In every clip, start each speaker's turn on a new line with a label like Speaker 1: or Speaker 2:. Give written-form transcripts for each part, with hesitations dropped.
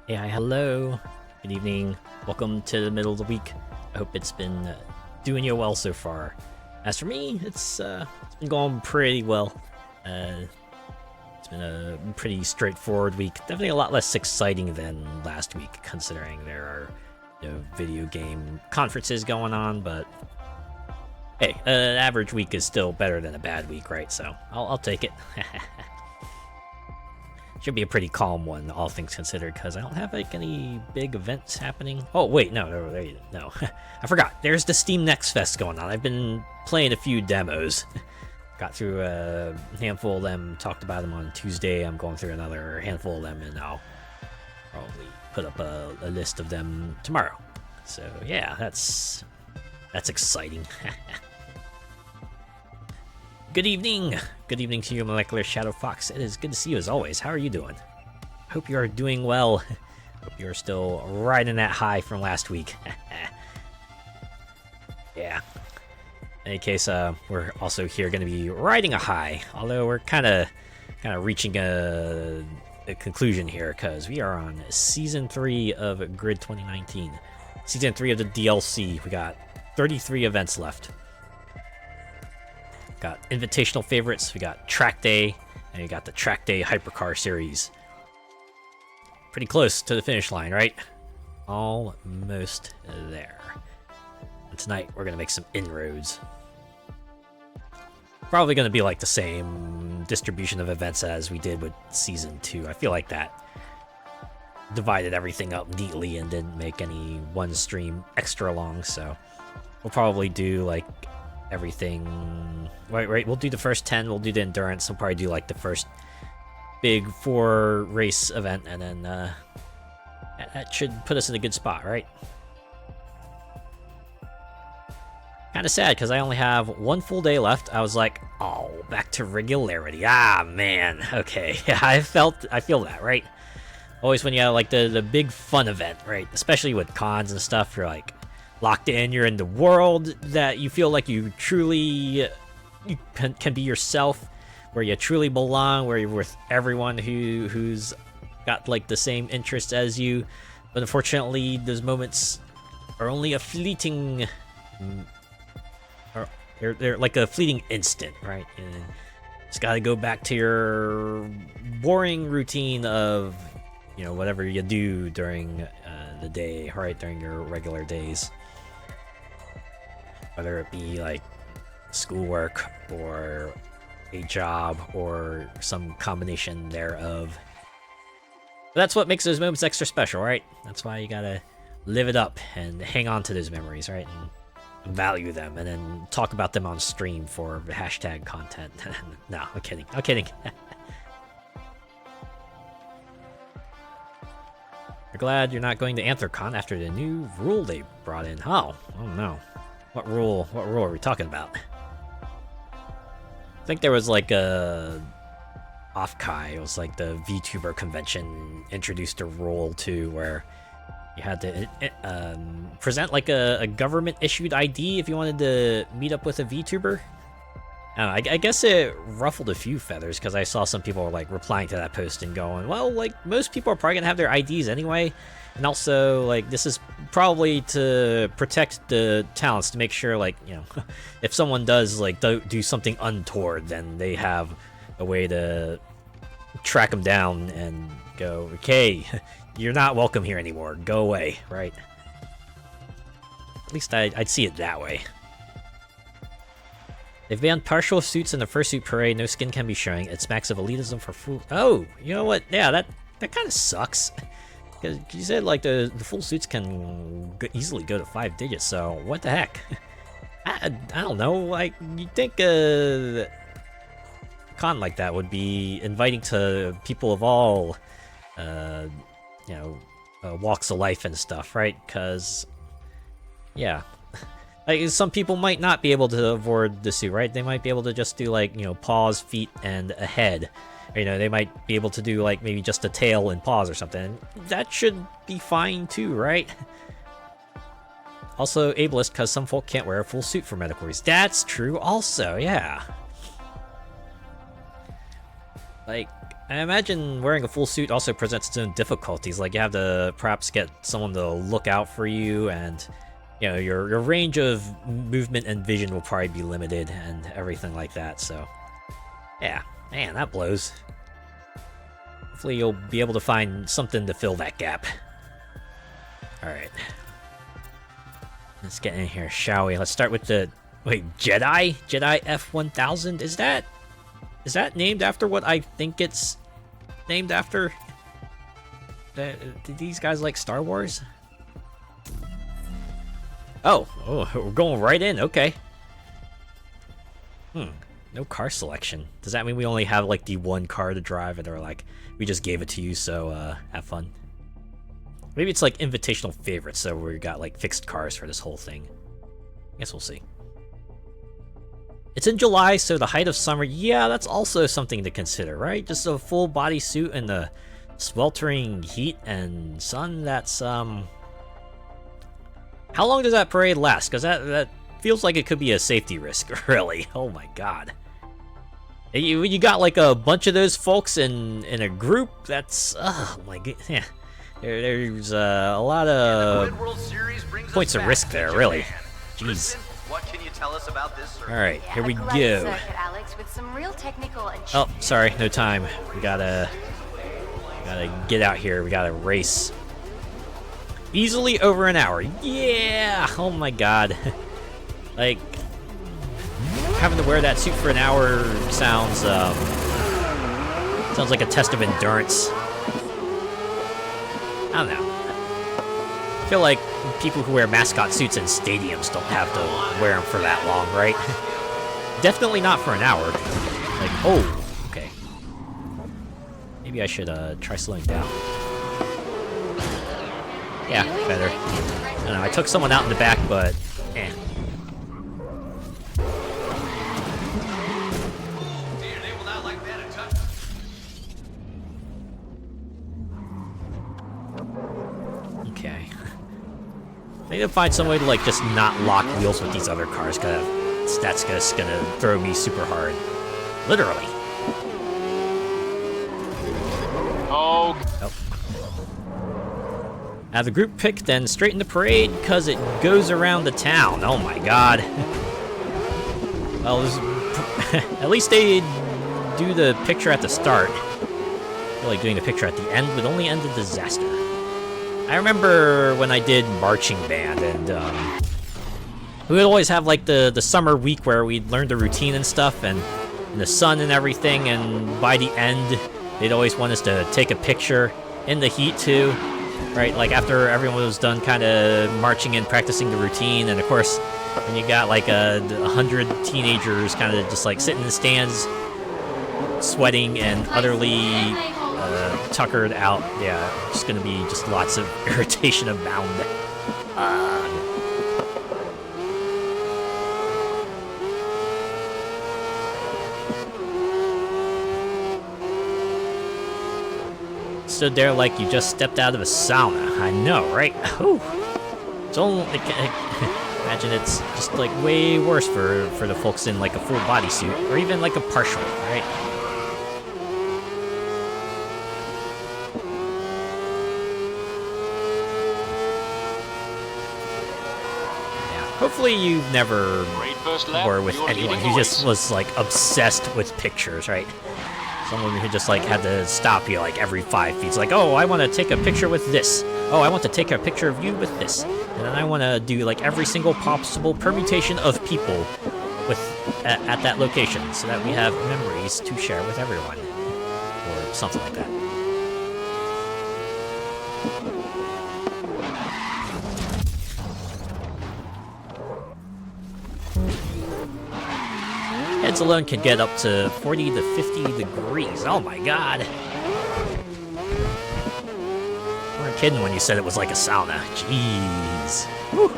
Speaker 1: Hey, hi, hello. Good evening. Welcome to the middle of the week. I hope it's been doing you well so far. As for me, it's been going pretty well. It's been a pretty straightforward week. Definitely a lot less exciting than last week, considering there are video game conferences going on. But hey, an average week is still better than a bad week, right? So I'll take it. Should be a pretty calm one, all things considered, because I don't have like any big events happening. Oh wait, no, I forgot. There's the Steam Next Fest going on. I've been playing a few demos. Got through a handful of them, talked about them on Tuesday. I'm going through another handful of them, and I'll probably put up a list of them tomorrow. So yeah, that's exciting. Good evening! Good evening to you, Molecular Shadow Fox. It is good to see you as always. How are you doing? Hope you are doing well. Hope you're still riding that high from last week. Yeah. In any case, we're also here going to be riding a high, although we're kind of reaching a conclusion here, because we are on Season 3 of Grid 2019. Season 3 of the DLC. We got 33 events left. Got invitational favorites, we got track day, and we got the track day hypercar series. Pretty close to the finish line, right? Almost there. And tonight we're gonna make some inroads. Probably gonna be like the same distribution of events as we did with season 2. I feel like that divided everything up neatly and didn't make any one stream extra long, so we'll probably do like everything. Right, we'll do the first 10, we'll do the endurance, we'll probably do like the first big 4 race event, and then that should put us in a good spot, right? Kind of sad because I only have 1 full day left. I was like, oh, back to regularity. Ah, man. Okay, yeah, I feel that, right? Always when you have like the big fun event, right? Especially with cons and stuff, you're like locked in, you're in the world that you feel like you truly can be yourself, where you truly belong, where you're with everyone who's got like the same interests as you. But unfortunately, those moments are only a fleeting, or they're like a fleeting instant, right? And just gotta go back to your boring routine of whatever you do during the day, right? During your regular days. Whether it be like schoolwork or a job or some combination thereof. But that's what makes those moments extra special, right? That's why you gotta live it up and hang on to those memories, right? And value them, and then talk about them on stream for hashtag content. No, I'm kidding. I'm kidding. You're glad you're not going to AntherCon after the new rule they brought in. Oh no. What rule are we talking about? I think there was like a off-Kai. It was like the VTuber convention introduced a rule too, where you had to present like a government-issued ID if you wanted to meet up with a VTuber. I guess it ruffled a few feathers, because I saw some people like replying to that post and going, well, like most people are probably gonna have their IDs anyway. And also, like, this is probably to protect the talents, to make sure, like, if someone does, like, do something untoward, then they have a way to track them down and go, okay, you're not welcome here anymore, go away, right? At least I'd see it that way. They've banned partial suits in the fursuit parade, no skin can be showing. It smacks of elitism for food. Oh, you know what? Yeah, that kind of sucks. Because you said like the full suits can easily go to 5 digits, so what the heck? I don't know. Like, you'd think a con like that would be inviting to people of all, walks of life and stuff, right? Because, yeah, like some people might not be able to afford the suit, right? They might be able to just do like paws, feet, and a head. They might be able to do like maybe just a tail and paws or something. That should be fine too, right? Also ableist, because some folk can't wear a full suit for medical reasons. That's true also, yeah. Like, I imagine wearing a full suit also presents its own difficulties. Like you have to perhaps get someone to look out for you, and you know your range of movement and vision will probably be limited and everything like that. So yeah, man, that blows. Hopefully you'll be able to find something to fill that gap. All right, let's get in here, shall we? Let's start with the Jedi F1000. Is that named after what I think it's named after? Did these guys like Star Wars? Oh, we're going right in, okay. No car selection. Does that mean we only have like the one car to drive, and they're like, we just gave it to you, so have fun? Maybe it's like invitational favorites, so we got like fixed cars for this whole thing. Guess we'll see. It's in July, so the height of summer, yeah, that's also something to consider, right? Just a full body suit in the sweltering heat and sun, that's, How long does that parade last? Because that feels like it could be a safety risk, really. Oh my god. You got like a bunch of those folks in a group, that's, oh my god, yeah. There's a lot of points of risk there, really. Jeez.
Speaker 2: What can you tell us about this circuit?
Speaker 1: All right, here we go.
Speaker 3: Circuit, Alex, with some real technical and
Speaker 1: Oh, sorry, no time. We gotta get out here. We gotta race. Easily over an hour. Yeah! Oh my god. Like, having to wear that suit for an hour sounds like a test of endurance. I don't know. I feel like people who wear mascot suits in stadiums don't have to wear them for that long, right? Definitely not for an hour. Like, oh, okay. Maybe I should try slowing down. Yeah, better. I don't know, I took someone out in the back, but eh. Okay. I need to find some way to like just not lock wheels with these other cars, because that's just gonna throw me super hard. Literally.
Speaker 4: Oh.
Speaker 1: Have the group pick, then straighten the parade, because it goes around the town. Oh my god. Well, at least they do the picture at the start. I feel like doing the picture at the end would only end in disaster. I remember when I did marching band, and we would always have like the summer week where we'd learn the routine and stuff, and in the sun and everything, and by the end, they'd always want us to take a picture in the heat too, right? Like after everyone was done kind of marching and practicing the routine, and of course, when you got like 100 teenagers kind of just like sitting in the stands, sweating and utterly tuckered out, yeah, it's gonna be just lots of irritation abound. Stood there like you just stepped out of a sauna. I know, right? Whew. It's only imagine it's just like way worse for the folks in like a full bodysuit, or even like a partial, right? Hopefully you've never were with anyone who just was like obsessed with pictures, right? Someone who just like had to stop you like every 5 feet. It's like, oh, I want to take a picture with this. Oh, I want to take a picture of you with this. And then I want to do like every single possible permutation of people with at that location, so that we have memories to share with everyone, or something like that. Heads alone can get up to 40 to 50 degrees. Oh my god. You weren't kidding when you said it was like a sauna. Jeez. Whew.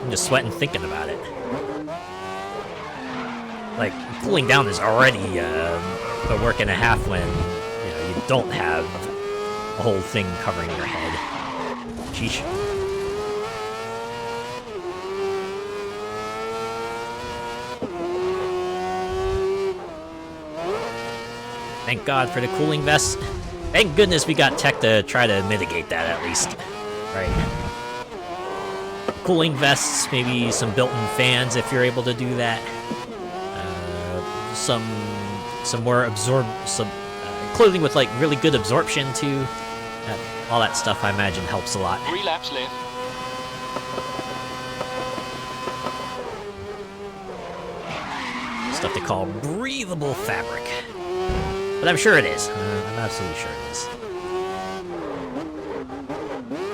Speaker 1: I'm just sweating thinking about it. Like, cooling down is already a work and a half when, you know, you don't have a whole thing covering your head. Sheesh. Thank God for the cooling vests. Thank goodness we got tech to try to mitigate that at least. Right. Cooling vests, maybe some built-in fans if you're able to do that. Some more clothing with like really good absorption too. All that stuff I imagine helps a lot.
Speaker 4: 3 laps left.
Speaker 1: Stuff they call breathable fabric. But I'm sure it is. I'm absolutely sure it is.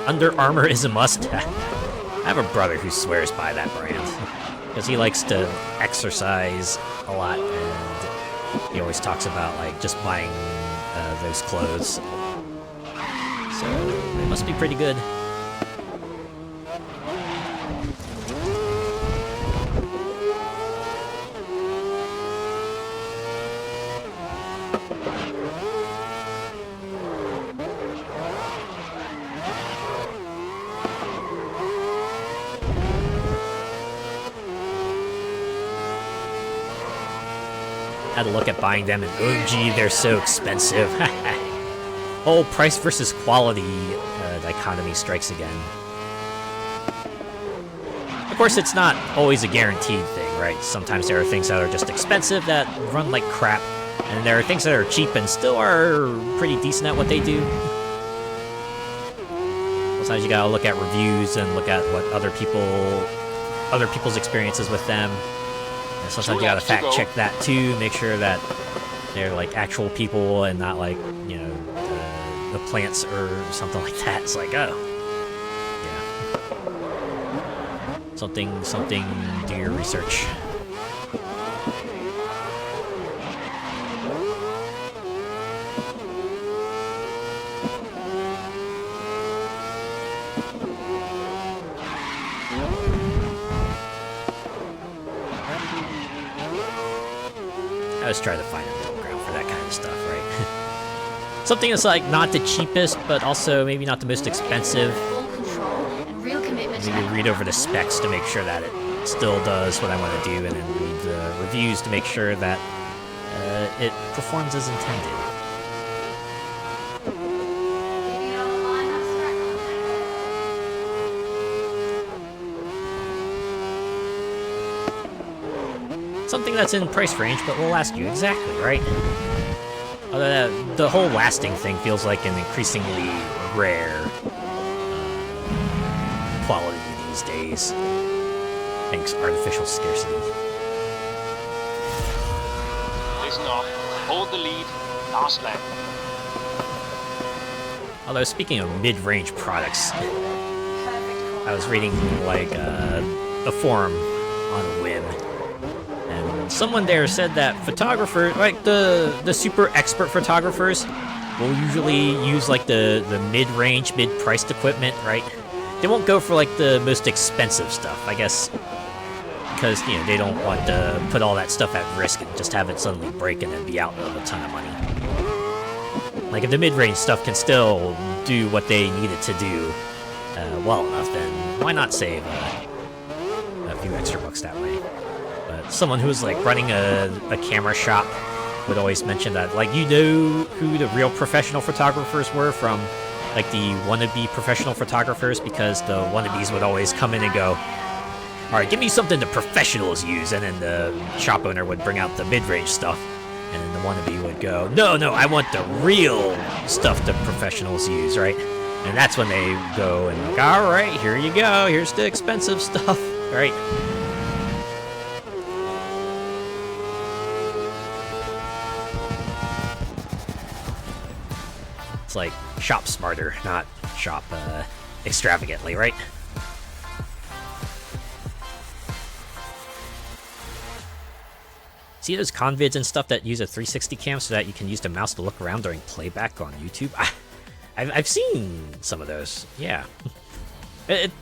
Speaker 1: Under Armour is a must. I have a brother who swears by that brand. Because he likes to exercise a lot, and he always talks about like just buying those clothes. So they must be pretty good. Had to look at buying them, and oh gee, they're so expensive. Whole price versus quality dichotomy strikes again. Of course, it's not always a guaranteed thing, right? Sometimes there are things that are just expensive that run like crap, and there are things that are cheap and still are pretty decent at what they do. Sometimes you gotta look at reviews and look at what other people's experiences with them. And sometimes you gotta fact check that too, make sure that they're like actual people and not like, you know, the plants or something like that. It's like, oh, yeah. Something, do your research. I always try to find a middle ground for that kind of stuff, right? Something that's like not the cheapest, but also maybe not the most expensive.
Speaker 3: Full control and real commitment to
Speaker 1: Maybe
Speaker 3: that.
Speaker 1: read over the specs to make sure that it still does what I want to do, and then read the reviews to make sure that it performs as intended.
Speaker 3: Leaving it on the line, that's correct.
Speaker 1: Something that's in price range, but will last you exactly, right? Although the whole lasting thing feels like an increasingly rare quality these days. Thanks, artificial scarcity.
Speaker 4: Listen up. Hold the lead. Last lap.
Speaker 1: Although, speaking of mid-range products, I was reading, like, a forum on a whim, and someone there said that photographers, like, the super expert photographers, will usually use, like, the mid-range, mid-priced equipment, right? They won't go for, like, the most expensive stuff, I guess, because, you know, they don't want to put all that stuff at risk and just have it suddenly break and then be out of a ton of money. Like, if the mid-range stuff can still do what they need it to do well enough, then why not save a few extra bucks that way? But someone who's, like, running a camera shop would always mention that, like, you know who the real professional photographers were from, like, the wannabe professional photographers, because the wannabes would always come in and go, alright, give me something the professionals use, and then the shop owner would bring out the mid-range stuff. And then the wannabe would go, no, I want the real stuff the professionals use, right? And that's when they go and like, all right, here you go. Here's the expensive stuff, right? It's like shop smarter, not shop extravagantly, right? See those convids and stuff that use a 360 cam so that you can use the mouse to look around during playback on YouTube? I've seen some of those, yeah. Kind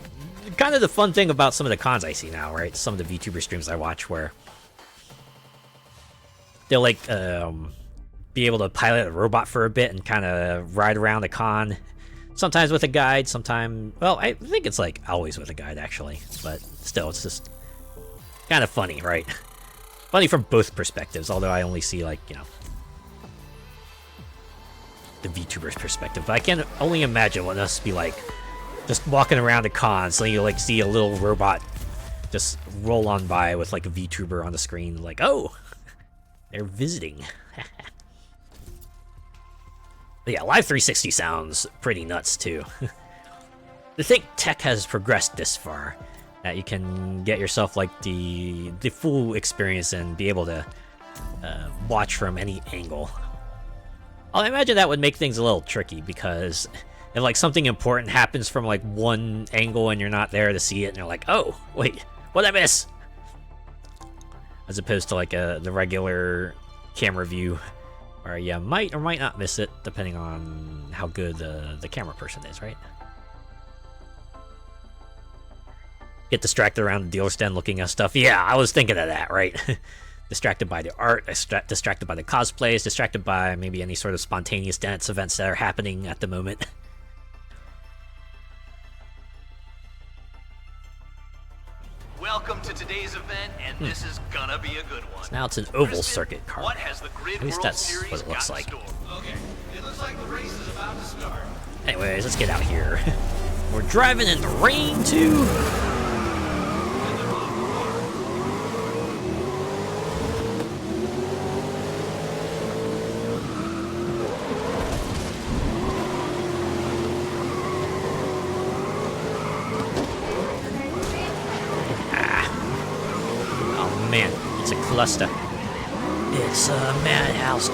Speaker 1: of the fun thing about some of the cons I see now, right? Some of the VTuber streams I watch where they'll like be able to pilot a robot for a bit and kind of ride around the con. Sometimes with a guide, sometimes, well, I think it's like always with a guide actually, but still, it's just kind of funny, right? Funny from both perspectives, although I only see, like, you know, the VTuber's perspective, but I can only imagine what it must be like just walking around a con, so you like see a little robot just roll on by with like a VTuber on the screen, like, oh, they're visiting. But yeah, Live 360 sounds pretty nuts too. To think tech has progressed this far, that you can get yourself like the full experience and be able to watch from any angle. I imagine that would make things a little tricky, because if like something important happens from like one angle and you're not there to see it, and you're like, oh, wait, what'd I miss? As opposed to like the regular camera view, where you might or might not miss it, depending on how good the camera person is, right? Get distracted around the dealer stand looking at stuff. Yeah, I was thinking of that, right? Distracted by the art, distracted by the cosplays, distracted by maybe any sort of spontaneous dance events that are happening at the moment.
Speaker 2: Welcome to today's event, and this is gonna be a good one.
Speaker 1: So now it's an oval circuit car.
Speaker 2: What has the Grid
Speaker 1: At least
Speaker 2: World
Speaker 1: that's
Speaker 2: Series
Speaker 1: what it looks
Speaker 2: got
Speaker 1: like.
Speaker 2: in store? Okay, it looks like the race is about to start.
Speaker 1: Anyways, let's get out here. We're driving in the rain too. Oh man, it's a cluster. It's a madhouse.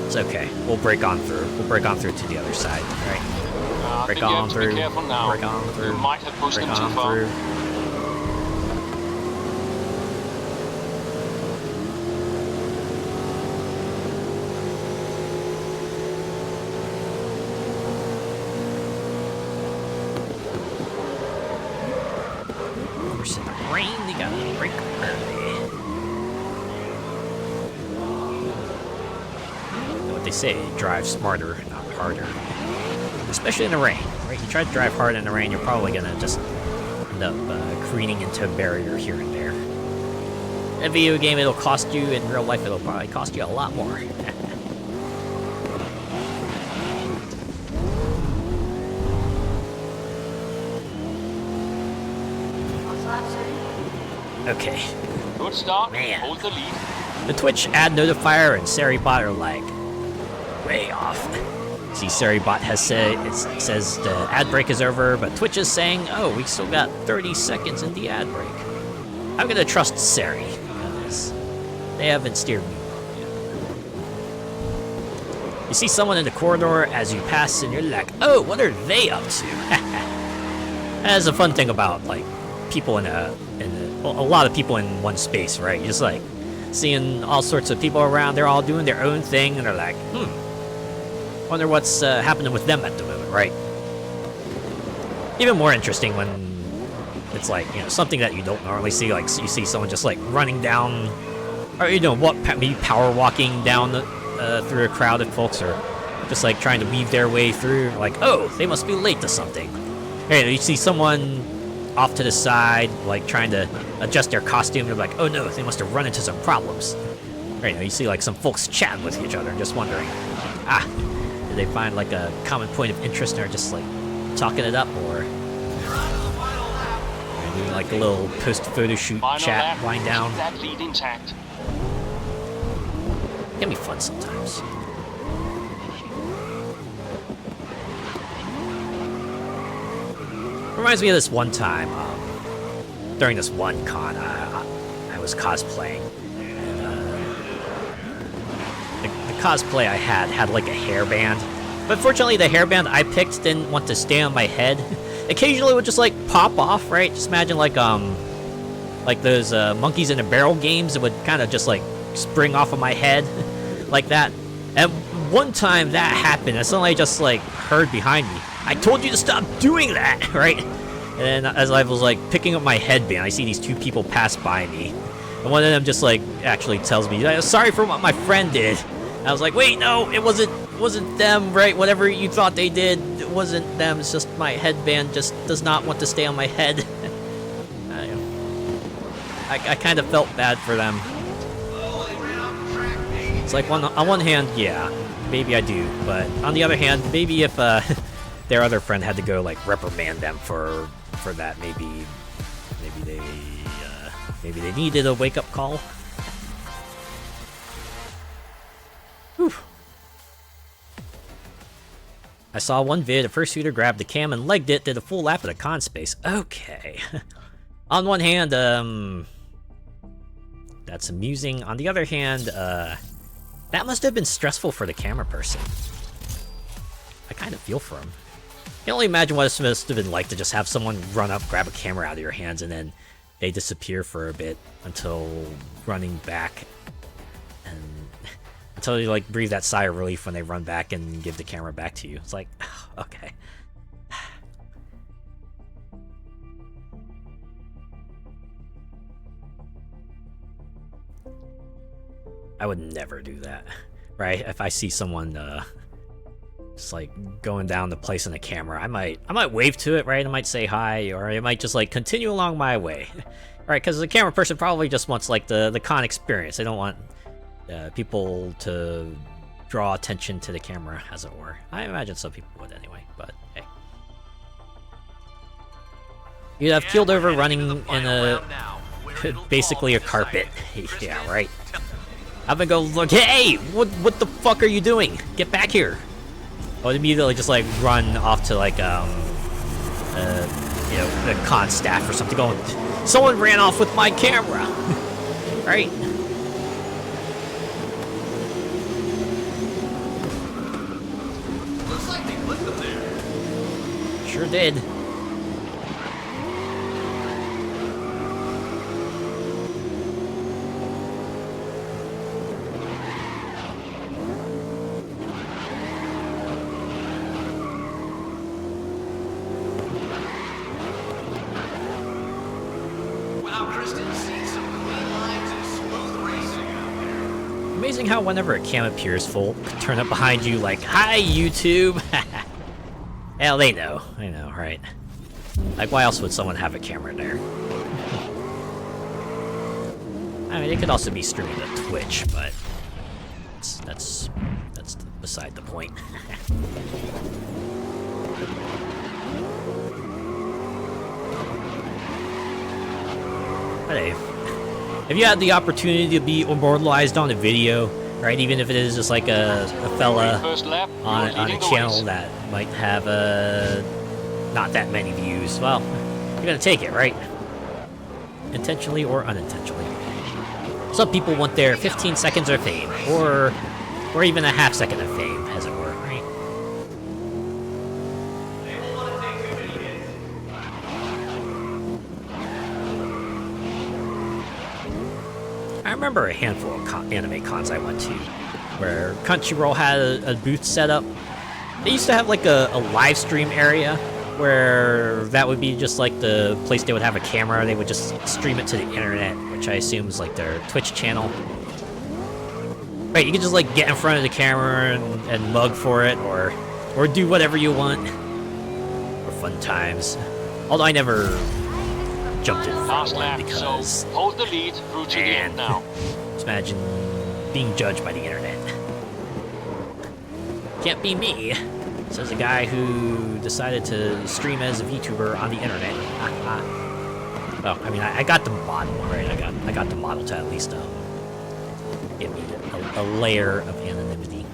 Speaker 1: It's okay. We'll break on through. We'll break on through to the other side, right?
Speaker 4: I
Speaker 1: Break
Speaker 4: think you
Speaker 1: on
Speaker 4: have to
Speaker 1: through.
Speaker 4: be careful now.
Speaker 1: Break on through.
Speaker 4: You might have pushed
Speaker 1: Break
Speaker 4: them too
Speaker 1: on
Speaker 4: far.
Speaker 1: through. Of course, in the rain, they gotta break early. You know what they say, drive smarter, not harder. Especially in the rain, right? You try to drive hard in the rain, you're probably gonna just end up careening into a barrier here and there. In a video game, it'll cost you. In real life, it'll probably cost you a lot more. Okay.
Speaker 4: Good start.
Speaker 1: Man.
Speaker 4: Hold the lead.
Speaker 1: The Twitch ad notifier and Seribot are like way off. See, Seribot has said it says the ad break is over, but Twitch is saying, oh, we still got 30 seconds in the ad break. I'm gonna trust Seri, because they haven't steered me wrong yet. You see someone in the corridor as you pass, and you're like, oh, what are they up to? That's a fun thing about like people in a lot of people in one space, right? You're just like seeing all sorts of people around. They're all doing their own thing, and they're like, wonder what's happening with them at the moment, right? Even more interesting when it's like, you know, something that you don't normally see, like you see someone just like running down, or you know, maybe power walking down through a crowd of folks, or just like trying to weave their way through. Like, oh, they must be late to something. Hey, you see someone off to the side, like trying to adjust their costume. They're like, oh no, they must have run into some problems. Or, you know, you see like some folks chatting with each other and just wondering, did they find like a common point of interest and are just like talking it up, or doing like a little post-photo shoot
Speaker 4: Final
Speaker 1: chat,
Speaker 4: lap.
Speaker 1: wind down.
Speaker 4: Keep that lead intact.
Speaker 1: It can be fun sometimes. Reminds me of this one time, during this one con, I was cosplaying. And, the cosplay I had like a hairband. But fortunately, the hairband I picked didn't want to stay on my head. Occasionally it would just like pop off, right? Just imagine like those monkeys in a barrel games. It would kind of just like spring off of my head like that. And one time that happened, I suddenly just like heard behind me, I told you to stop doing that, right? And as I was like picking up my headband, I see these two people pass by me. And one of them just like actually tells me, sorry for what my friend did. And I was like, wait, no, it wasn't them, right? Whatever you thought they did, it wasn't them. It's just my headband just does not want to stay on my head. I kind of felt bad for them. It's like on one hand, yeah, maybe I do, but on the other hand, maybe if their other friend had to go like reprimand them for that, maybe they needed a wake up call. Whew. I saw one vid, a fursuiter grabbed the cam and legged it, did a full lap of the con space. Okay. On one hand, that's amusing. On the other hand, that must have been stressful for the camera person. I kind of feel for him. I can only imagine what it must have been like to just have someone run up, grab a camera out of your hands, and then they disappear for a bit until running back, and until you like breathe that sigh of relief when they run back and give the camera back to you. It's like, oh, okay. I would never do that, right? If I see someone just like going down the place in the camera, I might wave to it, right? I might say hi, or I might just like continue along my way, right? Because the camera person probably just wants like the con experience. They don't want people to draw attention to the camera, as it were. I imagine some people would anyway, but hey. You'd have keeled over running in a basically a carpet. Yeah, right. I'm gonna go look. Hey, what the fuck are you doing? Get back here! I would immediately just like run off to like the con staff or something. Going, someone ran off with my camera, right?
Speaker 2: Looks like they put them there.
Speaker 1: Sure did. Amazing how whenever a cam appears full, turn up behind you like, hi, YouTube! Hell, they know, right? Like, why else would someone have a camera there? I mean, it could also be streaming to Twitch, but that's beside the point. But hey, if you had the opportunity to be immortalized on a video, right, even if it is just like a fella on a channel that might have not that many views, well, you're gonna take it, right? Intentionally or unintentionally. Some people want their 15 seconds of fame, or even a half second of fame, as it were, right? I remember a handful of anime cons I went to, where Crunchyroll had a booth set up. They used to have like a live stream area, where that would be just like the place they would have a camera, they would just stream it to the internet, which I assume is like their Twitch channel. Right, you could just like get in front of the camera and mug for it, or do whatever you want. For fun times. Although I never jumped in front of one because
Speaker 4: hold the lead through to the end now.
Speaker 1: Just imagine being judged by the internet. Can't be me, says a guy who decided to stream as a VTuber on the internet. Well, I mean, I got the model, right? I got the model to at least give me a layer of anonymity.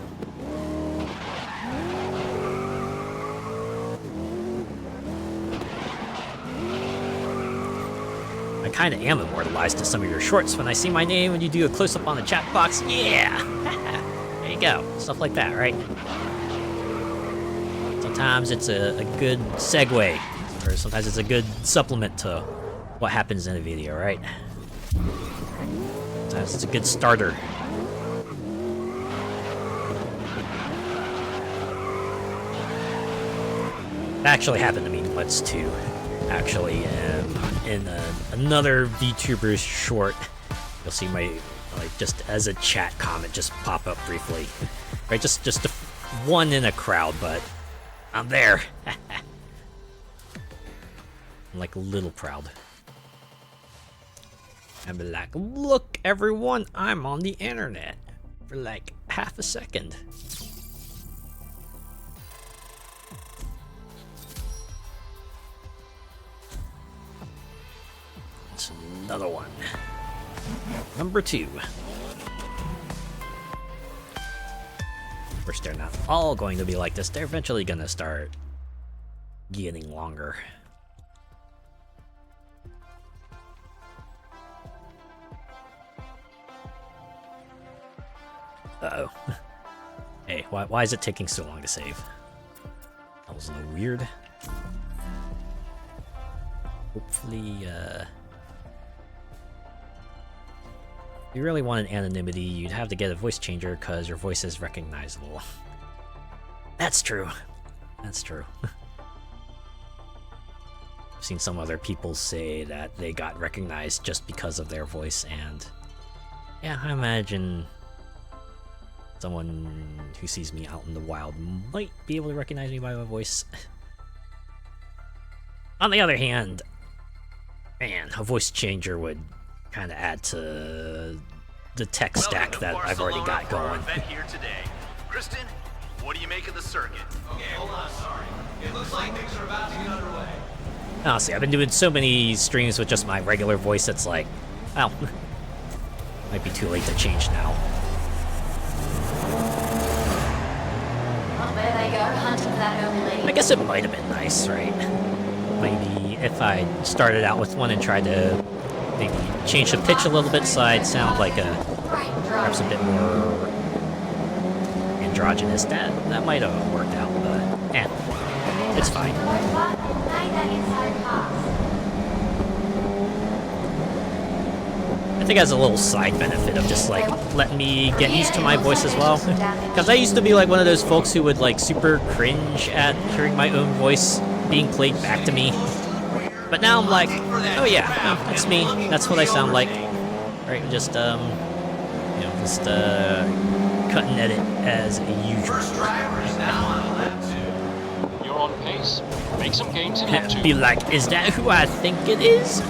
Speaker 1: I kind of am immortalized to some of your shorts when I see my name and you do a close-up on the chat box. Yeah! There you go. Stuff like that, right? Sometimes it's a good segue, or sometimes it's a good supplement to what happens in a video, right? Sometimes it's a good starter. That actually happened to me once too. Actually, in another VTuber's short, you'll see my just as a chat comment just pop up briefly, right? Just one in a crowd, but I'm there. I'm like a little proud. I'm like, look, everyone, I'm on the internet. for like half a second. It's another one. Number 2. Of course, they're not all going to be like this. They're eventually gonna start getting longer. Uh-oh. Hey, why is it taking so long to save? That was a little weird. Hopefully, if you really wanted anonymity, you'd have to get a voice changer because your voice is recognizable. That's true. That's true. I've seen some other people say that they got recognized just because of their voice, and yeah, I imagine someone who sees me out in the wild might be able to recognize me by my voice. On the other hand, man, a voice changer would kind of add to the tech stack that I've already got going.
Speaker 2: Here today. Kristen, what do you make of the circuit? Okay, hold on, sorry. It looks like things are about to get underway.
Speaker 1: Honestly, I've been doing so many streams with just my regular voice, it's like, well, might be too late to change now.
Speaker 3: Well, there they go, hunting for that early lady.
Speaker 1: I guess it might have been nice, right? Maybe if I started out with one and tried to maybe change the pitch a little bit so I'd sound like perhaps a bit more androgynous, that might have worked out, but it's fine. I think it has a little side benefit of just like letting me get used to my voice as well. Because I used to be like one of those folks who would like super cringe at hearing my own voice being played back to me. But now I'm like, oh yeah, no, that's me. That's what I sound like. Right, just cut and edit as usual.
Speaker 4: You're on pace. Make some gains in lap 2.
Speaker 1: Be like, is that who I think it is?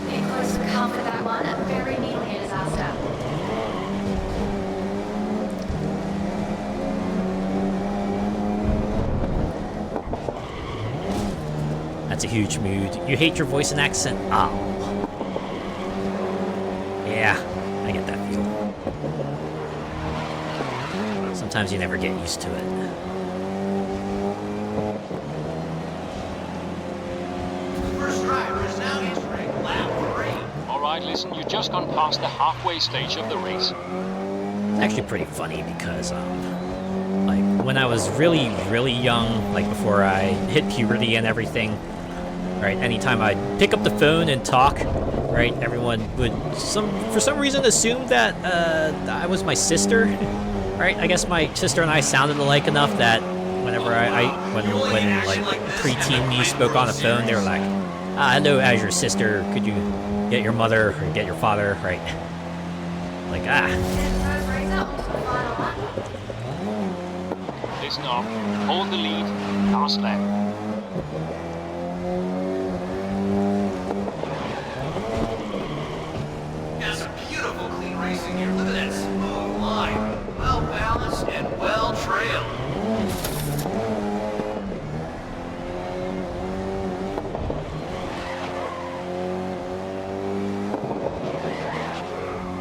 Speaker 3: Get close to calm for that one. Very nearly a disaster.
Speaker 1: That's a huge mood. You hate your voice and accent? Oh. Yeah, I get that feel. Sometimes you never get used to it.
Speaker 2: First driver is now entering lap 3.
Speaker 4: Alright, listen, you've just gone past the halfway stage of the race.
Speaker 1: It's actually pretty funny because, like, when I was really, really young, like before I hit puberty and everything, right, anytime I'd pick up the phone and talk, right, everyone would, for some reason, assume that I was my sister, right? I guess my sister and I sounded alike enough that whenever when like preteen me spoke on the phone, they were like, hello, as your sister, could you get your mother or get your father, right? Like,
Speaker 4: Listen up. Hold the lead. Last lap.
Speaker 2: Got some beautiful clean racing here. Look at that smooth line. Well balanced and well trailed.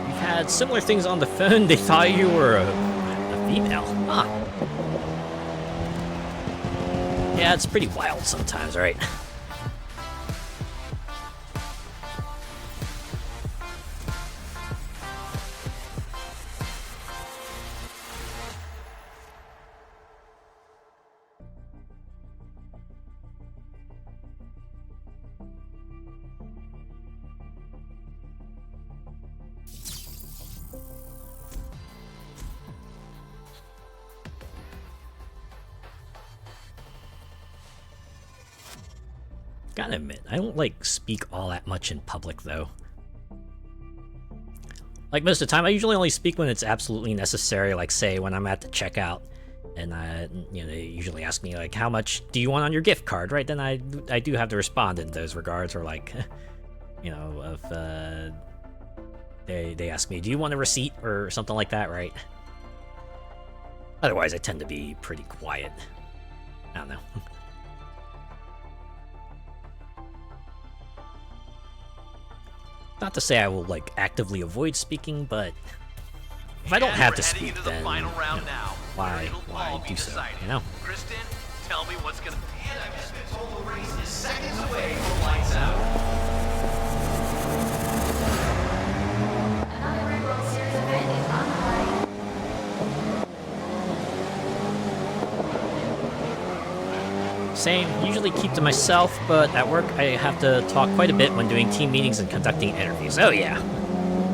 Speaker 1: you've had similar things on the phone. They thought you were a female. Huh. Yeah, it's pretty wild sometimes, right? Gotta admit, I don't like speak all that much in public though. Like most of the time, I usually only speak when it's absolutely necessary, like say when I'm at the checkout and they usually ask me like, how much do you want on your gift card, right? Then I do have to respond in those regards, or like, if they ask me, do you want a receipt or something like that, right? Otherwise, I tend to be pretty quiet. I don't know. Not to say I will, like, actively avoid speaking, but if I don't have to speak, then why do so, you know?
Speaker 2: Kristen, tell me what's gonna... And I've just been told the race is seconds away from lights out.
Speaker 3: Another World Series event is on the way.
Speaker 1: Same, usually keep to myself, but at work I have to talk quite a bit when doing team meetings and conducting interviews. Oh yeah.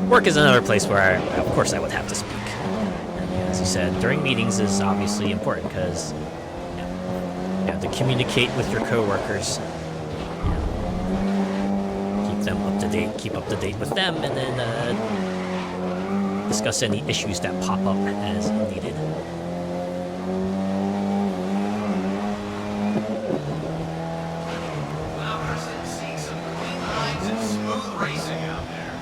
Speaker 1: Work is another place where, of course, I would have to speak. And as you said, during meetings is obviously important because you have to communicate with your coworkers. Keep them up to date, keep up to date with them, and then discuss any issues that pop up as needed.
Speaker 2: Wow, Kristen, seeing some clean lines and smooth racing out there.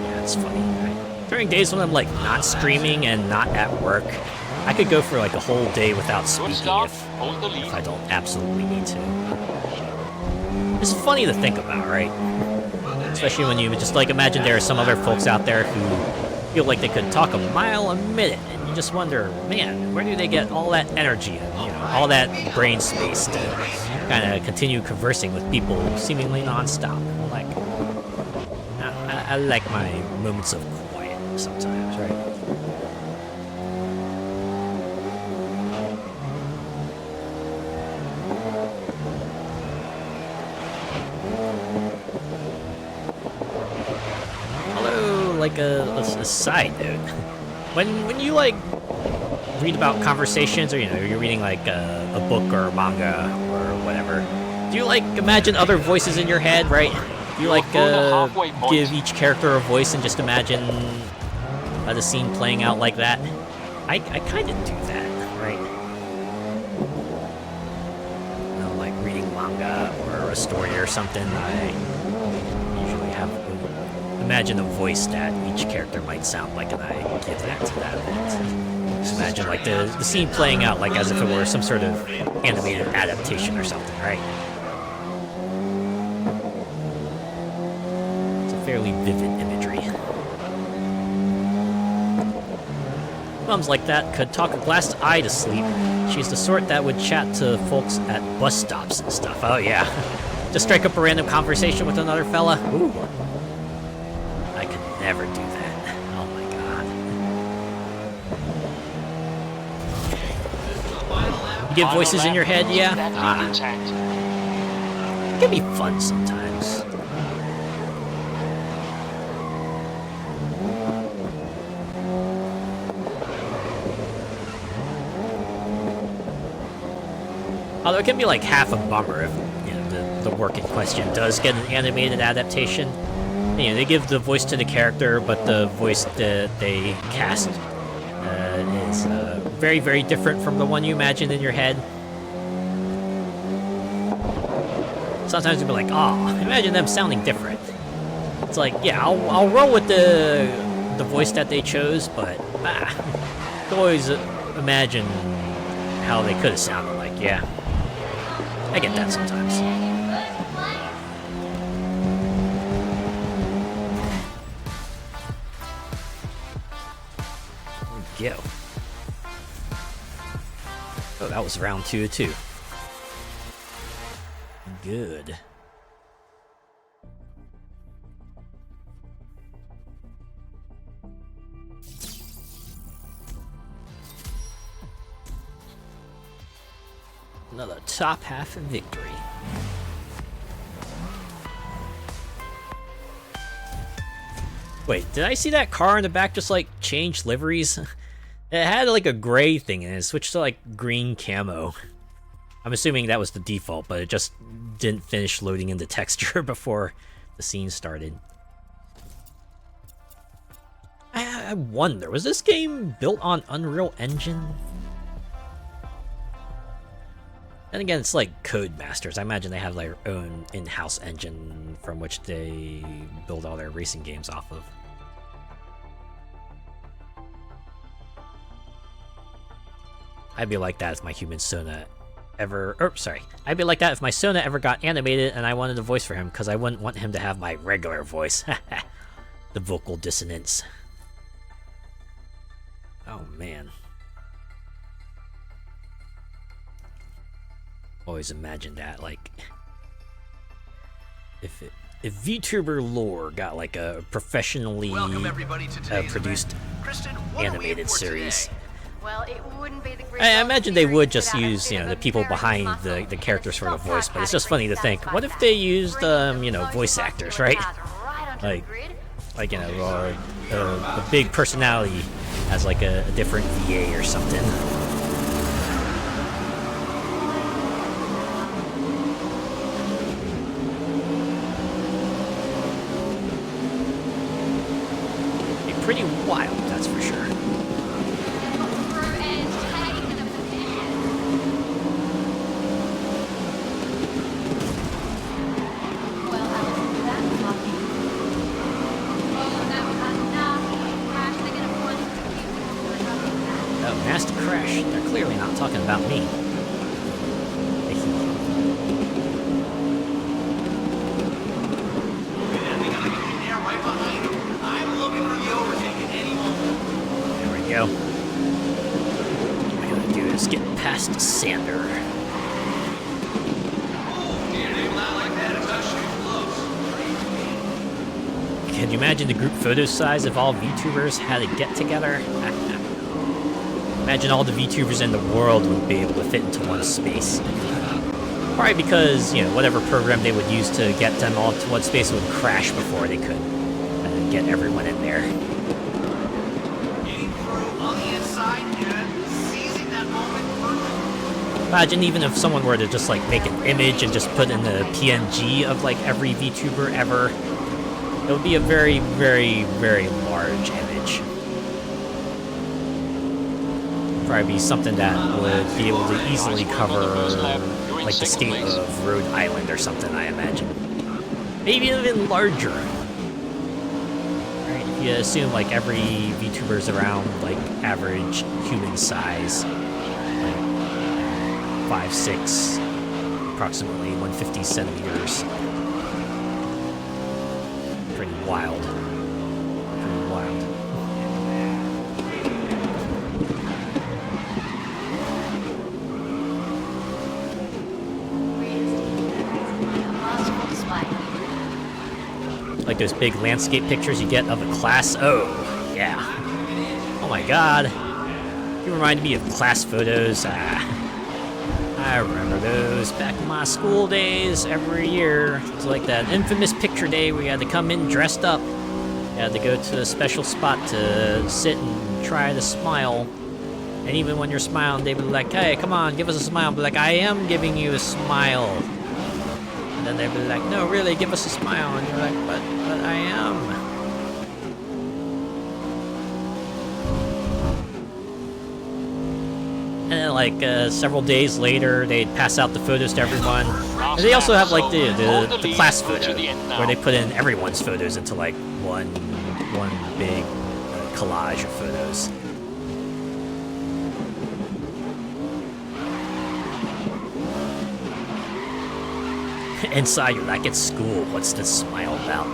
Speaker 1: Yeah, it's funny. During days when I'm like not streaming and not at work, I could go for like a whole day without speaking if I don't absolutely need to. It's funny to think about, right? Especially when you just like imagine there are some other folks out there who feel like they could talk a mile a minute, and you just wonder, man, where do they get all that energy and, you know, all that brain space to kind of continue conversing with people seemingly nonstop? Like, I like my moments of quiet sometimes, right? Although, like a side note, when you like read about conversations, or you know, you're reading like a book or a manga or whatever, do you like imagine other voices in your head, right? Do you like give each character a voice and just imagine the scene playing out like that? I kind of do that, right? You know, like reading manga or a story or something, I usually have imagine a voice that each character might sound like, and I give that to that bit. Just imagine like the scene playing out like as if it were some sort of animated adaptation or something, right? It's a fairly vivid imagery. Mums like that could talk a glassed eye to sleep. She's the sort that would chat to folks at bus stops and stuff. Oh yeah. Just strike up a random conversation with another fella. Ooh. I could never do that. Oh my god. You get voices in your head, yeah? It can be fun sometimes. Although it can be like half a bummer if, you know, the work in question does get an animated adaptation. You know, they give the voice to the character, but the voice that they cast is very, very different from the one you imagined in your head. Sometimes you'll be like, oh, imagine them sounding different. It's like, yeah, I'll roll with the voice that they chose, but you can always imagine how they could have sounded like, yeah. I get that sometimes. There we go. Oh, that was round 2 of 2. Good. Another top half of victory. Wait, did I see that car in the back just like change liveries? It had like a gray thing and it switched to like green camo. I'm assuming that was the default, but it just didn't finish loading in the texture before the scene started. I wonder, was this game built on Unreal Engine? And again, it's like Codemasters. I imagine they have their own in-house engine from which they build all their racing games off of. I'd be like that if my human Sona ever... I'd be like that if my Sona ever got animated and I wanted a voice for him, because I wouldn't want him to have my regular voice. The vocal dissonance. Oh, man. Always imagined that, like... If VTuber lore got, like, a professionally produced
Speaker 2: Kristen, what are we in
Speaker 1: animated
Speaker 2: for
Speaker 1: series...
Speaker 2: today?
Speaker 3: Well, it wouldn't be the great
Speaker 1: I imagine they would just
Speaker 3: without a
Speaker 1: use,
Speaker 3: bit of
Speaker 1: the
Speaker 3: a
Speaker 1: people
Speaker 3: very
Speaker 1: behind
Speaker 3: muscle
Speaker 1: the characters for the
Speaker 3: and a
Speaker 1: voice, but it's just
Speaker 3: soft
Speaker 1: funny to
Speaker 3: pattern
Speaker 1: think,
Speaker 3: like
Speaker 1: what if
Speaker 3: that.
Speaker 1: they used,
Speaker 3: Bring the
Speaker 1: voice
Speaker 3: close
Speaker 1: actors,
Speaker 3: muscular
Speaker 1: right?
Speaker 3: path right onto
Speaker 1: Like,
Speaker 3: the grid.
Speaker 1: like, a big personality has, like, a different VA or something. Be pretty wild, that's for sure.
Speaker 3: Through and taken a position. Well, Alice, that was lucky. Oh, that was a nasty crash. They're gonna point to people who are nothing bad.
Speaker 1: Oh, nasty crash. They're clearly not talking about me.
Speaker 2: Right behind him. I'm looking for the overtake at any moment.
Speaker 1: There we go. All I gotta do is get past Sander.
Speaker 2: Can't aim out like that. It's not shooting close.
Speaker 1: Can you imagine the group photo size if all VTubers had to get together? Imagine all the VTubers in the world would be able to fit into one space. Probably because, whatever program they would use to get them all to one space would crash before they could get everyone in there.
Speaker 2: Getting through on the inside and seizing that moment perfectly.
Speaker 1: Imagine even if someone were to just like make an image and just put in the PNG of like every VTuber ever. It would be a very, very, very large image. Probably be something that would be able to easily cover like the state of Rhode Island or something, I imagine. Maybe even larger. Right? If you assume like every VTuber is around like average human size, like 5'6", approximately 150 centimeters. Pretty wild. Pretty wild. Like those big landscape pictures you get of a class. Oh, yeah. Oh my god. You reminded me of class photos. I remember those back in my school days every year. It was like that infamous picture day where you had to come in dressed up. You had to go to a special spot to sit and try to smile. And even when you're smiling, they'd be like, hey, come on, give us a smile. I'd be like, I am giving you a smile. And then they'd be like, no, really, give us a smile. And you're like, but I am. And then, like, several days later, they'd pass out the photos to everyone. And they also have, like, the class photo, where they put in everyone's photos into, like, one big collage of photos. Inside, you're like, it's school. What's this smile about?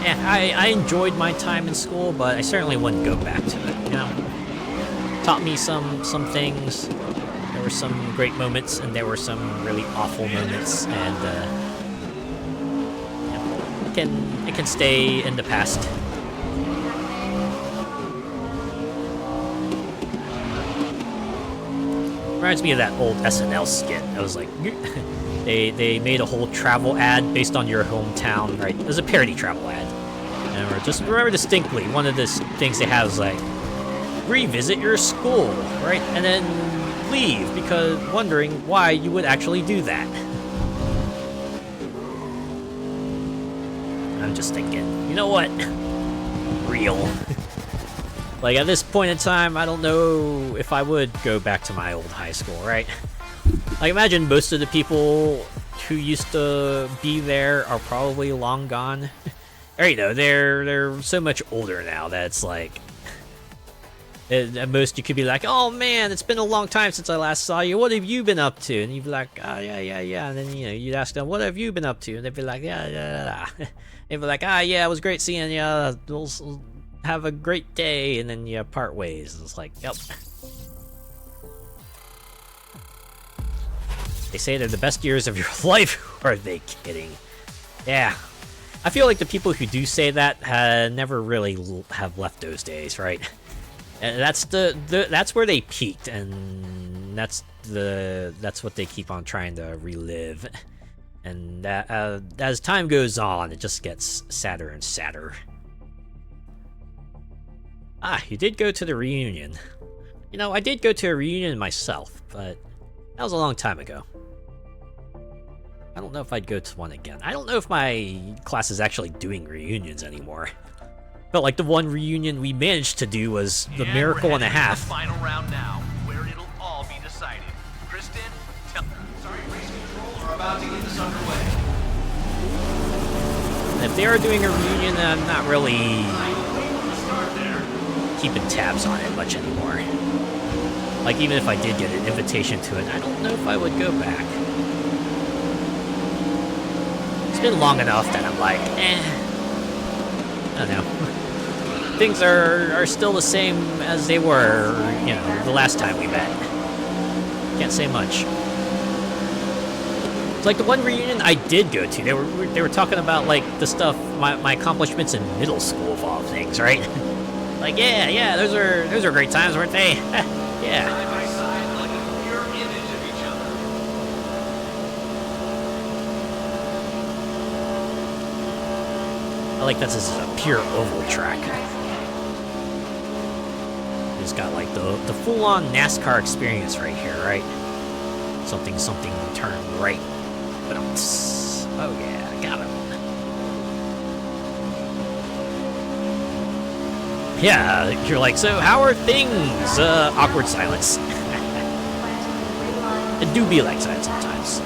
Speaker 1: Yeah. Yeah, I enjoyed my time in school, but I certainly wouldn't go back to it, Taught me some things. There were some great moments, and there were some really awful moments, and it can stay in the past. Reminds me of that old SNL skit. It was like, they made a whole travel ad based on your hometown, right? It was a parody travel ad. And just remember distinctly, one of the things they have is like, revisit your school, right? And then leave, because wondering why you would actually do that. just thinking, you know what? Real. Like, at this point in time, I don't know if I would go back to my old high school, right? Like, imagine most of the people who used to be there are probably long gone. Or, you know, they're so much older now that it's like... At most, you could be like, oh man, it's been a long time since I last saw you. What have you been up to? And you'd be like, oh, yeah. And then, you know, you'd ask them, what have you been up to? And they'd be like, yeah. They'd be like, yeah, it was great seeing you. We'll have a great day. And then you part ways. It's like, yep. They say they're the best years of your life. Are they kidding? Yeah. I feel like the people who do say that never really have left those days, right? And that's that's where they peaked, and that's what they keep on trying to relive. And as time goes on, it just gets sadder and sadder. Ah, you did go to the reunion. You know, I did go to a reunion myself, but that was a long time ago. I don't know if I'd go to one again. I don't know if my class is actually doing reunions anymore. But like the one reunion we managed to do was the Miracle and a Half.
Speaker 2: The final round now, where it'll all be decided. Kristen, sorry, race control are about to get this underway.
Speaker 1: If they are doing a reunion, I'm not really keeping tabs on it much anymore. Like, even if I did get an invitation to it, I don't know if I would go back. It's been long enough that I'm like, I don't know. Things are still the same as they were, you know, the last time we met. Can't say much. It's like the one reunion I did go to. They were talking about like the stuff, my accomplishments in middle school of all things, right? Like, yeah, those are great times, weren't they? Yeah.
Speaker 2: Side by side, like a mirror image of each other.
Speaker 1: I like that this is a pure oval track. It's got like the full-on NASCAR experience right here, right? Something, turn right. But oh yeah, got him. Yeah, you're like, so how are things? Awkward silence. It do be like that sometimes.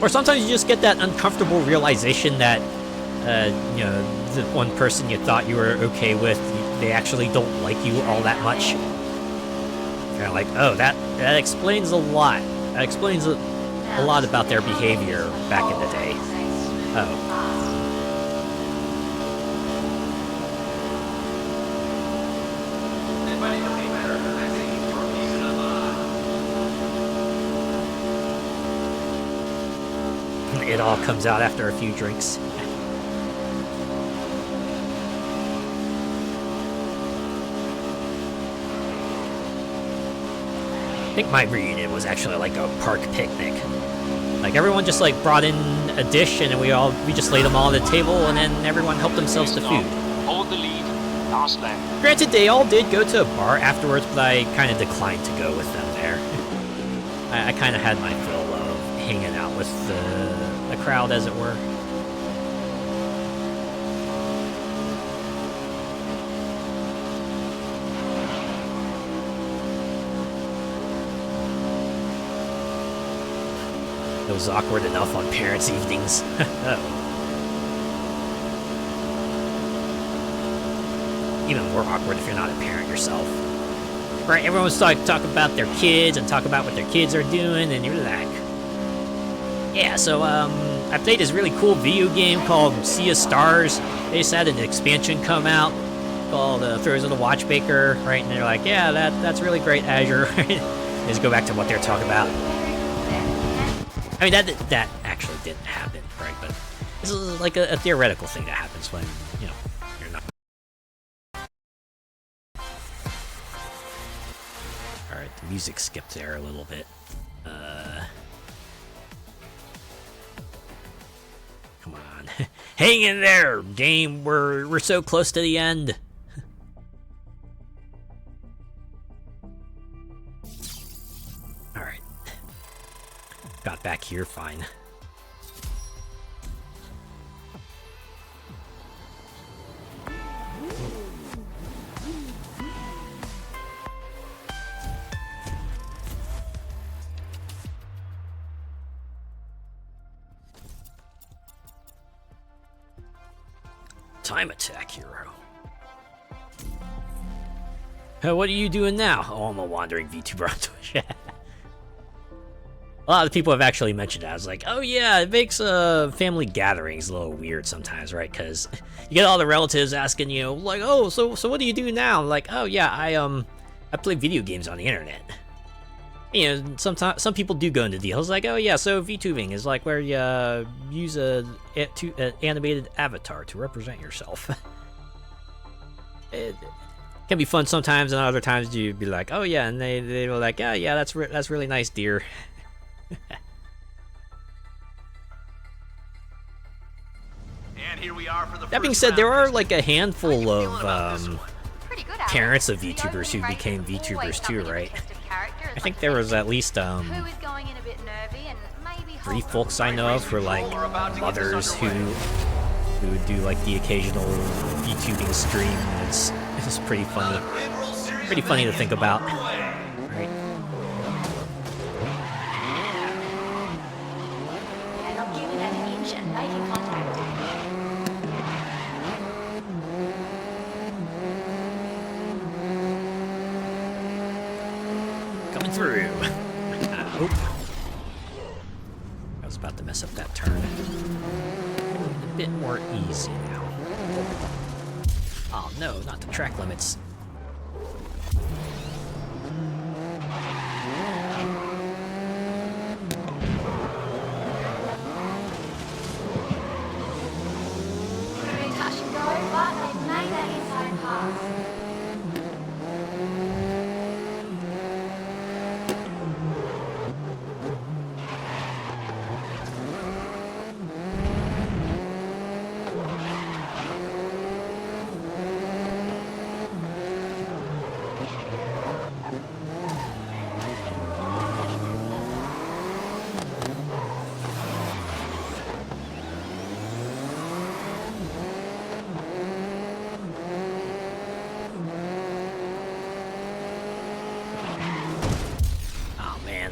Speaker 1: Or sometimes you just get that uncomfortable realization that, you know, the one person you thought you were okay with, they actually don't like you all that much. You're like, oh, that explains a lot. That explains a lot about their behavior back in the day. Oh. It all comes out after a few drinks. I think my reunion was actually like a park picnic. Like everyone just like brought in a dish and we just laid them all on the table and then everyone helped themselves to food.
Speaker 4: Hold the lead. Last lap.
Speaker 1: Granted, they all did go to a bar afterwards, but I kind of declined to go with them there. I kind of had my fill of hanging out with the crowd, as it were. It was awkward enough on parents' evenings. Even more awkward if you're not a parent yourself. Right, everyone's talk about their kids and talk about what their kids are doing, and you're like... Yeah, so, I played this really cool video game called Sea of Stars. They just had an expansion come out called Throws of the Watchmaker, right? And they're like, yeah, that's really great, Azure. Right? They just go back to what they're talking about. I mean, that actually didn't happen, right? But this is like a theoretical thing that happens when, you know, you're not... Alright, the music skipped there a little bit. Come on. Hang in there, game. We're so close to the end. Alright. Got back here fine. Time attack hero. What are you doing now? Oh, I'm a wandering VTuber on Twitch. A lot of people have actually mentioned that. I was like, oh yeah, it makes family gatherings a little weird sometimes, right? Because you get all the relatives asking you, like, oh, so what do you do now? I'm like, oh yeah, I play video games on the internet. You know, sometimes some people do go into deals like, oh yeah, so VTubing is like where you use an animated avatar to represent yourself. It can be fun sometimes, and other times you'd be like, oh yeah, and they were like, yeah, that's really nice, dear.
Speaker 2: And here we are for the
Speaker 1: That being
Speaker 2: first
Speaker 1: said, there
Speaker 2: round,
Speaker 1: are like a handful
Speaker 2: How you feeling about this
Speaker 1: of
Speaker 2: one?
Speaker 3: Pretty good, Alex.
Speaker 1: parents of
Speaker 3: The
Speaker 1: VTubers who
Speaker 3: opening
Speaker 1: became
Speaker 3: race is
Speaker 1: VTubers
Speaker 3: always
Speaker 1: too,
Speaker 3: something
Speaker 1: right?
Speaker 3: of a tested character. It's
Speaker 1: I think
Speaker 3: like
Speaker 1: there was
Speaker 3: testing
Speaker 1: at least
Speaker 3: who is going in a bit nervy and maybe
Speaker 1: 3
Speaker 3: hold
Speaker 1: folks I know of for like mothers who would do like the occasional VTubing stream. It's pretty funny. Pretty funny to think about. Right.
Speaker 5: They're not giving it an inch and making contact.
Speaker 1: Coming through. Oh. I was about to mess up that turn. A bit more easy now. Oh no, not the track limits.
Speaker 5: Very touch and go, but they've made that inside pass.
Speaker 1: Oh man.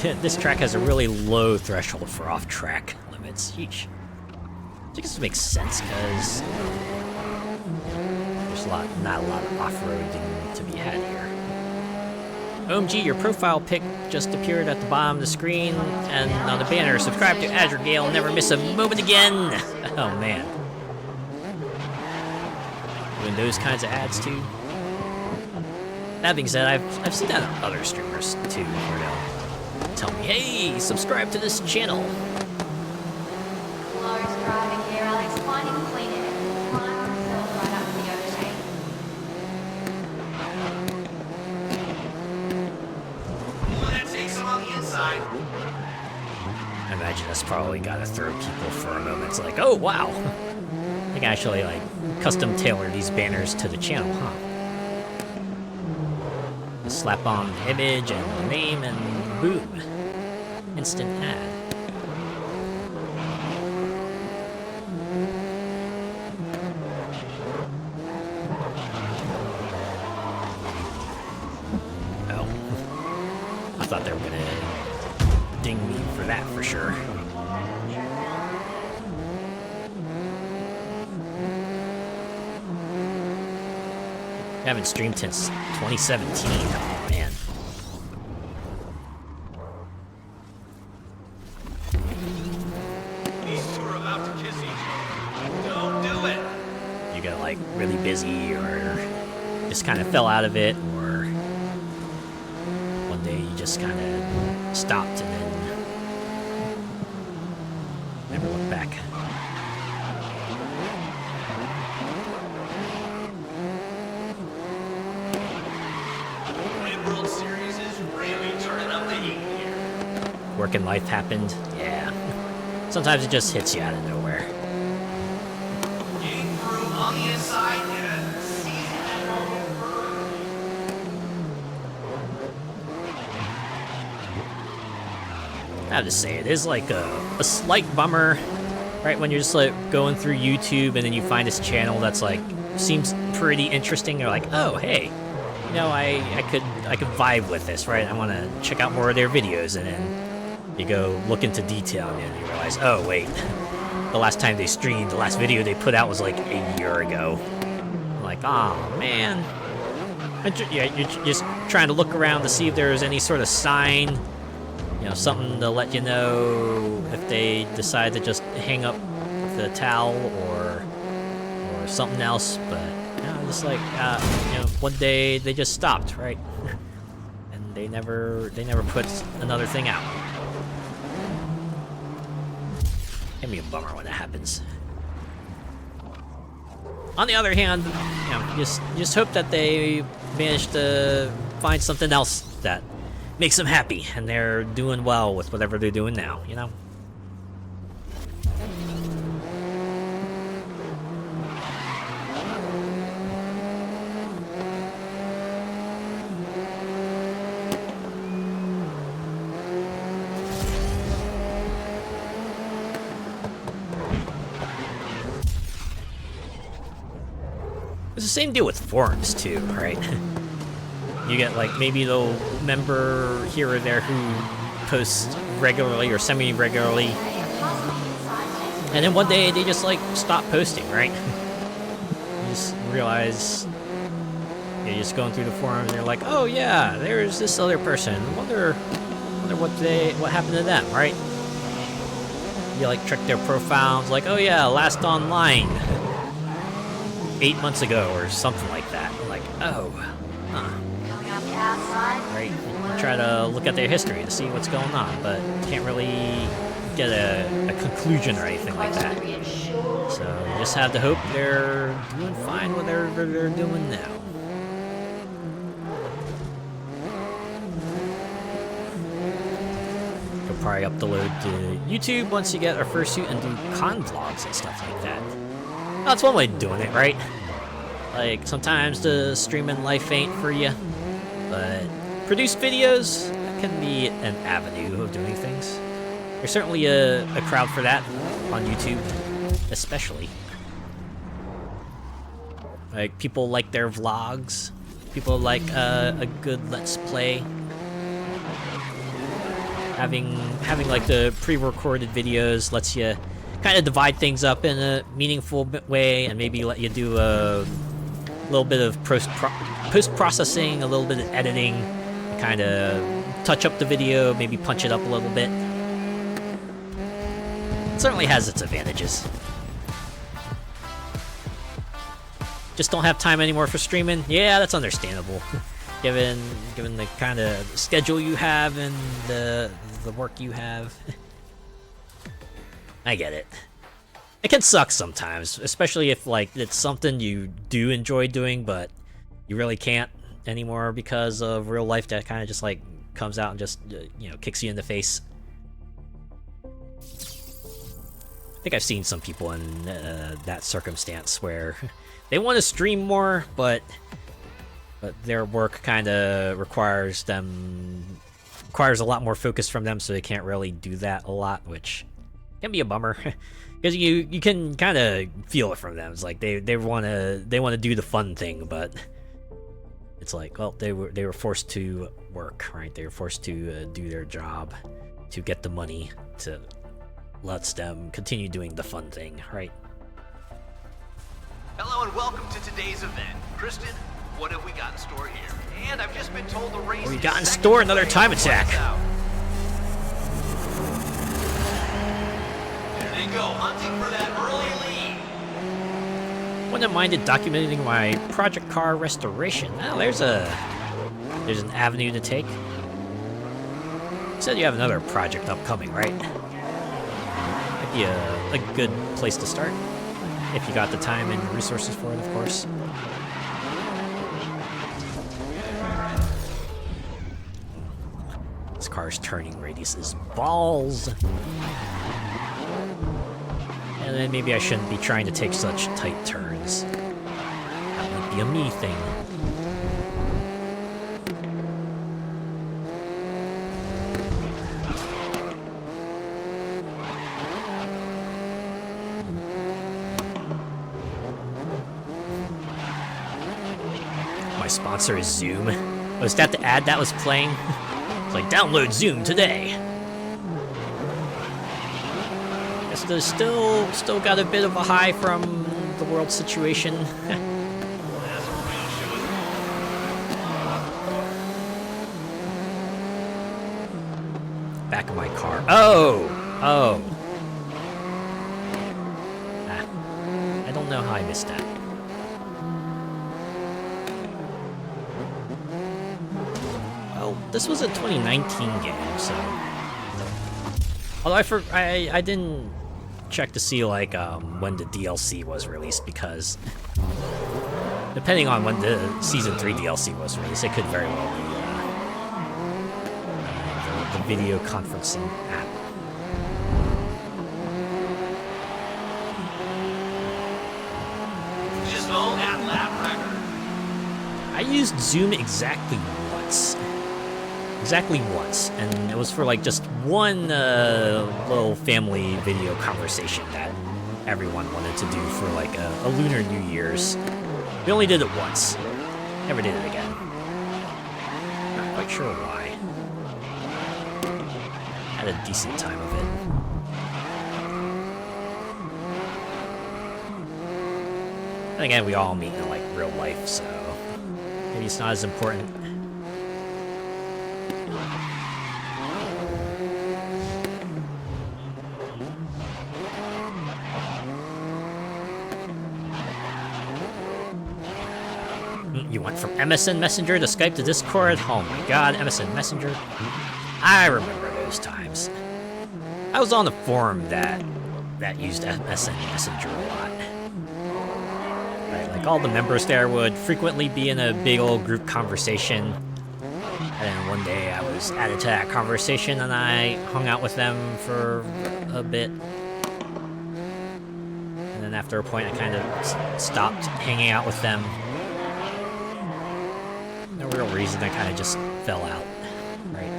Speaker 1: Man, this track has a really low threshold for off-track limits. Yeesh. I guess it makes sense because there's not a lot of off-roading to be had here. OMG, your profile pic just appeared at the bottom of the screen, and on the banner, subscribe to Azure Gale, never miss a moment again. Oh man. Doing those kinds of ads too. That being said, I've seen that on other streamers too, where they'll tell me, hey, subscribe to this channel.
Speaker 5: Lowe's driving here, Alex, finding clean air. Climb on himself right up to the overtake.
Speaker 2: Well, that takes them on the inside.
Speaker 1: I imagine that's probably gotta throw people for a moment. It's like, oh wow, they can actually like custom tailor these banners to the channel, huh? Just slap on the image and the name and boom, instant ad. Oh, I thought they were gonna ding me for that for sure. I haven't streamed since 2017. Oh man.
Speaker 2: These two are about to kiss each other. Don't do it.
Speaker 1: You got like really busy or just kind of fell out of it, or one day you just kind of stopped and then never looked back.
Speaker 2: World Series is really turning up the heat here.
Speaker 1: Work and life happened. Yeah. Sometimes it just hits you out of nowhere.
Speaker 2: Getting through on the inside and seizing that moment
Speaker 1: I have to say, it is like a slight bummer, right? When you're just like going through YouTube and then you find this channel that's like seems pretty interesting. You're like, oh hey, you know, I could I could vibe with this, right? I want to check out more of their videos, and then you go look into detail, and then you realize, oh wait, the last time they streamed, the last video they put out was like a year ago. I'm like, oh man. Yeah, you're just trying to look around to see if there's any sort of sign, you know, something to let you know if they decide to just hang up the towel or something else. But you know, just like you know, one day they just stopped, right? And they never put another thing out. Give me a bummer when that happens. On the other hand, you know, just hope that they manage to find something else that makes them happy and they're doing well with whatever they're doing now, you know? It's the same deal with forums too, right? You get like maybe the member here or there who posts regularly or semi-regularly, and then one day they just like stop posting, right? You just realize you're just going through the forums and you're like, oh yeah, there's this other person. Wonder what happened to them, right? You like check their profiles, like, oh yeah, last online 8 months ago or something like that. Like, oh, huh. Right, you try to look at their history to see what's going on, but can't really get a conclusion or anything like that. So you just have to hope they're doing fine whatever they're doing now. You'll probably upload to YouTube once you get our fursuit and do con vlogs and stuff like that. That's one way of doing it, right? Like, sometimes the streaming life ain't for you, but produced videos can be an avenue of doing things. There's certainly a crowd for that on YouTube, especially. Like, people like their vlogs. People like a good Let's Play. Having like the pre-recorded videos lets you kind of divide things up in a meaningful way and maybe let you do a little bit of post-processing, a little bit of editing, kind of touch up the video, maybe punch it up a little bit. It certainly has its advantages. Just don't have time anymore for streaming? Yeah, that's understandable. given the kind of schedule you have and the work you have. I get it. It can suck sometimes, especially if like it's something you do enjoy doing, but you really can't anymore because of real life that kind of just like comes out and just you know, kicks you in the face. I think I've seen some people in that circumstance where they want to stream more, but their work kind of requires a lot more focus from them, so they can't really do that a lot, which can be a bummer. Because you can kind of feel it from them. It's like they want to do the fun thing, but it's like, well, they were forced to work, right? They were forced to do their job to get the money to lets them continue doing the fun thing, right?
Speaker 2: Hello and welcome to today's event. Kristen, what have we got in store here? And I've just been told the race.
Speaker 1: We got in store another time attack.
Speaker 2: There they go, hunting for that early lead.
Speaker 1: Wouldn't have minded documenting my project car restoration. Well, there's an avenue to take. You said you have another project upcoming, right? Might be a good place to start. If you got the time and resources for it, of course. This car's turning radius is balls. And then maybe I shouldn't be trying to take such tight turns. That might be a me thing. My sponsor is Zoom. Was that the ad that was playing? It's like, download Zoom today. Guess there's still got a bit of a high from the world situation. Back of my car. Oh! I don't know how I missed that. Well, this was a 2019 game, so... Although I didn't check to see, like, when the DLC was released, because... Depending on when the Season 3 DLC was released, it could very well be the video conferencing app.
Speaker 2: Just own that lap record.
Speaker 1: I used Zoom exactly once. And it was for like just one little family video conversation that everyone wanted to do for like a Lunar New Year's. We only did it once. Never did it again. Not quite sure why. Had a decent time of it. And again, we all meet in like real life, so maybe it's not as important. You went from MSN Messenger to Skype to Discord? Oh my god, MSN Messenger. I remember those times. I was on the forum that used MSN Messenger a lot. Right, like all the members there would frequently be in a big old group conversation. And then one day I was added to that conversation and I hung out with them for a bit. And then after a point I kind of stopped hanging out with them. No real reason, I kind of just fell out, right?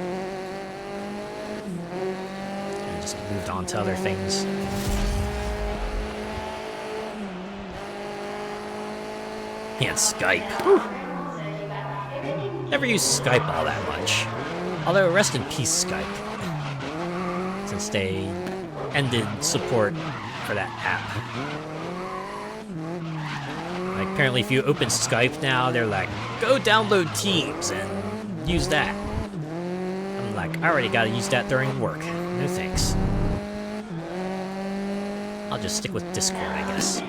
Speaker 1: And just moved on to other things. And Skype. Whew. Never used Skype all that much. Although, rest in peace, Skype. Since they ended support for that app. Like, apparently if you open Skype now, they're like, go download Teams and use that. I'm like, I already gotta use that during work. No thanks. I'll just stick with Discord, I guess.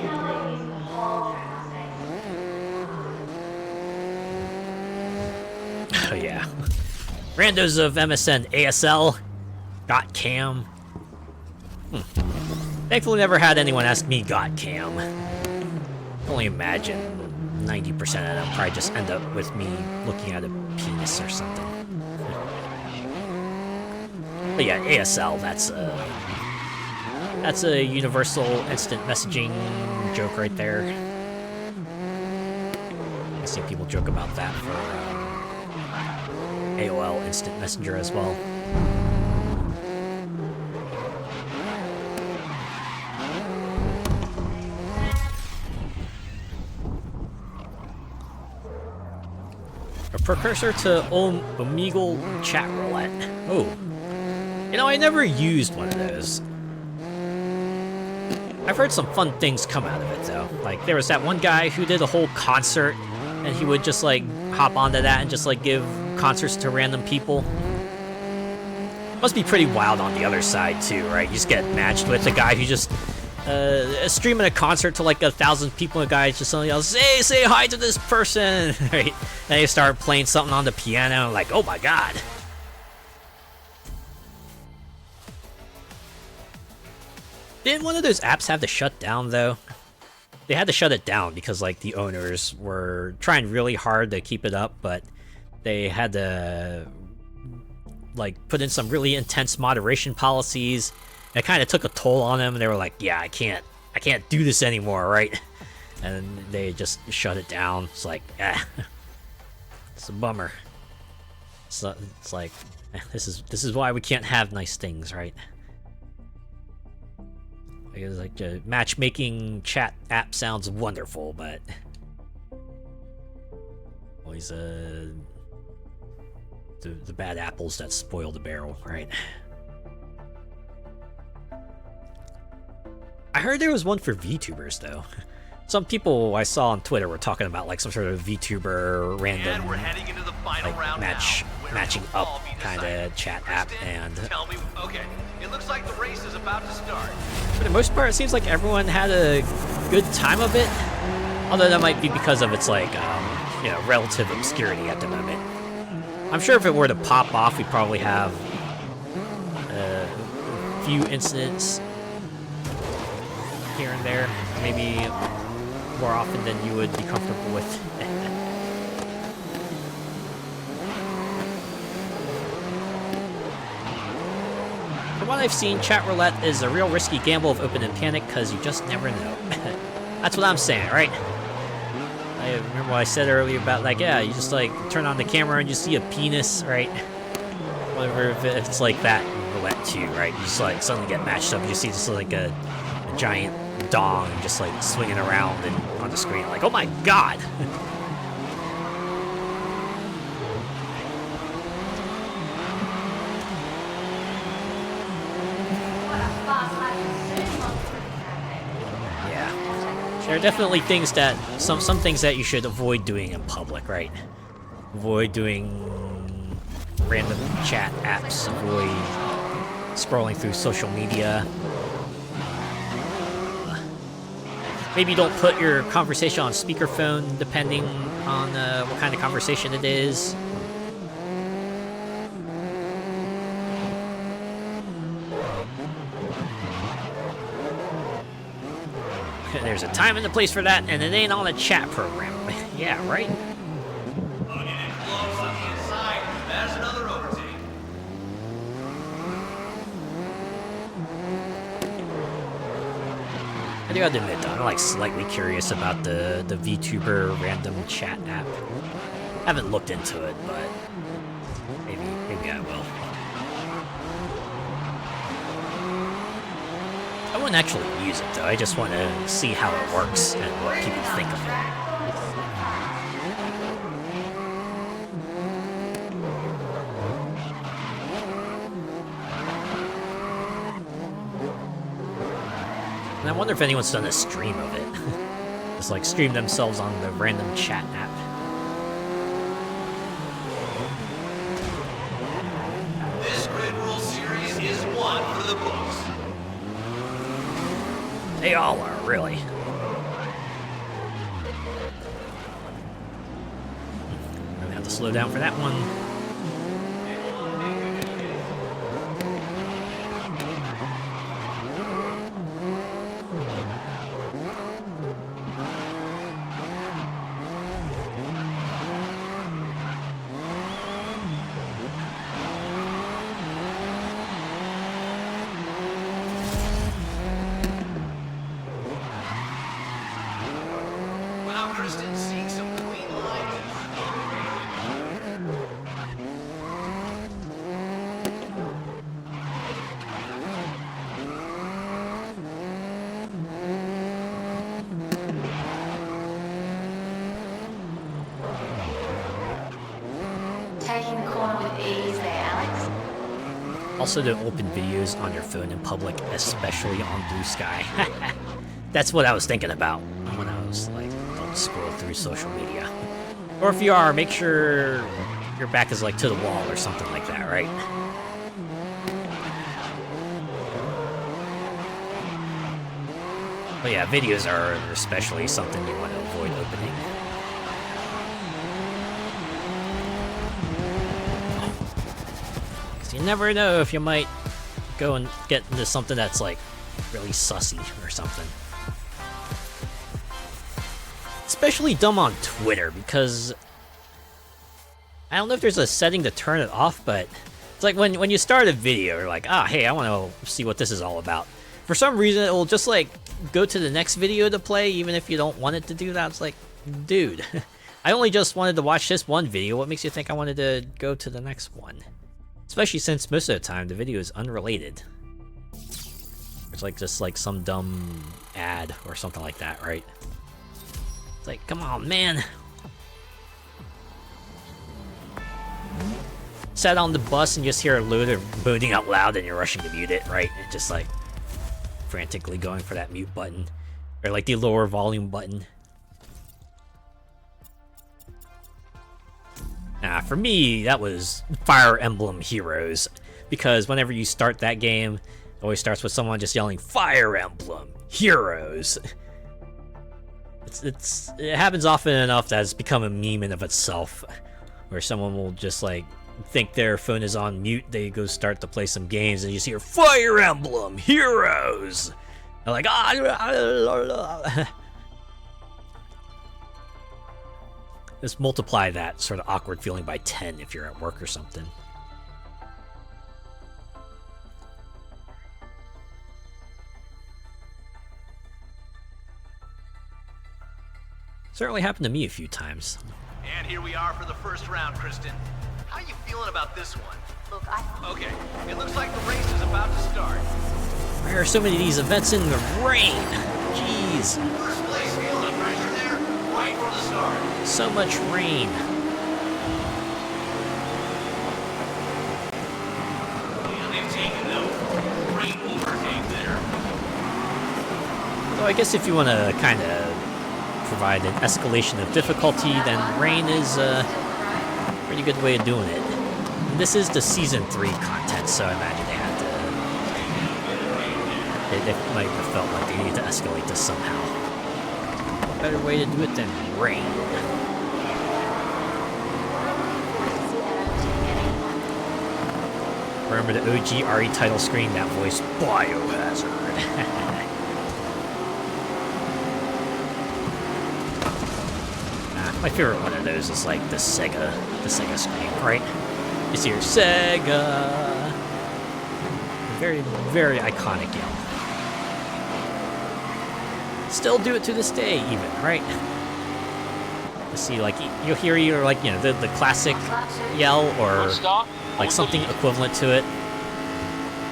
Speaker 1: Oh yeah. Randos of MSN ASL. Got cam. Thankfully never had anyone ask me got cam. Only imagine 90% of them probably just end up with me looking at a penis or something. But yeah, ASL, that's a universal instant messaging joke right there. I see people joke about that for AOL Instant Messenger as well. A precursor to Omegle Chat Roulette. Oh. You know, I never used one of those. I've heard some fun things come out of it, though. Like, there was that one guy who did a whole concert, and he would just, like, hop onto that and just, like, give concerts to random people. Must be pretty wild on the other side, too, right? You just get matched with a guy who just streaming a concert to like 1,000 people, and a guy just suddenly yells, "Hey, say hi to this person!" Right? Then you start playing something on the piano, like, oh my god. Didn't one of those apps have to shut down, though? They had to shut it down because, like, the owners were trying really hard to keep it up, but they had to, like, put in some really intense moderation policies. It kind of took a toll on them, and they were like, yeah, I can't do this anymore, right? And they just shut it down. It's like, it's a bummer. So it's like, this is why we can't have nice things, right? Because, like, the matchmaking chat app sounds wonderful, but always the bad apples that spoil the barrel, right? I heard there was one for VTubers though. Some people I saw on Twitter were talking about like some sort of VTuber random
Speaker 2: And we're heading into the final
Speaker 1: like
Speaker 2: round
Speaker 1: matching up kind of chat app, and
Speaker 2: Tell me, okay, it looks like the race is about to start.
Speaker 1: for the most part, it seems like everyone had a good time of it. Although that might be because of its like relative obscurity at the moment. I'm sure if it were to pop off, we'd probably have a few incidents here and there, maybe more often than you would be comfortable with. From what I've seen, chat roulette is a real risky gamble of open and panic because you just never know. That's what I'm saying, right? I remember what I said earlier about like, yeah, you just like turn on the camera and you see a penis, right? Whatever, if it's like that in roulette too, right? You just like suddenly get matched up, you see just like a giant dong just like swinging around and on the screen, like, oh my god!
Speaker 5: What a fast life soon on through the
Speaker 1: Yeah. There are definitely things that, some things that you should avoid doing in public, right? Avoid doing random chat apps, avoid scrolling through social media. Maybe don't put your conversation on speakerphone, depending on what kind of conversation it is. There's a time and a place for that, and it ain't on a chat program. Yeah, right?
Speaker 2: Getting close on the inside. There's another overtake.
Speaker 1: I do have to admit, though, I'm like slightly curious about the VTuber random chat app. Haven't looked into it, but maybe I will. I wouldn't actually use it though. I just want to see how it works and what people think of it. And I wonder if anyone's done a stream of it. Just like stream themselves on the random chat app.
Speaker 2: This Grid Rule Series is one for the books.
Speaker 1: They all are, really. I'm gonna have to slow down for that one.
Speaker 2: Wow, Kristen, seeing some clean lines.
Speaker 5: Taking the corner with ease there, Alex.
Speaker 1: Also, to open videos on your phone in public, especially on Blue Sky. That's what I was thinking about when I was like, don't scroll through social media. Or if you are, make sure your back is like to the wall or something like that, right? But yeah, videos are especially something you want to avoid opening. Because you never know if you might go and get into something that's like really sussy or something. Especially dumb on Twitter, because I don't know if there's a setting to turn it off, but it's like when you start a video, you're like, ah, hey, I want to see what this is all about. For some reason, it will just like go to the next video to play, even if you don't want it to do that. It's like, dude, I only just wanted to watch this one video. What makes you think I wanted to go to the next one? Especially since most of the time the video is unrelated. It's like just like some dumb ad or something like that, right? It's like, come on, man. sat on the bus and just hear a loader booting out loud and you're rushing to mute it, right? And just like frantically going for that mute button. Or like the lower volume button. Nah, for me, that was Fire Emblem Heroes. Because whenever you start that game, it always starts with someone just yelling, Fire Emblem Heroes! It happens often enough that it's become a meme in of itself. Where someone will just like think their phone is on mute, they go start to play some games, and you just hear Fire Emblem Heroes! They're like, Just multiply that sort of awkward feeling by 10 if you're at work or something. Certainly happened to me a few times.
Speaker 2: And here we are for the first round, Kristen. How you feeling about this one?
Speaker 3: Look,
Speaker 2: Okay, it looks like the race is about to start.
Speaker 1: Why are so many of these events in the rain? Jeez.
Speaker 2: First place, feeling the pressure there? Right from the start.
Speaker 1: So much rain.
Speaker 2: Yeah, they've taken the great overtake there.
Speaker 1: So I guess if you want to kind of provide an escalation of difficulty, then rain is a pretty good way of doing it. And this is the Season 3 content, so I imagine they had to... They might have felt like they needed to escalate this somehow. What better way to do it than rain? Remember the OG RE title screen? That voice, Biohazard. My favorite one of those is like the Sega screen, right? You see your Sega. Very, very iconic yell. Still do it to this day, even, right? You see, like, you'll hear either, like, you know, the classic yell or like something equivalent to it.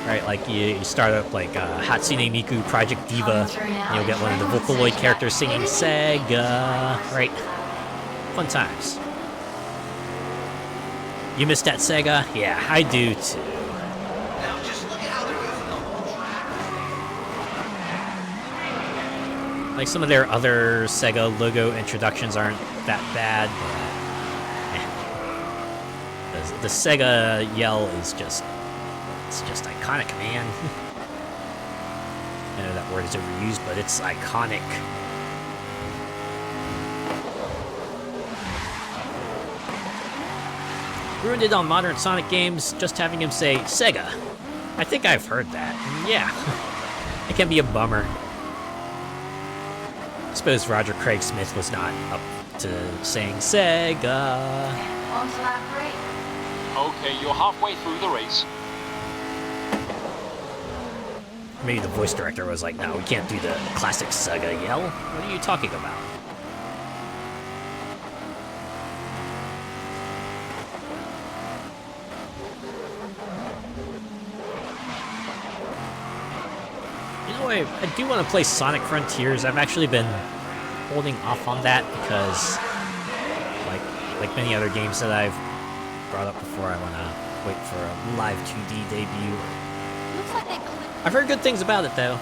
Speaker 1: Right, like you start up like Hatsune Miku Project Diva, and you'll get one of the Vocaloid characters singing Sega, right? Fun times. You missed that Sega? Yeah, I do too.
Speaker 2: Now just look at how they're using the whole track.
Speaker 1: Like some of their other Sega logo introductions aren't that bad, but the Sega yell is just, it's just iconic, man. I know that word is overused, but it's iconic. Ruined it on modern Sonic games, just having him say, Sega. I think I've heard that, and yeah, it can be a bummer. I suppose Roger Craig Smith was not up to saying Sega.
Speaker 5: On to lap 3.
Speaker 4: Okay, you're halfway through the race.
Speaker 1: Maybe the voice director was like, no, we can't do the classic Sega yell. What are you talking about? I do want to play Sonic Frontiers. I've actually been holding off on that because, like many other games that I've brought up before, I want to wait for a live 2D debut.
Speaker 3: looks like they clipped.
Speaker 1: I've heard good things about it, though.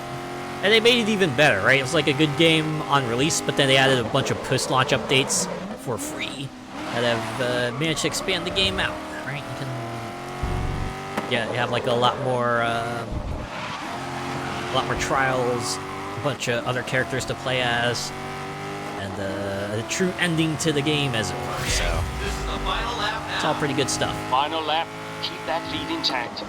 Speaker 1: And they made it even better, right? It was like a good game on release, but then they added a bunch of post-launch updates for free that have managed to expand the game out, right? You can... Yeah, you have like a lot more trials, a bunch of other characters to play as, and a true ending to the game, as it were. So
Speaker 2: This is the final lap now.
Speaker 1: it's all pretty good stuff.
Speaker 4: Final lap. Keep that lead intact.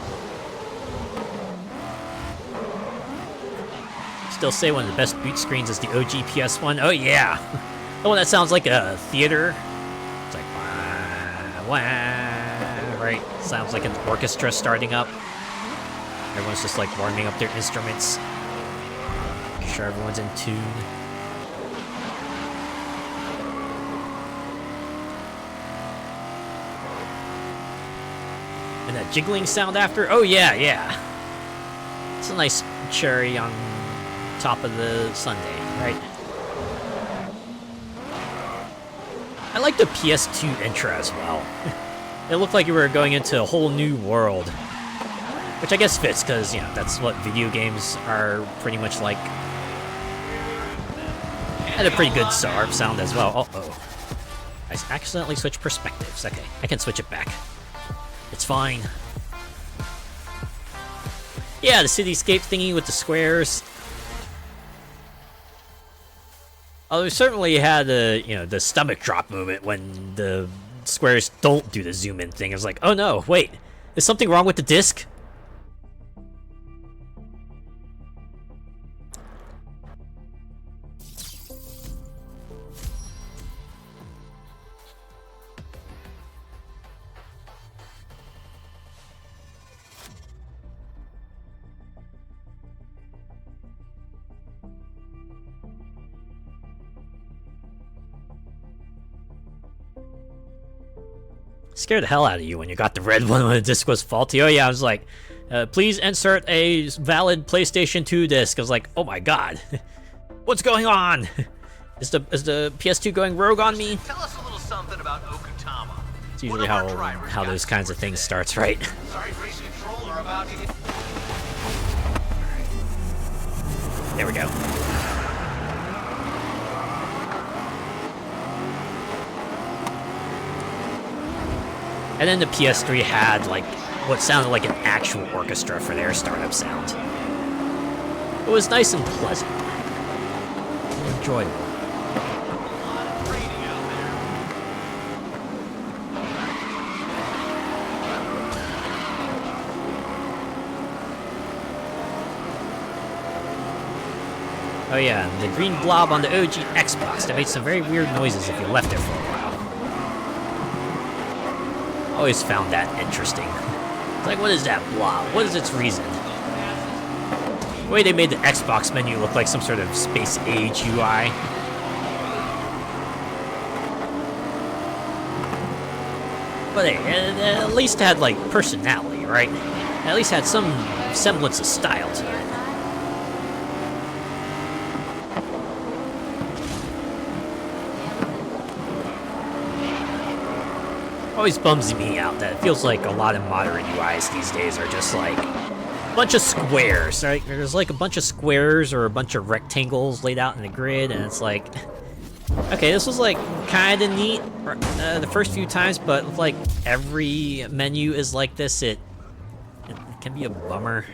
Speaker 1: Still say one of the best boot screens is the OG PS1. Oh yeah, the one that sounds like a theater. It's like wah, wah, right? Sounds like an orchestra starting up. Everyone's just like warming up their instruments. Make sure everyone's in tune. And that jiggling sound after? Oh yeah, yeah. It's a nice cherry on top of the sundae, right? I like the PS2 intro as well. It looked like you were going into a whole new world. Which I guess fits, because, you know, that's what video games are pretty much like. Had a pretty good sound as well. Uh-oh. I accidentally switched perspectives. Okay, I can switch it back. It's fine. Yeah, the cityscape thingy with the squares. Oh, we certainly had the, you know, the stomach drop moment when the squares don't do the zoom in thing. I was like, oh no, wait, is something wrong with the disc? Scared the hell out of you when you got the red one when the disc was faulty. Oh yeah, I was like, please insert a valid PlayStation 2 disc. I was like, oh my god, what's going on? Is the PS2 going rogue on me?
Speaker 2: Tell us a little something about Okutama.
Speaker 1: It's usually how those kinds of things starts, right?
Speaker 2: Sorry, Race Control are about to get...
Speaker 1: There we go. And then the PS3 had, like, what sounded like an actual orchestra for their startup sound. It was nice and pleasant. Enjoyable. Oh yeah, the green blob on the OG Xbox that made some very weird noises if you left it for a while. Always found that interesting. It's like, what is that blob? What is its reason? The way they made the Xbox menu look like some sort of space age UI. But hey, it at least had, like, personality, right? It at least had some semblance of style to it. Always bums me out that it feels like a lot of modern UIs these days are just like a bunch of squares, right? There's like a bunch of squares or a bunch of rectangles laid out in the grid, and it's like, okay, this was like kind of neat the first few times, but if, like, every menu is like this, it can be a bummer.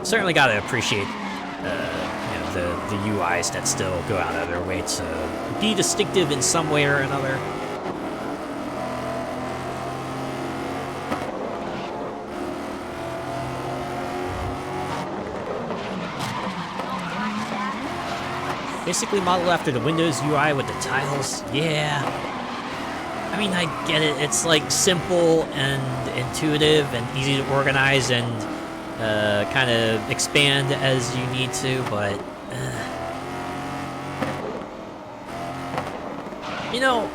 Speaker 1: Certainly gotta appreciate the UIs that still go out of their way to be distinctive in some way or another. Basically modeled after the Windows UI with the tiles. Yeah. I mean, I get it. It's like simple and intuitive and easy to organize and kind of expand as you need to, but you know,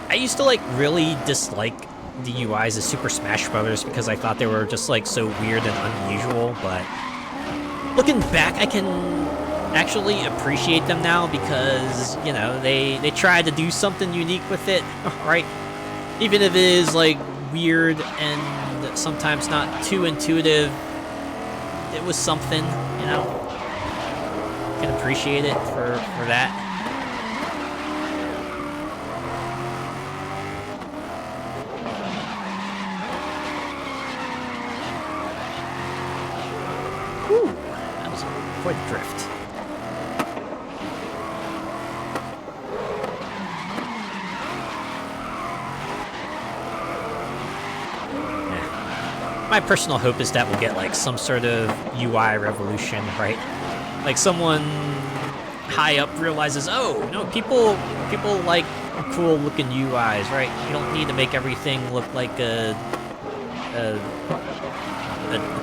Speaker 1: I used to, like, really dislike the UIs of Super Smash Bros. Because I thought they were just, like, so weird and unusual, but looking back, I can actually appreciate them now because, you know, they tried to do something unique with it, right? Even if it is, like, weird and sometimes not too intuitive, it was something, you know? I can appreciate it for that. Whew, that was quite a drift. My personal hope is that we'll get, like, some sort of UI revolution, right? Like, someone high up realizes, oh, no, people like cool-looking UIs, right? You don't need to make everything look like a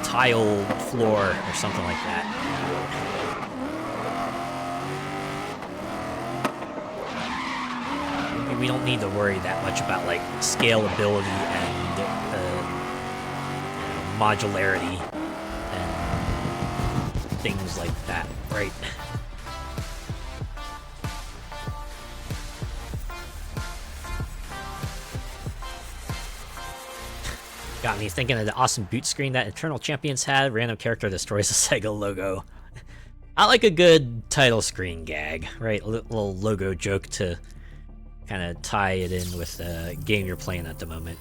Speaker 1: tile floor or something like that. Maybe we don't need to worry that much about, like, scalability and modularity and things like that, right? Got me thinking of the awesome boot screen that Eternal Champions had. Random character destroys the Sega logo. I like a good title screen gag, right? A little logo joke to kind of tie it in with the game you're playing at the moment.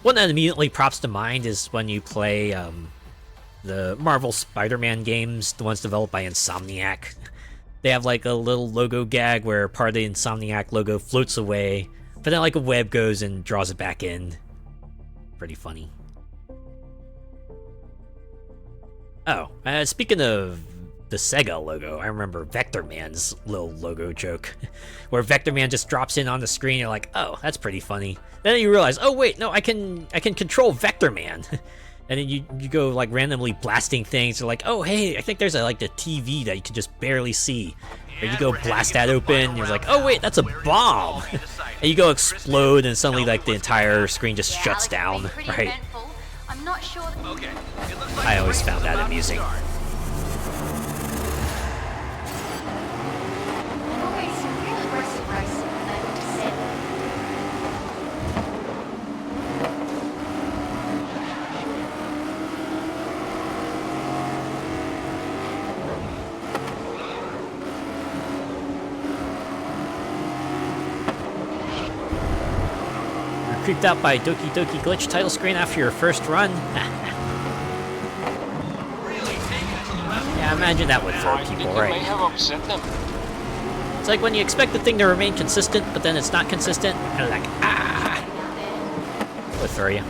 Speaker 1: One that immediately pops to mind is when you play the Marvel Spider-Man games, the ones developed by Insomniac. They have like a little logo gag where part of the Insomniac logo floats away, but then like a web goes and draws it back in. Pretty funny. Oh, speaking of the Sega logo, I remember Vector Man's little logo joke, where Vector Man just drops in on the screen. You're like, oh, that's pretty funny. Then you realize, oh wait, no, I can control Vector Man, and then you go like randomly blasting things. You're like, oh hey, I think there's like the TV that you can just barely see. Or you go blast that open. You're like, oh wait, that's a bomb, and you go explode, and suddenly like the entire screen just shuts down. Right?
Speaker 3: I'm not sure.
Speaker 2: Okay, it looks like
Speaker 1: I always
Speaker 2: the
Speaker 1: found
Speaker 2: race is
Speaker 1: that
Speaker 2: about to
Speaker 1: amusing.
Speaker 2: start.
Speaker 5: Always some real aggressive racing when they were to set.
Speaker 1: You're creeped out by Doki Doki Glitch title screen after your first run. Yeah, I imagine that would throw
Speaker 4: I think
Speaker 1: people,
Speaker 4: you may
Speaker 1: right?
Speaker 4: have upset them.
Speaker 1: It's like when you expect the thing to remain consistent, but then it's not consistent, and you're like, ah! It would throw you.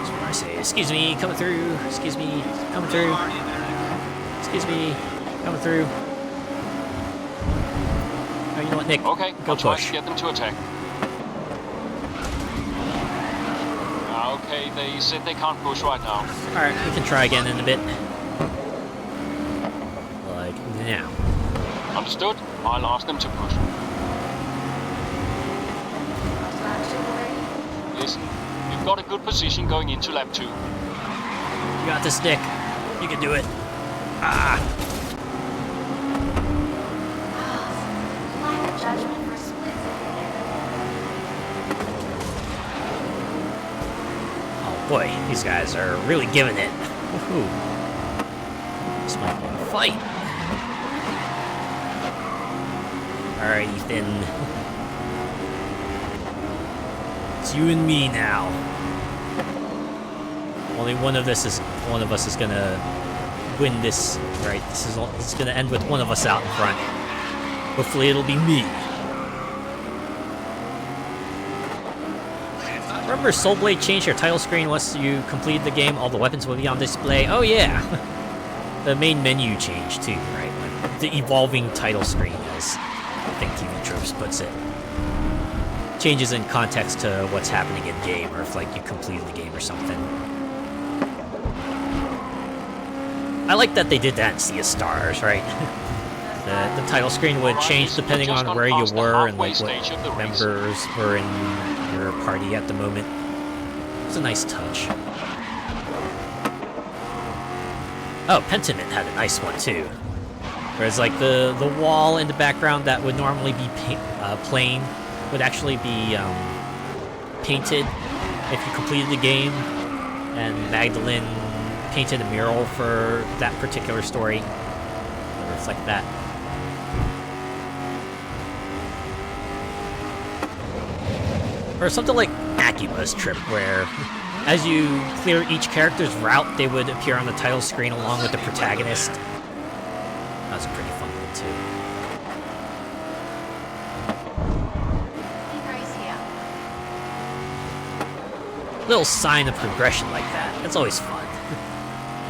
Speaker 1: That's what I say. Excuse me, coming through. Excuse me, coming through. Excuse me, coming through. Oh, you know what, Nick?
Speaker 4: Okay,
Speaker 1: Go
Speaker 4: I'll try
Speaker 1: push.
Speaker 4: to get them to attack. Okay, they said they can't push right now.
Speaker 1: Alright, we can try again in a bit. Like now.
Speaker 4: Understood? I'll ask them to push. Listen, you've got a good position going into lap 2.
Speaker 1: You got this, Nick. You can do it. Ah!
Speaker 5: Lack of judgment for a split
Speaker 1: Oh boy, these guys are really giving it. Woohoo. This might be a fight. Alright, Ethan. It's you and me now. Only one of us is gonna win this, right? It's gonna end with one of us out in front. Hopefully it'll be me. Remember Soul Blade changed your title screen once you completed the game? All the weapons will be on display. Oh yeah! The main menu changed too, right? Like the evolving title screen, as I think TV Tropes puts it. Changes in context to what's happening in game, or if like you completed the game or something. I like that they did that in Sea of Stars, right? The title screen would change depending on where you were and like what members were in your party at the moment. It's a nice touch. Oh, Pentiment had a nice one too. Whereas like the wall in the background that would normally be plain would actually be painted if you completed the game, and Magdalene painted a mural for that particular story. It'll reflect that. Or something like Akiba's Trip, where as you clear each character's route, they would appear on the title screen along with the protagonist. That was a pretty fun one too. Little sign of progression like that. That's always fun.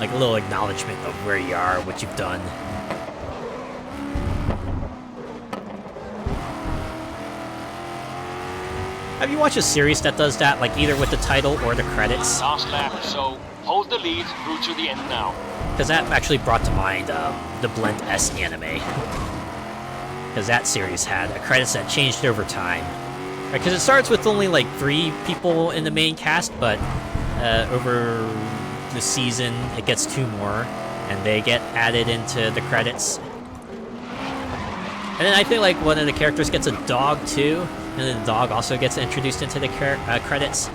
Speaker 1: Like a little acknowledgement of where you are, what you've done. Have you watched a series that does that, like either with the title or the credits?
Speaker 4: Last lap, so hold the lead through to the end now.
Speaker 1: Because that actually brought to mind the Blend S anime. Because that series had credits that changed over time. Because it starts with only like 3 people in the main cast, but over the season it gets 2 more. and they get added into the credits. And then I think like one of the characters gets a dog too, and then the dog also gets introduced into the credits.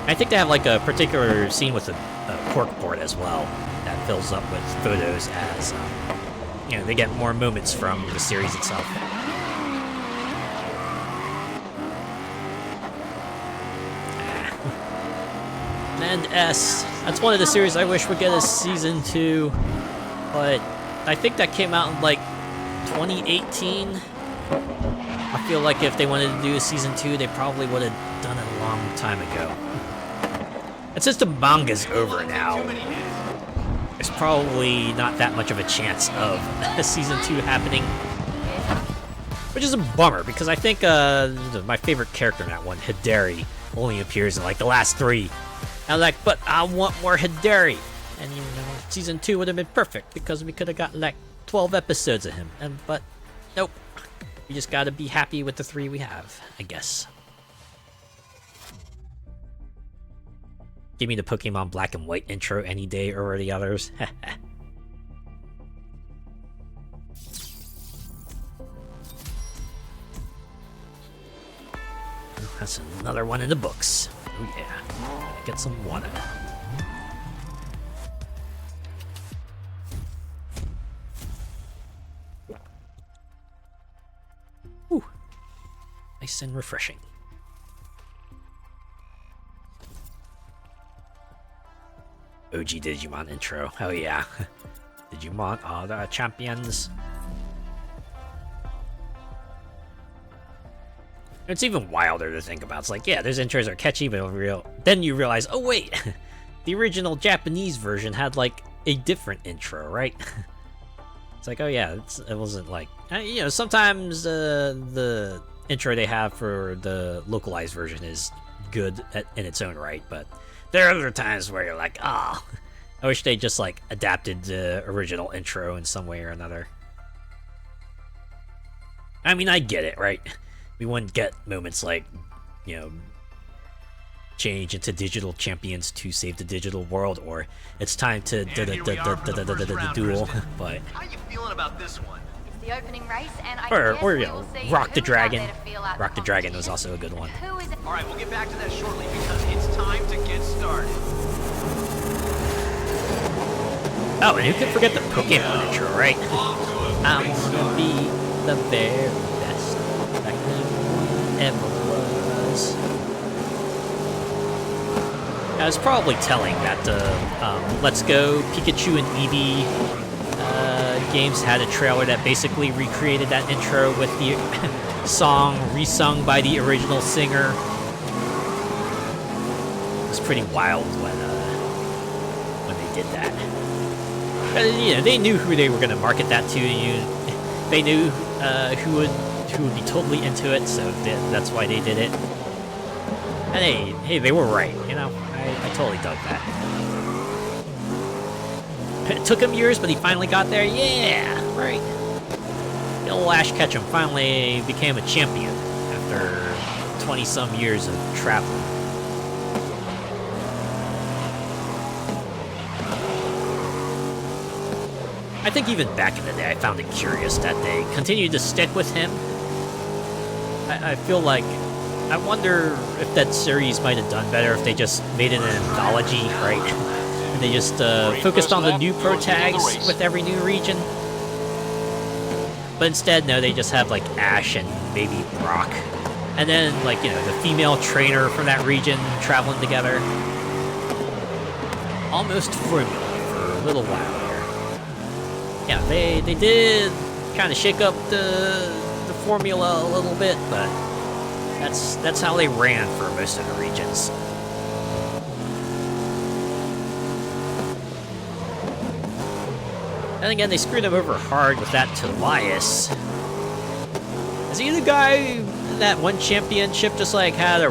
Speaker 1: I think they have like a particular scene with a cork board as well that fills up with photos as you know, they get more moments from the series itself. And S, that's one of the series I wish would get a season 2, but I think that came out in like 2018. I feel like if they wanted to do a season 2, they probably would have done it a long time ago. And since the manga's over now, there's probably not that much of a chance of a season 2 happening. Which is a bummer, because I think my favorite character in that one, Hidari, only appears in like the last 3. I was like, but I want more Hidari! And you know, season 2 would have been perfect, because we could have gotten like 12 episodes of him. But nope. We just gotta be happy with the 3 we have, I guess. Give me the Pokemon Black and White intro any day over the others. That's another one in the books. Oh yeah. Get some water. Ooh. Nice and refreshing. OG Digimon intro. Oh yeah. Digimon are the champions. It's even wilder to think about. It's like, yeah, those intros are catchy, but then you realize, oh wait, the original Japanese version had like a different intro, right? It's like, oh yeah, it wasn't like, you know, sometimes the intro they have for the localized version is good in its own right, but there are other times where you're like, ah, oh, I wish they just like adapted the original intro in some way or another. I mean, I get it, right? We wouldn't get moments like, you know, change into digital champions to save the digital world, or it's time to duel, but...
Speaker 2: How you feeling about this one?
Speaker 3: It's the opening race, and I
Speaker 1: Or
Speaker 3: guess
Speaker 1: you
Speaker 3: we
Speaker 1: know,
Speaker 3: will see
Speaker 1: Rock the
Speaker 3: who's out
Speaker 1: Dragon.
Speaker 3: there to feel out
Speaker 1: Rock the Dragon was
Speaker 3: competition.
Speaker 1: also a good one.
Speaker 3: Who is
Speaker 2: All right, we'll get back to that shortly because it's time to get started.
Speaker 1: Oh, and who could forget the Pokemon intro, right? I wanna be the very best that ever was. Now, it's probably telling that the Let's Go Pikachu and Eevee games had a trailer that basically recreated that intro with the song resung by the original singer. It was pretty wild when they did that. But, you know, they knew who they were going to market that to. They knew who would be totally into it, so that's why they did it. And hey, they were right. You know, I totally dug that. It took him years, but he finally got there. Yeah, right. The old Ash Ketchum finally became a champion after 20-some years of traveling. I think even back in the day, I found it curious that they continued to stick with him. I feel like, I wonder if that series might have done better if they just made it an anthology, right? And they just focused on the new pro tags with every new region. But instead, no, they just have like Ash and maybe Brock. And then, like, you know, the female trainer from that region traveling together. Almost formula for a little while here. Yeah, they did kind of shake up the formula a little bit, but that's how they ran for most of the regions. And again, they screwed him over hard with that Tobias. Is he the guy that won championship just like had a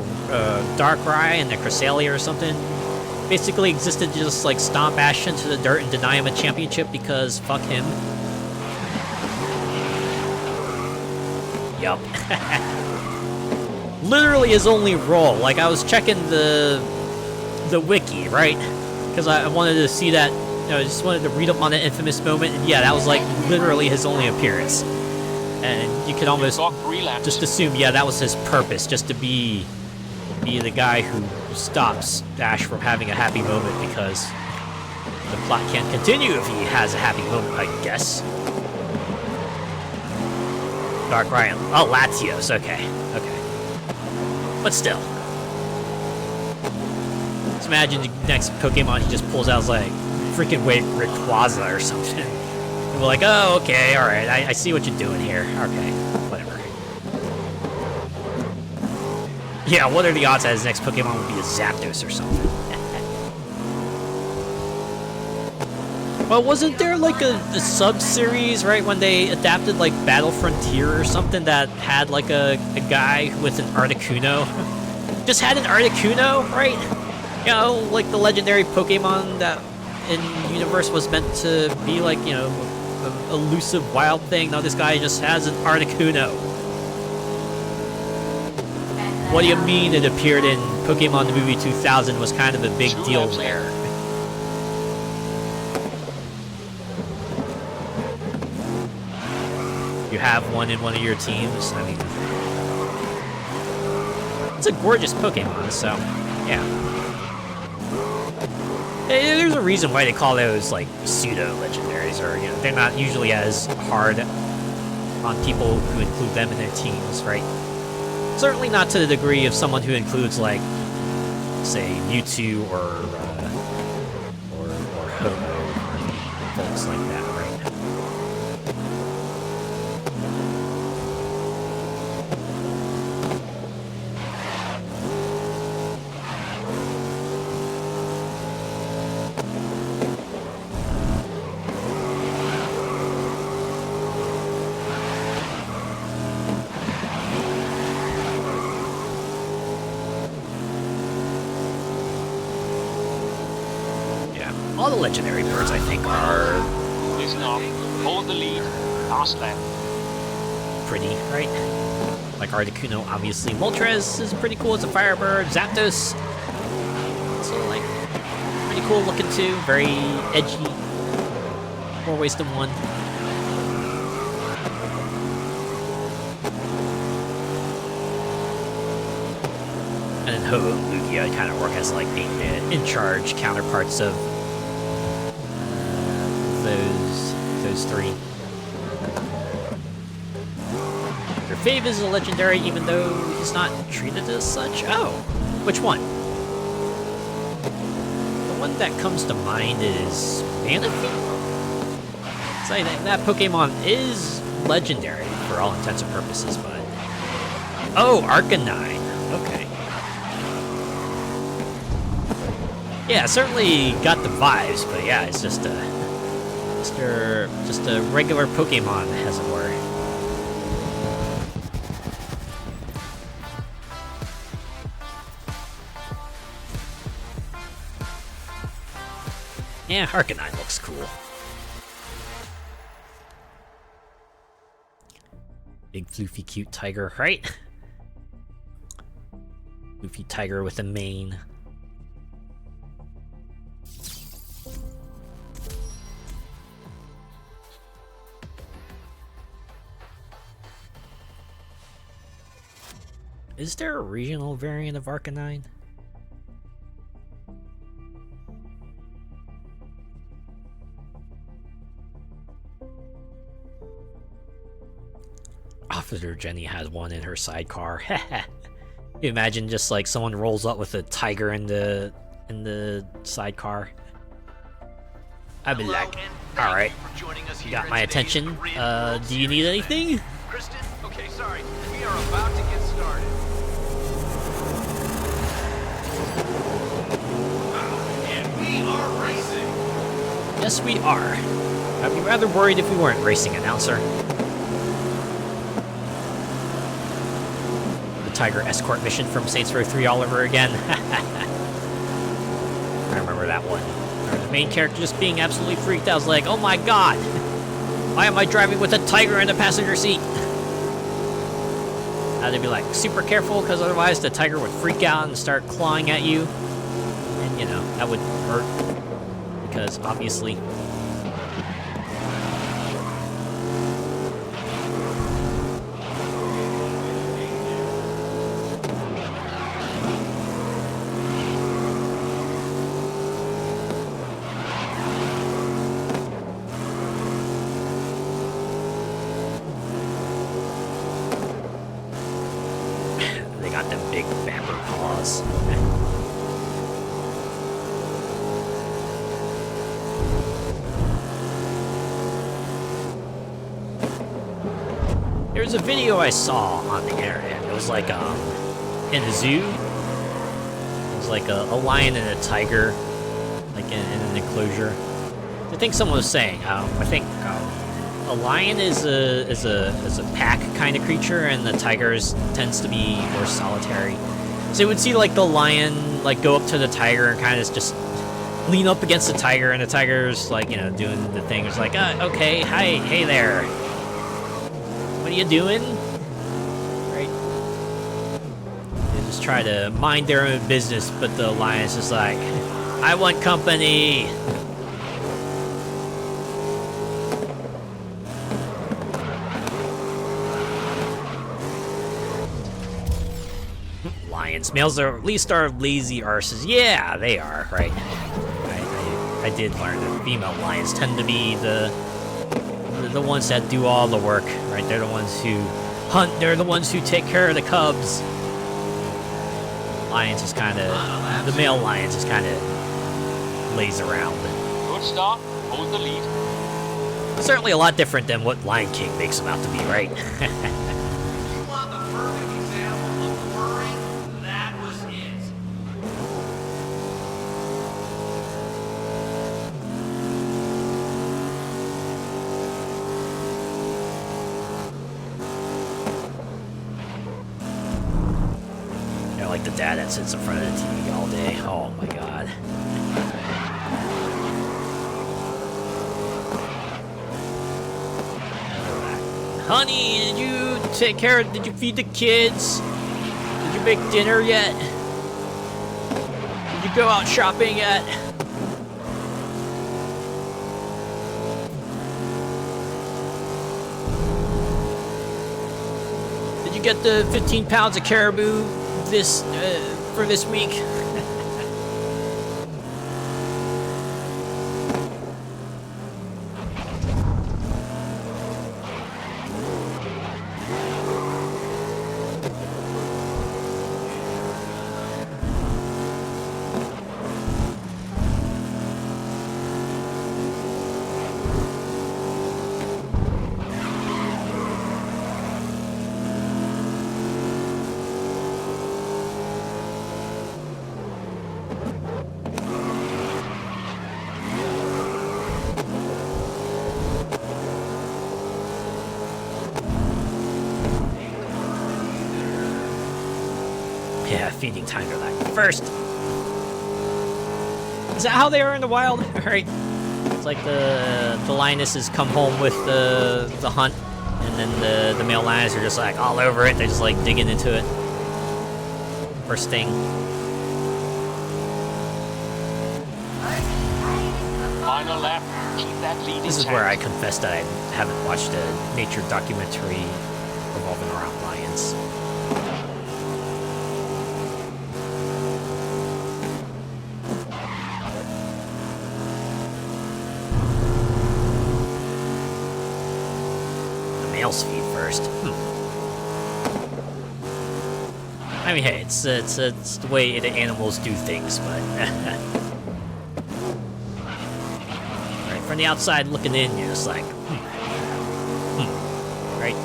Speaker 1: Darkrai and a Cresselia or something? Basically existed to just like stomp Ash into the dirt and deny him a championship because fuck him. Yup. Literally his only role. Like, I was checking the wiki, right? Because I wanted to see that I just wanted to read up on the infamous moment, and yeah, that was like literally his only appearance. And you could almost just assume, yeah, that was his purpose, just to be the guy who stops Ash from having a happy moment, because the plot can't continue if he has a happy moment, I guess. Dark Ryan. Oh, Latios. Okay. But still. Just imagine the next Pokemon he just pulls out is like freaking Rayquaza or something. And we're like, oh, okay, alright, I see what you're doing here. Okay, whatever. Yeah, what are the odds that his next Pokemon would be a Zapdos or something? Well, wasn't there like a sub-series, right, when they adapted like Battle Frontier or something that had like a guy with an Articuno? Just had an Articuno, right? You know, like the legendary Pokemon that in universe was meant to be like, you know, an elusive wild thing. Now this guy just has an Articuno. What do you mean it appeared in Pokemon the Movie 2000 was kind of a big deal there? You have one in one of your teams. I mean, it's a gorgeous Pokemon, so yeah. There's a reason why they call those like pseudo legendaries, or you know, they're not usually as hard on people who include them in their teams, right? Certainly not to the degree of someone who includes like, say, Mewtwo or Ho-Oh, folks like that, right? All the legendary birds, I think, are
Speaker 4: Listen up. Hold the lead. Last lap.
Speaker 1: pretty, right? Like Articuno, obviously. Moltres is pretty cool. It's a firebird. Zapdos, so like pretty cool looking too. Very edgy. More ways than one. And then Ho-Oh and Lugia kind of work as like the in-charge counterparts of those three. Your Fave is a legendary, even though he's not treated as such. Oh, which one? The one that comes to mind is Manaphy. So that Pokemon is legendary for all intents and purposes, but oh, Arcanine. Okay. Yeah, certainly got the vibes, but yeah, it's just a regular Pokemon, as it were. Yeah, Arcanine looks cool. Big floofy cute tiger, right? Floofy tiger with a mane. Is there a regional variant of Arcanine? Officer Jenny has one in her sidecar. You imagine just like someone rolls up with a tiger in the sidecar. I'd be like, all right, you got my attention. Do you need anything?
Speaker 2: Kristen, okay, sorry. We are about to get started. And we are racing.
Speaker 1: Yes, we are. I'd be rather worried if we weren't racing, announcer. The Tiger escort mission from Saints Row 3 all over again. I remember that one. The main character just being absolutely freaked out. I was like, oh my god! Why am I driving with a tiger in the passenger seat? Had to be like super careful, because otherwise the tiger would freak out and start clawing at you. And you know, that would hurt. because obviously. They got them big bamber paws. There was a video I saw on the internet. It was like in a zoo. It was like a lion and a tiger, like in an enclosure. I think someone was saying. I think a lion is a pack kind of creature, and the tiger tends to be more solitary. So you would see like the lion like go up to the tiger and kind of just lean up against the tiger, and the tiger's like, you know, doing the thing. It's like, okay, hi, hey there. What are you doing? Right? They just try to mind their own business, but the lion's just like, I want company. Lions. Males are, at least are lazy arses. Yeah, they are, right? I did learn that female lions tend to be the ones that do all the work, right? They're the ones who hunt. They're the ones who take care of the cubs. Lions just kind of, the male lions just kind of lays around.
Speaker 4: Good start. Hold the lead.
Speaker 1: Certainly a lot different than what Lion King makes them out to be, right?
Speaker 2: You want the perfect example of purring? That was it.
Speaker 1: Like the dad that sits in front of the TV all day. Oh my god. Honey, did you take care of, did you feed the kids? Did you make dinner yet? Did you go out shopping yet? Did you get the 15 pounds of caribou this for this week? Yeah, feeding tiger like first. Is that how they are in the wild? Right? It's like the lionesses come home with the hunt, and then the male lions are just like all over it. They're just like digging into it. First thing.
Speaker 4: Final lap. Keep that lead.
Speaker 1: This is where I confess that I haven't watched a nature documentary revolving around lions. Feed first. I mean, hey, it's the way the animals do things, but right from the outside looking in, you're just like, right?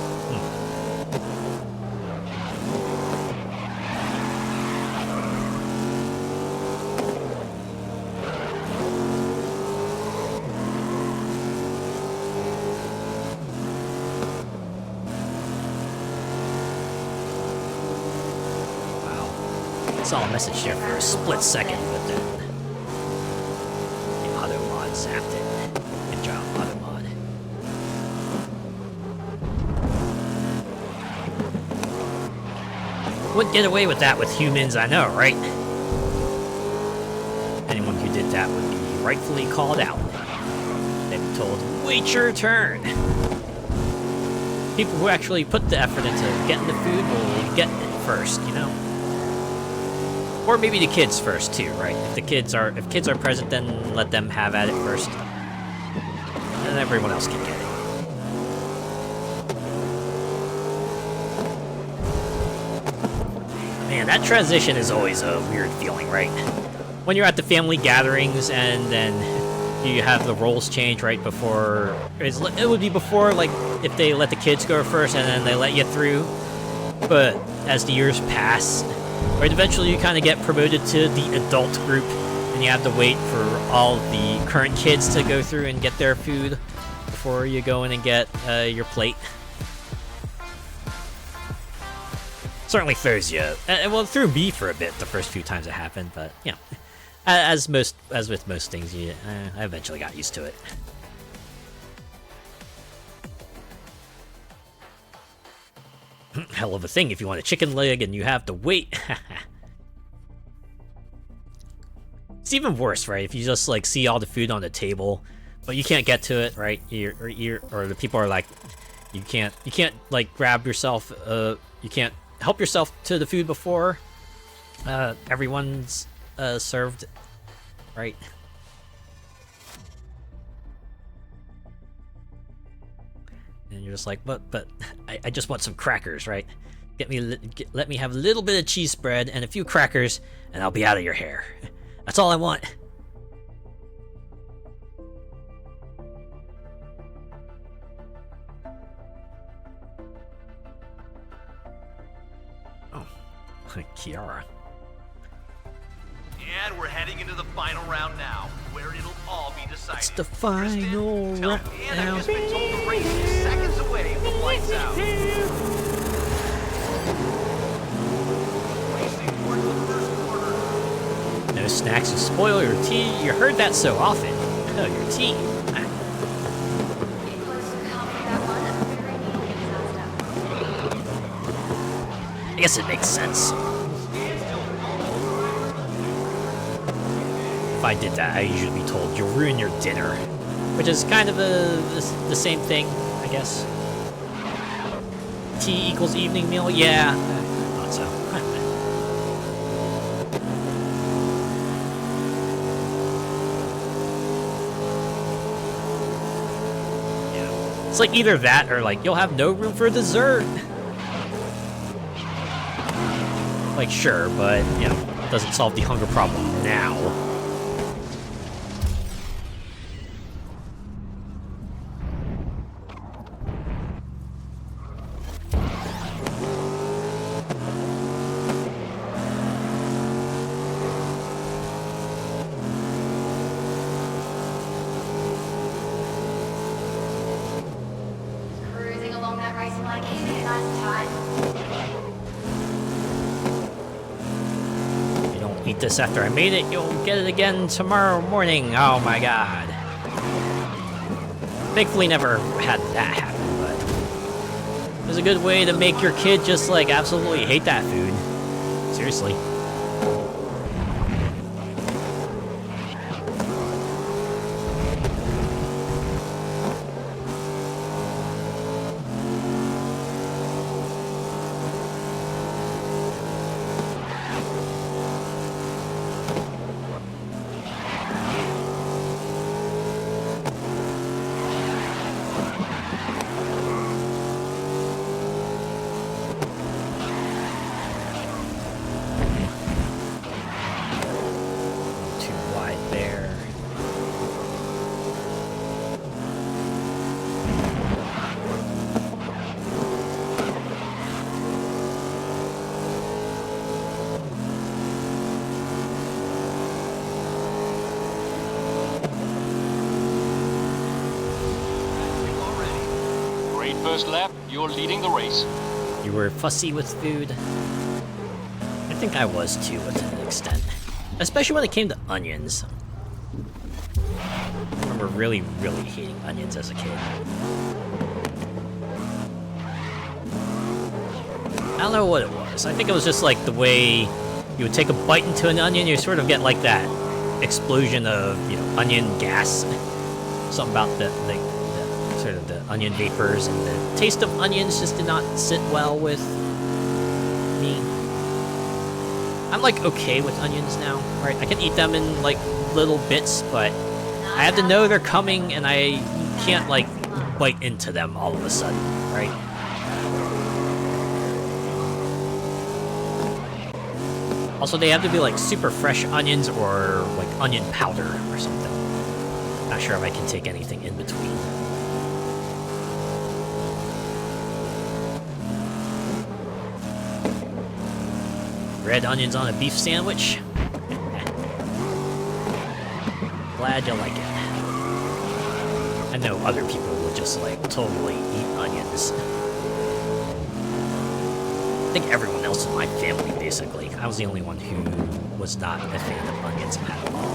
Speaker 1: I saw a message there for a split second, but then the auto mod zapped it. Good job, auto mod. Wouldn't get away with that with humans, I know, right? Anyone who did that would be rightfully called out. They'd be told, wait your turn. People who actually put the effort into getting the food will get it first, you know? Or maybe the kids first too, right? If kids are present, then let them have at it first. And everyone else can get it. Man, that transition is always a weird feeling, right? When you're at the family gatherings and then you have the roles change right before... It would be before, like, if they let the kids go first and then they let you through. But as the years pass, right, eventually you kind of get promoted to the adult group and you have to wait for all the current kids to go through and get their food before you go in and get your plate. Certainly throws you, well, it threw me for a bit the first few times it happened, but, you know, as with most things, I eventually got used to it. Hell of a thing if you want a chicken leg and you have to wait. It's even worse, right? If you just, like, see all the food on the table, but you can't get to it, right? Or the people are like, you can't, like, grab yourself, you can't help yourself to the food before everyone's served, right? And you're just like, but I just want some crackers, right? Let me have a little bit of cheese spread and a few crackers, and I'll be out of your hair. That's all I want. Kiara.
Speaker 2: And we're heading into the final round now, where it'll all be decided.
Speaker 1: It's the final round.
Speaker 2: And I've just been told the race is seconds away from lights out. Racing towards the first quarter.
Speaker 1: No snacks to spoil your tea. You heard that so often. Oh, your tea.
Speaker 5: It was to come for that one at the very beginning of the disaster.
Speaker 1: I guess it makes sense. If I did that, I'd usually be told, you'll ruin your dinner. Which is kind of the same thing, I guess. Tea equals evening meal? Yeah. I thought so. Yeah. It's like either that or like, you'll have no room for dessert. Like, sure, but, you know, it doesn't solve the hunger problem now.
Speaker 5: Cruising along that racing lane, keeping it nice and tight.
Speaker 1: Eat this after I made it, you'll get it again tomorrow morning. Oh my god. Thankfully never had that happen, but it's a good way to make your kid just like absolutely hate that food. Seriously.
Speaker 4: First lap, you're leading the race.
Speaker 1: You were fussy with food. I think I was too, to an extent. Especially when it came to onions. I remember really, really hating onions as a kid. I don't know what it was. I think it was just like the way you would take a bite into an onion, you sort of get like that explosion of, you know, onion gas. Something about the sort of the onion vapors, and the taste of onions just did not sit well with me. I'm like okay with onions now, right? I can eat them in like little bits, but I have to know they're coming, and I can't like bite into them all of a sudden, right? Also, they have to be like super fresh onions or like onion powder or something. Not sure if I can take anything in between. Red onions on a beef sandwich. Glad you like it. I know other people will just like totally eat onions. I think everyone else in my family, basically. I was the only one who was not a fan of onions at all.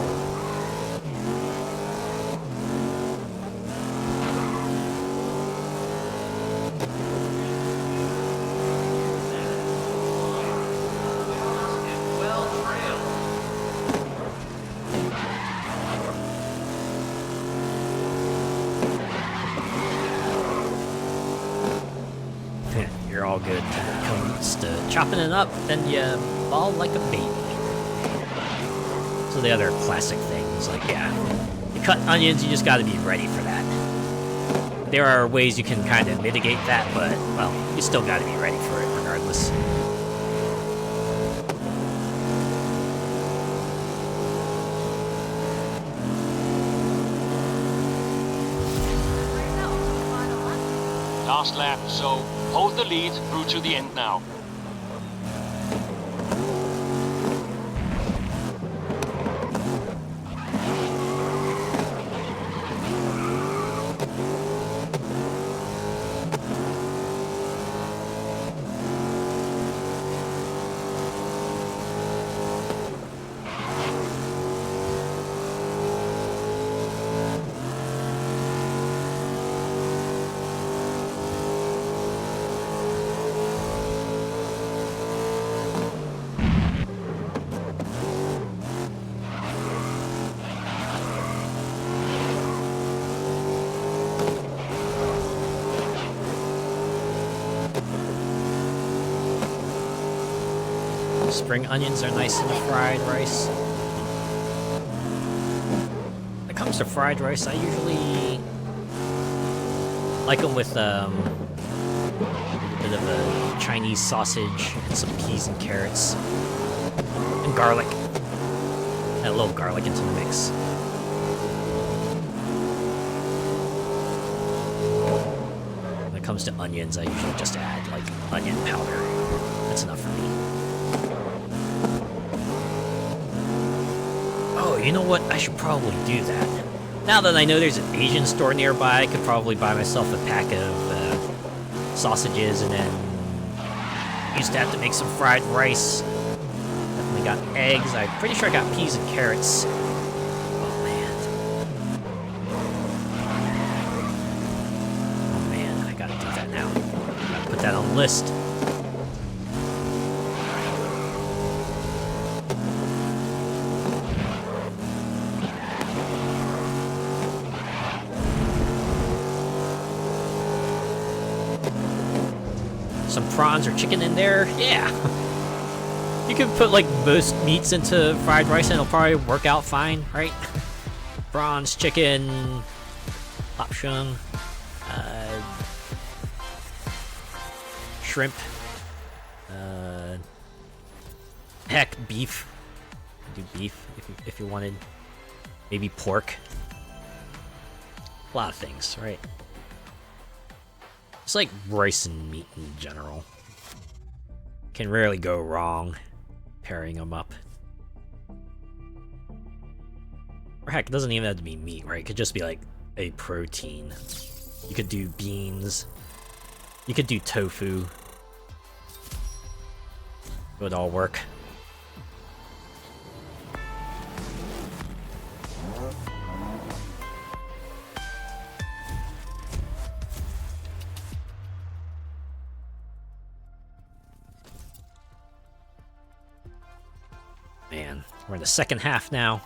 Speaker 1: You're all good. When it comes to chopping it up, then you fall like a baby. So the other classic things, like, yeah, you cut onions, you just gotta be ready for that. There are ways you can kind of mitigate that, but, well, you still gotta be ready for it regardless.
Speaker 4: Last lap, so hold the lead through to the end now.
Speaker 1: Spring onions are nice in the fried rice. When it comes to fried rice, I usually like them with a bit of a Chinese sausage and some peas and carrots and garlic. Add a little garlic into the mix. When it comes to onions, I usually just add like onion powder. That's enough for me. Oh, you know what? I should probably do that. Now that I know there's an Asian store nearby, I could probably buy myself a pack of sausages, and then used to have to make some fried rice. Definitely got eggs. I'm pretty sure I got peas and carrots. Oh man, I gotta do that now. Gotta put that on the list. Some prawns or chicken in there, yeah. You can put like most meats into fried rice and it'll probably work out fine, right? Prawns, chicken, lapshung, shrimp, heck, beef. Do beef if you wanted. Maybe pork. A lot of things, right? It's like rice and meat in general. Can rarely go wrong pairing them up. Or heck, it doesn't even have to be meat, right? It could just be like a protein. You could do beans. You could do tofu. It would all work. Man, we're in the second half now.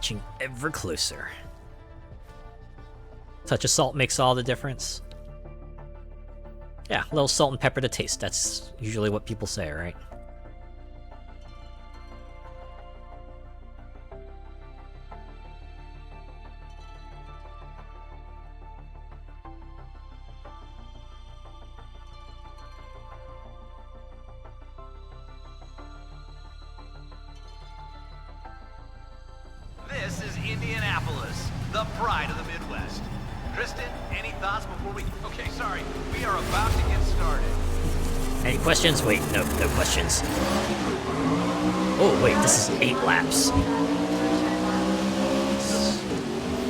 Speaker 1: Inching ever closer. Touch of salt makes all the difference. Yeah, a little salt and pepper to taste. That's usually what people say, right?
Speaker 2: This is Indianapolis, the pride of the Midwest. Kristen, any thoughts before we... Okay, sorry. We are about to get started.
Speaker 1: Any questions? Wait, no questions. Oh, wait, this is 8 laps.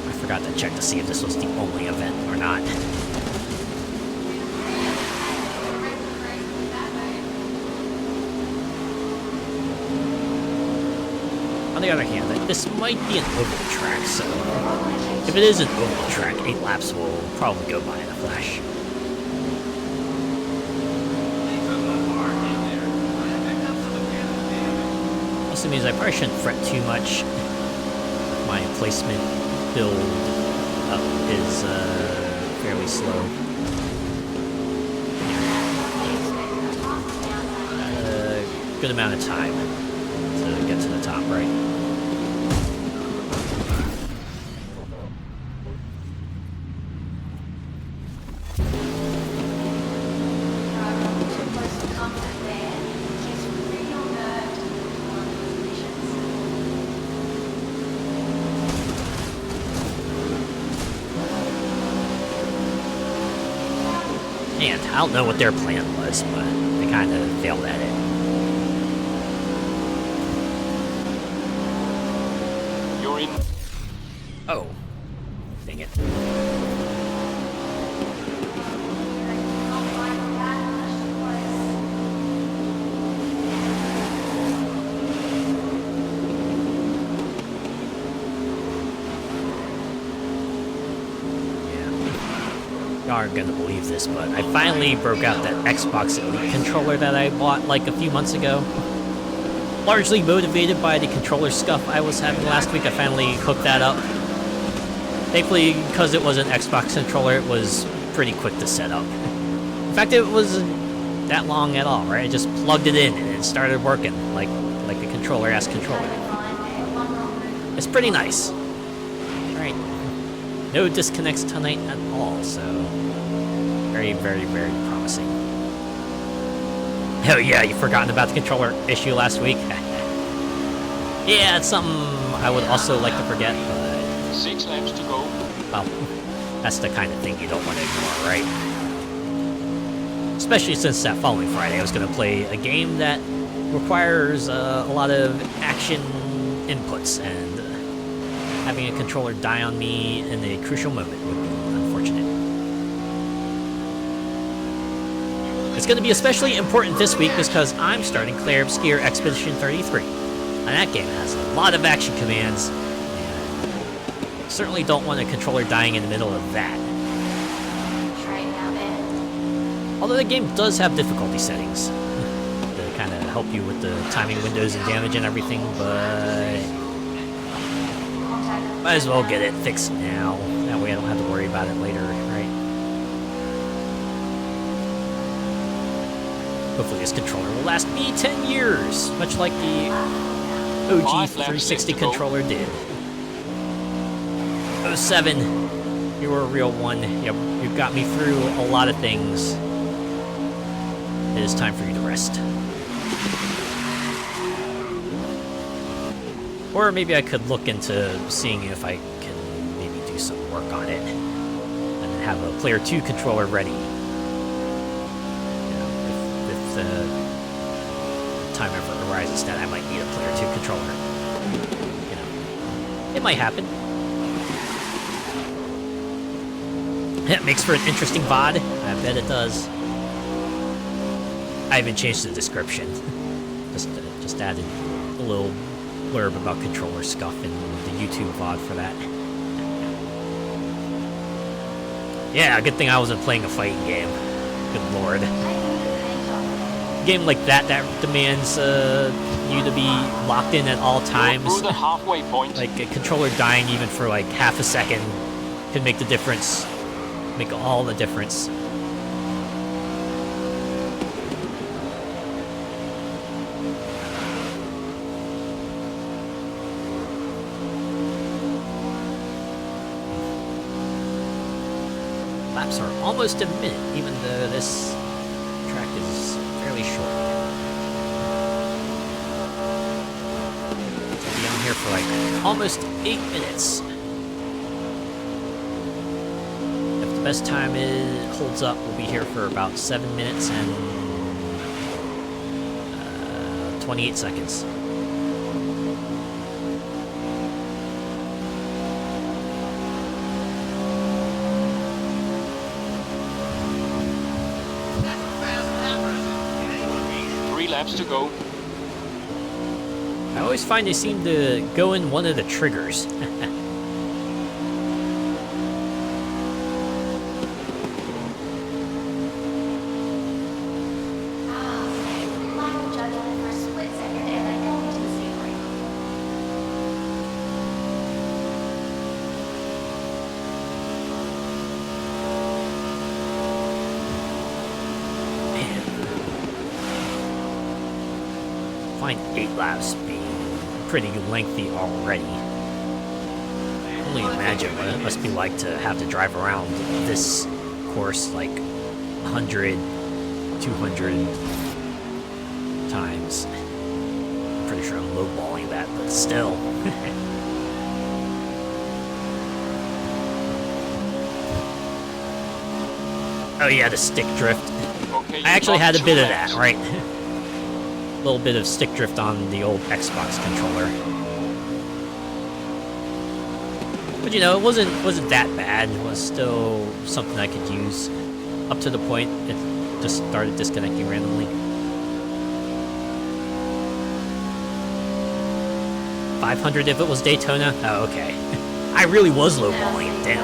Speaker 1: I forgot to check to see if this was the only event or not. On the other hand, this might be an oval track, so if it is an oval track, 8 laps will probably go by in a flash. Also means I probably shouldn't fret too much. My placement build up is fairly slow. Good amount of time to get to the top, right? And I don't know what their plan was, but they kind of failed at it.
Speaker 4: You're in.
Speaker 1: Oh. Dang it. Y'all aren't gonna believe this, but I finally broke out that Xbox Elite controller that I bought like a few months ago. Largely motivated by the controller scuff I was having last week, I finally hooked that up. Thankfully, because it was an Xbox controller, it was pretty quick to set up. In fact, it wasn't that long at all, right? I just plugged it in and it started working like a controller-ass controller. It's pretty nice. Alright. No disconnects tonight at all, so very, very, very promising. Oh yeah, you forgotten about the controller issue last week? Yeah, it's something I would also like to forget, but...
Speaker 4: 6 laps to go.
Speaker 1: Well, that's the kind of thing you don't want to ignore, right? Especially since that following Friday I was going to play a game that requires a lot of action inputs, and having a controller die on me in a crucial moment would be unfortunate. It's going to be especially important this week because I'm starting Clair Obscure Expedition 33. And that game has a lot of action commands, and certainly don't want a controller dying in the middle of that. Although the game does have difficulty settings to kind of help you with the timing windows and damage and everything, but might as well get it fixed now. That way I don't have to worry about it later, right? Hopefully this controller will last me 10 years, much like the OG 360 controller did. 07, you were a real one. Yep, you got me through a lot of things. It is time for you to rest. Or maybe I could look into seeing if I can maybe do some work on it and then have a Player 2 controller ready. You know, if the time ever arises that I might need a Player 2 controller. You know, it might happen. It makes for an interesting VOD. I bet it does. I even changed the description. just added a little blurb about controller scuff in the YouTube VOD for that. Yeah, good thing I wasn't playing a fighting game. Good lord. game like that demands you to be locked in at all times.
Speaker 4: Through the halfway point.
Speaker 1: Like a controller dying even for like half a second can make the difference. Make all the difference. Laps are almost a minute, even though this track is fairly short. We'll be on here for like almost 8 minutes. If the best time holds up, we'll be here for about 7 minutes and 28 seconds.
Speaker 4: Laps to go.
Speaker 1: I always find they seem to go in one of the triggers.
Speaker 5: Final judgment for a split second, and I go into the savory.
Speaker 1: Find 8 laps being pretty lengthy already. Only imagine what it must be like to have to drive around this course like 100, 200 times. I'm pretty sure I'm lowballing that, but still. Oh yeah, the stick drift.
Speaker 4: Okay,
Speaker 1: I actually had a bit of
Speaker 4: laps.
Speaker 1: that, right? A little bit of stick drift on the old Xbox controller. But you know, it wasn't that bad. It was still something I could use. Up to the point it just started disconnecting randomly. 500 if it was Daytona? Oh, okay. I really was lowballing it, damn.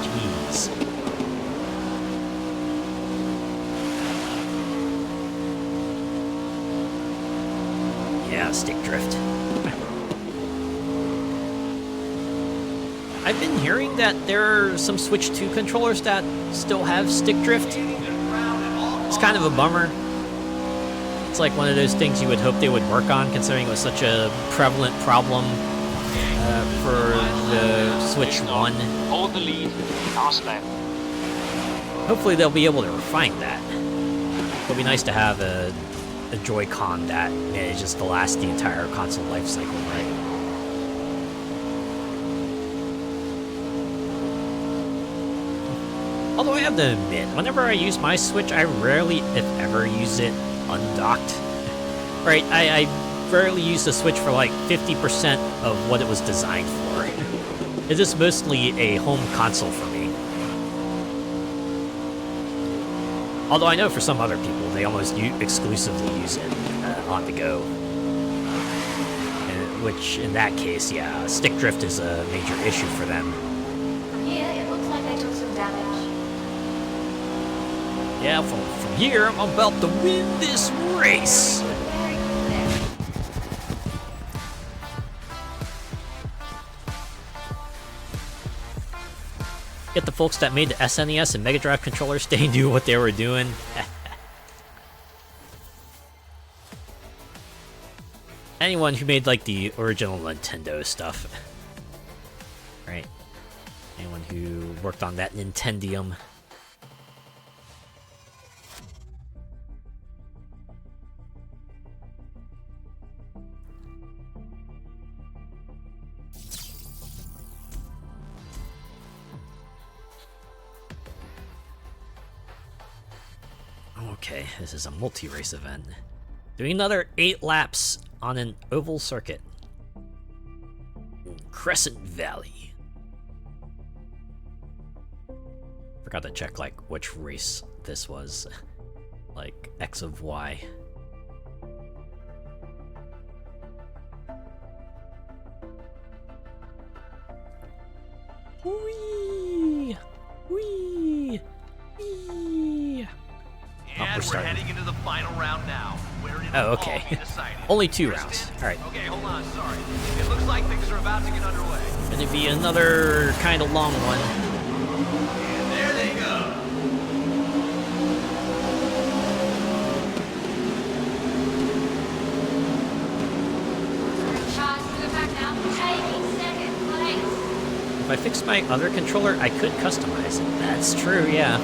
Speaker 1: Jeez. Yeah, stick drift. I've been hearing that there are some Switch 2 controllers that still have stick drift. It's kind of a bummer. It's like one of those things you would hope they would work on, considering it was such a prevalent problem for the Switch 1.
Speaker 4: Hold the lead. Last lap.
Speaker 1: Hopefully they'll be able to refine that. It'll be nice to have a Joy-Con that manages to last the entire console life cycle, right? Although I have to admit, whenever I use my Switch, I rarely, if ever, use it undocked. Right, I rarely use the Switch for like 50% of what it was designed for. It is mostly a home console for me. Although I know for some other people, they almost exclusively use it on the go. Which, in that case, yeah, stick drift is a major issue for them.
Speaker 5: Yeah, it looks like I took some damage.
Speaker 1: Yeah, from here, I'm about to win this race!
Speaker 5: Very good there.
Speaker 1: Get the folks that made the SNES and Mega Drive controllers stay and do what they were doing. Anyone who made like the original Nintendo stuff. Right. Anyone who worked on that Nintendium. Okay, this is a multi-race event. Doing another 8 laps on an oval circuit. In Crescent Valley. Forgot to check, like, which race this was. Like, X of Y. Whee! Whee! Whee!
Speaker 2: Yeah, we're
Speaker 1: starting.
Speaker 2: heading into the final round now. Where it'll
Speaker 1: Oh,
Speaker 2: all
Speaker 1: okay.
Speaker 2: be decided.
Speaker 1: Only 2
Speaker 2: Tristan?
Speaker 1: rounds. All right.
Speaker 2: Okay, hold on. Sorry. It looks like things are about to get underway.
Speaker 1: Gonna be another kind of long one.
Speaker 2: And there they go.
Speaker 3: Charge to the back now. Taking second place.
Speaker 1: If I fix my other controller, I could customize it. That's true, yeah.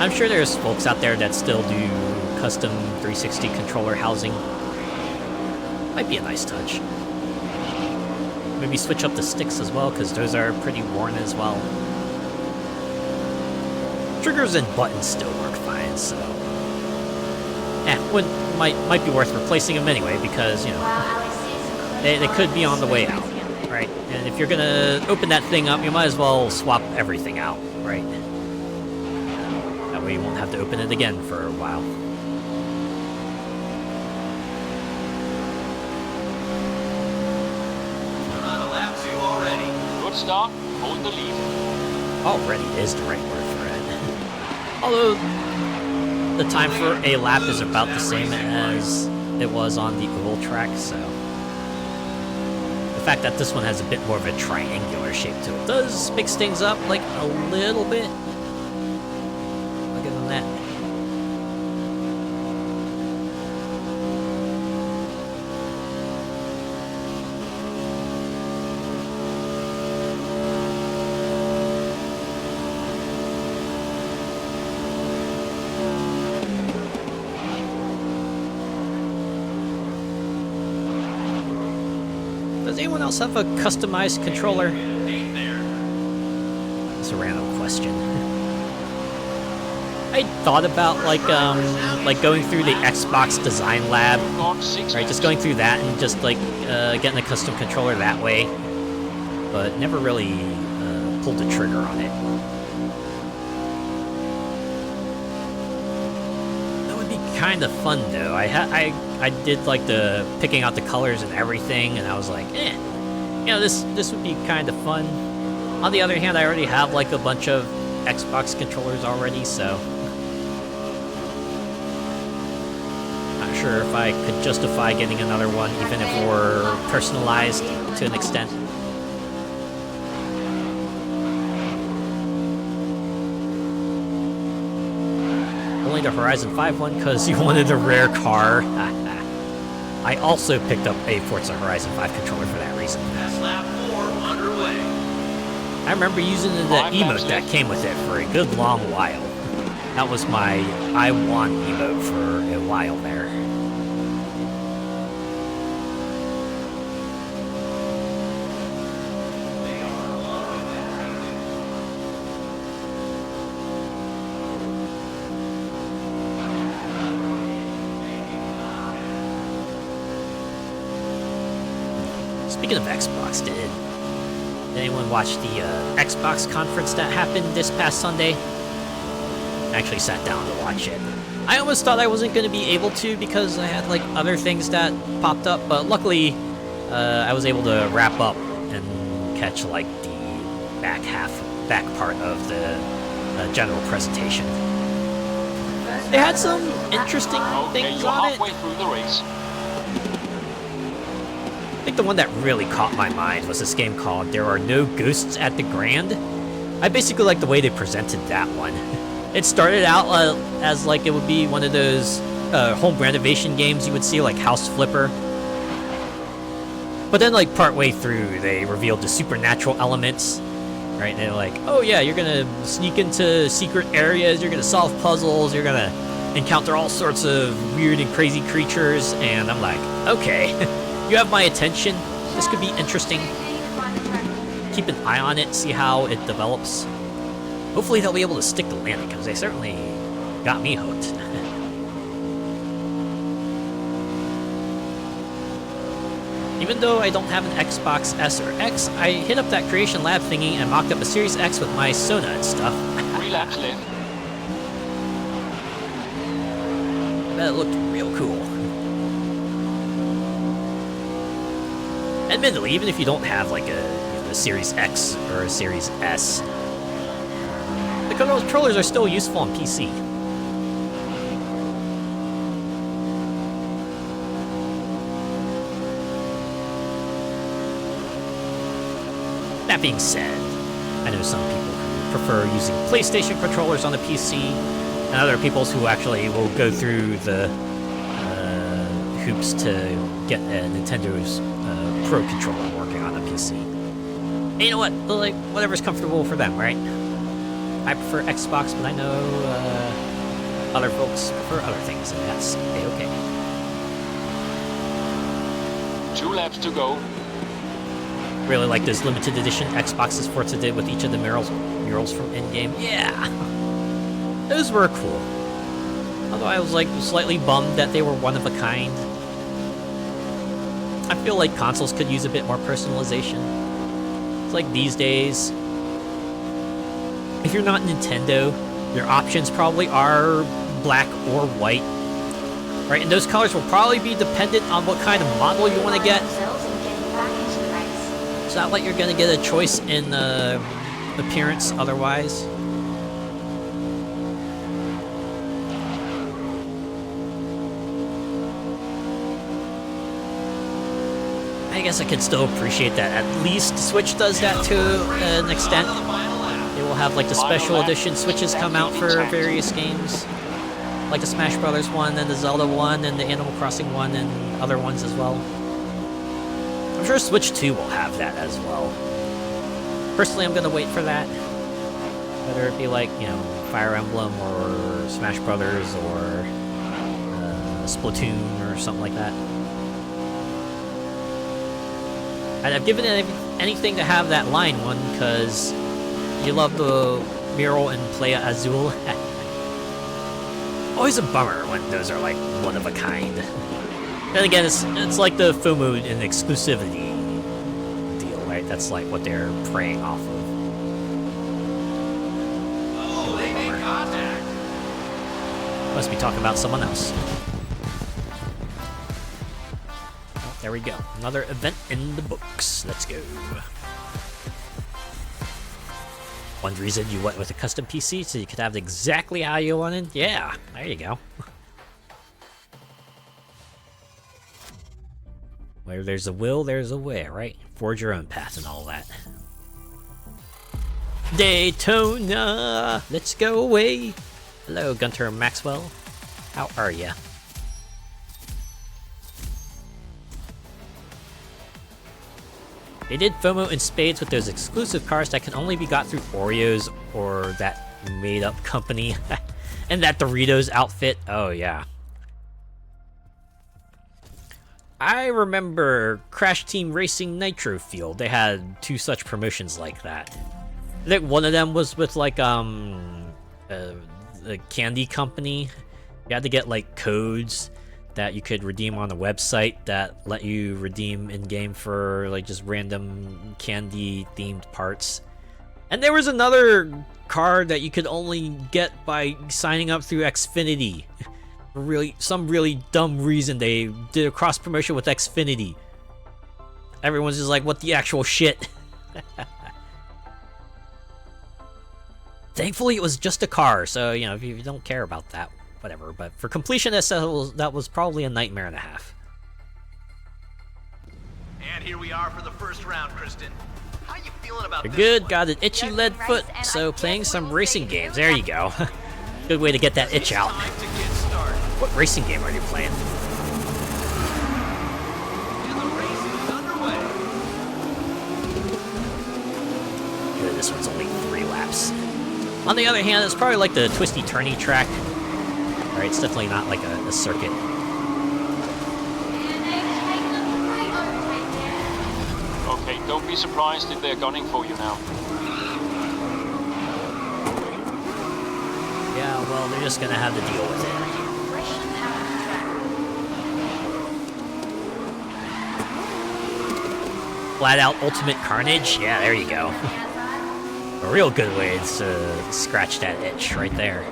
Speaker 1: I'm sure there's folks out there that still do custom 360 controller housing. Might be a nice touch. Maybe switch up the sticks as well, because those are pretty worn as well. Triggers and buttons still work fine, so... might be worth replacing them anyway, because, you know,
Speaker 3: Wow, Alex is
Speaker 1: they could be on the way out, right? And if you're gonna open that thing up, you might as well swap everything out, right? That way you won't have to open it again for a while.
Speaker 2: We're on a lap 2 already.
Speaker 4: Good start. Hold the lead.
Speaker 1: Already is the right word for it. Although, the time for a lap is about the same as it was on the oval track, so... The fact that this one has a bit more of a triangular shape to it does mix things up, like, a little bit. Other than that... Does anyone else have a customized controller? It's a random question. I thought about like going through the Xbox Design Lab,
Speaker 4: Got 6
Speaker 1: right? Just going through that and just like getting a custom controller that way, but never really pulled the trigger on it. That would be kind of fun though. I did like the picking out the colors and everything, and I was like, you know, this would be kind of fun. On the other hand, I already have like a bunch of Xbox controllers already, so not sure if I could justify getting another one, even if it were personalized to an extent. Only the Horizon 5 one, because you wanted a rare car. I also picked up a Forza Horizon 5 controller for that reason.
Speaker 2: That's lap 4 underway.
Speaker 1: I remember using the emote that came with it for a good long while. That was my I want emote for a while there. Speaking of Xbox, did anyone watch the Xbox conference that happened this past Sunday? I actually sat down to watch it. I almost thought I wasn't going to be able to because I had like other things that popped up, but luckily I was able to wrap up and catch like the back part of the general presentation. They had some interesting
Speaker 4: Okay,
Speaker 1: things
Speaker 4: you're
Speaker 1: on it.
Speaker 4: halfway through the race.
Speaker 1: I think the one that really caught my mind was this game called There Are No Ghosts at the Grand. I basically like the way they presented that one. It started out as like it would be one of those home renovation games you would see, like House Flipper. But then like partway through, they revealed the supernatural elements, right? And they're like, oh yeah, you're gonna sneak into secret areas, you're gonna solve puzzles, you're gonna encounter all sorts of weird and crazy creatures, and I'm like, okay. You have my attention. This could be interesting. Keep an eye on it, see how it develops. Hopefully they'll be able to stick the landing, because they certainly got me hooked. Even though I don't have an Xbox S or X, I hit up that Creation Lab thingy and mocked up a Series X with my Sona and stuff.
Speaker 4: 3 laps left.
Speaker 1: I bet it looked real cool. Admittedly, even if you don't have like a Series X or a Series S, the controllers are still useful on PC. That being said, I know some people who prefer using PlayStation controllers on the PC, and other people who actually will go through the hoops to get Nintendo's Pro controller working on the PC. And you know what? Like, whatever's comfortable for them, right? I prefer Xbox, but I know other folks prefer other things, and that's okay.
Speaker 4: 2 laps to go.
Speaker 1: Really like those limited edition Xboxes Forza did with each of the murals from Endgame. Yeah, those were cool. Although I was like slightly bummed that they were one of a kind. I feel like consoles could use a bit more personalization. It's like these days, if you're not Nintendo, your options probably are black or white, right? And those colors will probably be dependent on what kind of model you want to get. It's not like you're going to get a choice in appearance otherwise. I guess I could still appreciate that. At least Switch does that to an extent. They will have like the special edition Switches come out for various games. Like the Smash Brothers one, and the Zelda one, and the Animal Crossing one, and other ones as well. I'm sure Switch 2 will have that as well. Personally, I'm gonna wait for that. Whether it be like, you know, Fire Emblem or Smash Brothers or Splatoon or something like that. And I've given it anything to have that line one because you love the mural in Playa Azul. Always a bummer when those are like one of a kind. Then again, it's like the FOMO and exclusivity deal, right? That's like what they're preying off of.
Speaker 2: Oh, they made contact.
Speaker 1: Must be talking about someone else. Oh, there we go. Another event in the books. Let's go. One reason you went with a custom PC so you could have it exactly how you wanted? Yeah, there you go. Where there's a will, there's a way, right? Forge your own path and all that. Daytona! Let's go away! Hello, Gunter Maxwell. How are ya? They did FOMO in spades with those exclusive cars that can only be got through Oreos or that made-up company. And that Doritos outfit. Oh, yeah. I remember Crash Team Racing Nitro Field. They had 2 such promotions like that. I think one of them was with, like, the candy company. You had to get, like, codes that you could redeem on the website that let you redeem in-game for, like, just random candy-themed parts. And there was another card that you could only get by signing up through Xfinity. For some really dumb reason, they did a cross-promotion with Xfinity. Everyone's just like, what the actual shit? Thankfully, it was just a car, so, you know, if you don't care about that, whatever. But for completionists, that was probably a nightmare and a half.
Speaker 2: And here we are for the first round, Kristen. How you feeling about
Speaker 1: You're
Speaker 2: this
Speaker 1: good,
Speaker 2: one?
Speaker 1: got an itchy lead foot, so playing some racing games. There you go. Good way to get that itch out.
Speaker 2: Time to get started.
Speaker 1: What racing game are you playing?
Speaker 2: And the race is underway.
Speaker 1: Good, this one's only 3 laps. On the other hand, it's probably like the twisty-turny track. Right, it's definitely not like a circuit.
Speaker 4: Okay, don't be surprised if they're gunning for you now.
Speaker 1: Yeah, well, they're just gonna have to deal with it. Flat out ultimate carnage? Yeah, there you go. A real good way to scratch that itch right there.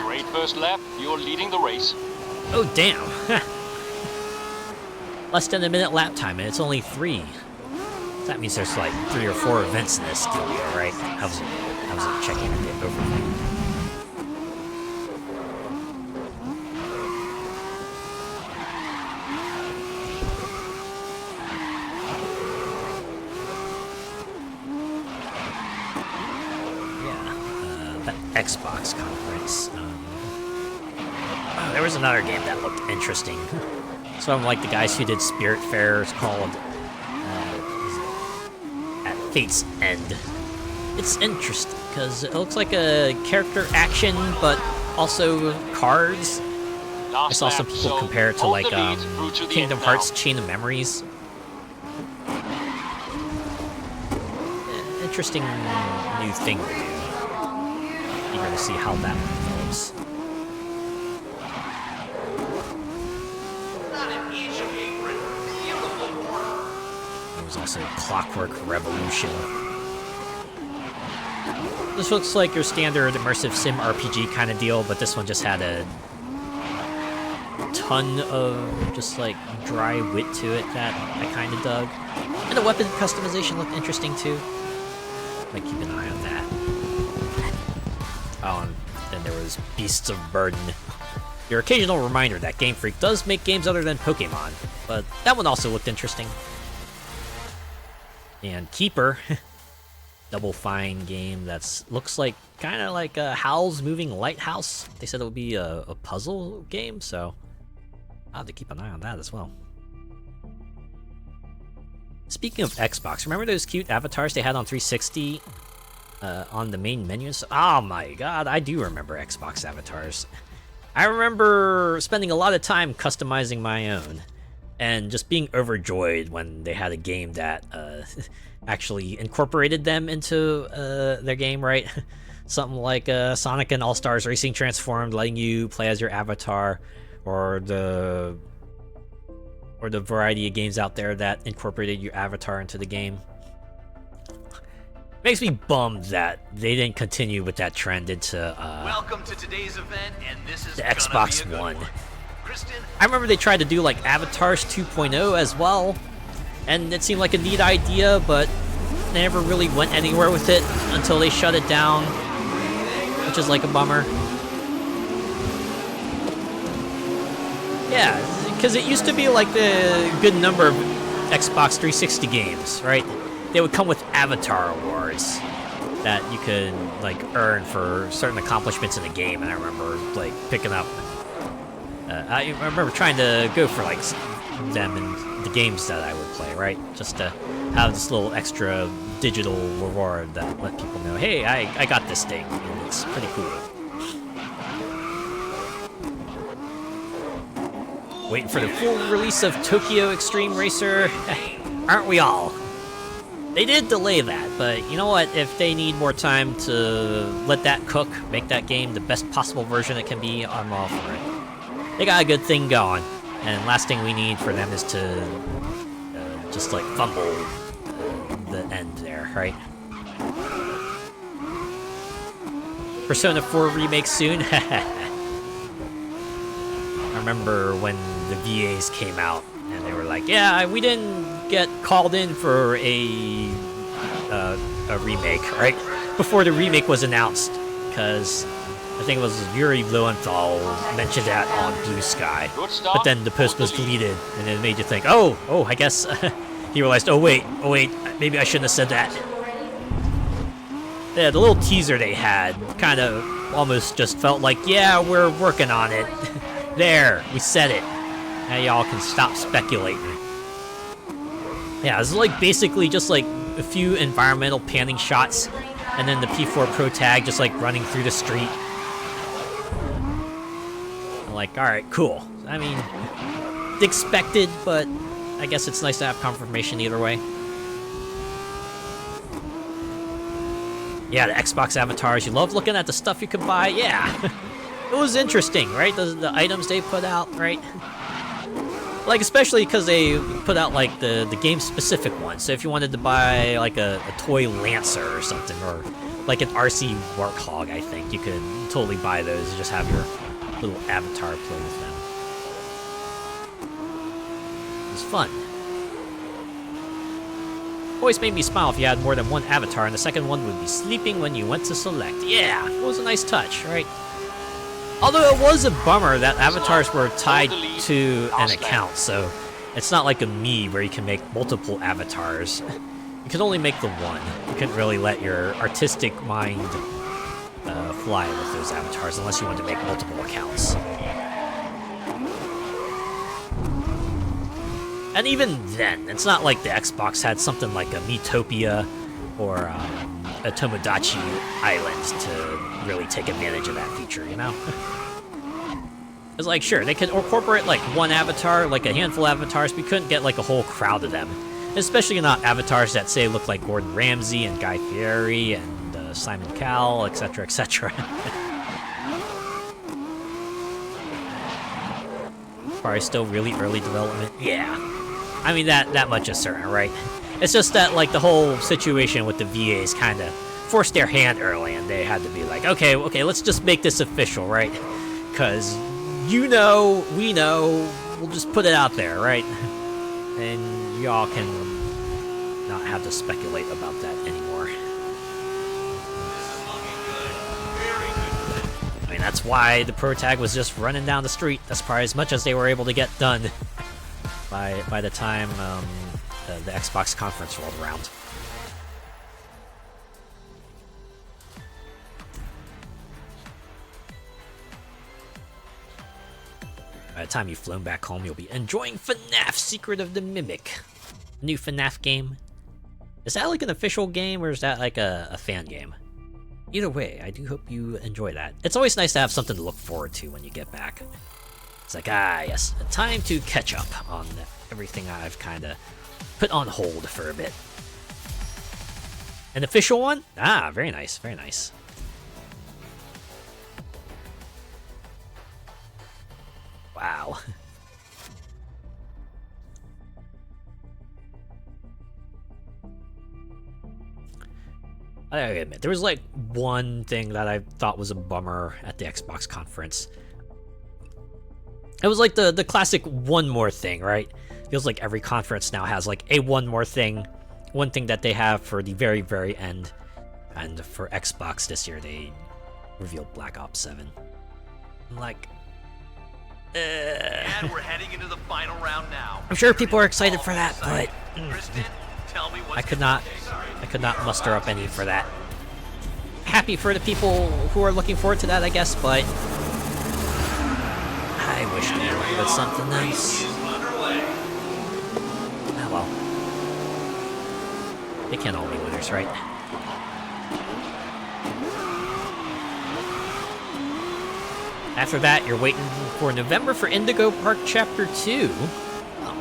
Speaker 4: Great first lap, you're leading the race.
Speaker 1: Oh, damn. less than a minute lap time, and it's only 3. That means there's like 3 or 4 events in this deal, right? How's it checking the overview? That Xbox conference. Oh, there was another game that looked interesting. So I'm like the guys who did Spirit Fair. It's called At Fate's End. It's interesting because it looks like a character action, but also cards. I saw some people compare it to like Kingdom Hearts Chain of Memories. Interesting new thing to do. Eager to see how that one develops. There was also Clockwork Revolution. This looks like your standard immersive sim RPG kind of deal, but this one just had a ton of just like dry wit to it that I kind of dug. And the weapon customization looked interesting too. Might keep an eye on that. Oh, and then there was Beasts of Burden. Your occasional reminder that Game Freak does make games other than Pokemon, but that one also looked interesting. And Keeper, Double Fine game that's looks like kind of like a Howl's Moving Lighthouse. They said it would be a puzzle game, so I'll have to keep an eye on that as well. Speaking of Xbox, remember those cute avatars they had on 360 on the main menus? Oh my god, I do remember Xbox avatars. I remember spending a lot of time customizing my own and just being overjoyed when they had a game that actually incorporated them into their game, right? Something like Sonic and All-Stars Racing Transformed, letting you play as your avatar, or the variety of games out there that incorporated your avatar into the game. Makes me bummed that they didn't continue with that trend into
Speaker 2: Welcome to today's event, and this is
Speaker 1: the
Speaker 2: gonna
Speaker 1: Xbox
Speaker 2: be a good
Speaker 1: One.
Speaker 2: Kristen,
Speaker 1: I remember they tried to do like Avatars 2.0 as well, and it seemed like a neat idea, but they never really went anywhere with it until they shut it down, which is like a bummer. Yeah, because it used to be like the good number of Xbox 360 games, right? They would come with Avatar awards that you could like earn for certain accomplishments in the game, and I remember like picking up. I remember trying to go for like them in the games that I would play, right? Just to have this little extra digital reward that let people know, hey, I got this thing, and it's pretty cool. Waiting for the full release of Tokyo Extreme Racer, aren't we all? They did delay that, but you know what? If they need more time to let that cook, make that game the best possible version it can be, I'm all for it. They got a good thing going, and last thing we need for them is to just like fumble the end there, right? Persona 4 remake soon. I remember when the VAs came out, and they were like, "Yeah, we didn't get called in for a remake, right?" Before the remake was announced, because I think it was Yuri Lowenthal mentioned that on Blue Sky, but then the post was deleted, and it made you think, oh, I guess he realized, oh wait, maybe I shouldn't have said that. Yeah, the little teaser they had kind of almost just felt like, yeah, we're working on it. There, we said it. Now y'all can stop speculating. Yeah, it's like basically just like a few environmental panning shots, and then the P4 Pro tag just like running through the street. I'm like, alright, cool. I mean, expected, but I guess it's nice to have confirmation either way. Yeah, the Xbox avatars, you love looking at the stuff you could buy, yeah. It was interesting, right? The items they put out, right? Like, especially because they put out, like, the game-specific ones. So if you wanted to buy, like, a toy Lancer or something, or, like, an RC Warthog, I think, you could totally buy those and just have your little avatar play with them. was fun. Always made me smile if you had more than one avatar, and the second one would be sleeping when you went to select. Yeah, it was a nice touch, right? Although it was a bummer that avatars were tied to an account, so it's not like a me where you can make multiple avatars. You can only make the one. You couldn't really let your artistic mind fly with those avatars unless you wanted to make multiple accounts. And even then, it's not like the Xbox had something like a Miitopia or a Tomodachi Island to really take advantage of that feature, you know? It's like, sure, they could incorporate like one avatar, like a handful of avatars, but you couldn't get like a whole crowd of them. Especially not avatars that, say, look like Gordon Ramsay and Guy Fieri and Simon Cowell, etc., etc. Probably still really early development. Yeah. I mean, that much is certain, right? It's just that, like, the whole situation with the VAs kind of forced their hand early, and they had to be like, okay, let's just make this official, right? Because you know, we know, we'll just put it out there, right? And y'all can not have to speculate about that anymore. I mean, that's why the Pro Tag was just running down the street. That's probably as much as they were able to get done by the time the Xbox conference rolled around. By the time you've flown back home, you'll be enjoying FNAF Secret of the Mimic. New FNAF game. Is that like an official game, or is that like a fan game? Either way, I do hope you enjoy that. It's always nice to have something to look forward to when you get back. It's like, yes, time to catch up on everything I've kind of put on hold for a bit. An official one? Ah, very nice, very nice. Wow. I gotta admit, there was like one thing that I thought was a bummer at the Xbox conference. It was like the classic one more thing, right? Feels like every conference now has like a one more thing. One thing that they have for the very, very end. And for Xbox this year, they revealed Black Ops 7. I'm like...
Speaker 2: And we're heading into the final round now.
Speaker 1: I'm sure people are excited for that, but...
Speaker 2: Kristen, tell me what's
Speaker 1: I could not muster up any for that. Happy for the people who are looking forward to that, I guess, but... I wish they went with something else. Oh well. They can't all be winners, right? After that, you're waiting for November for Indigo Park Chapter 2. Oh.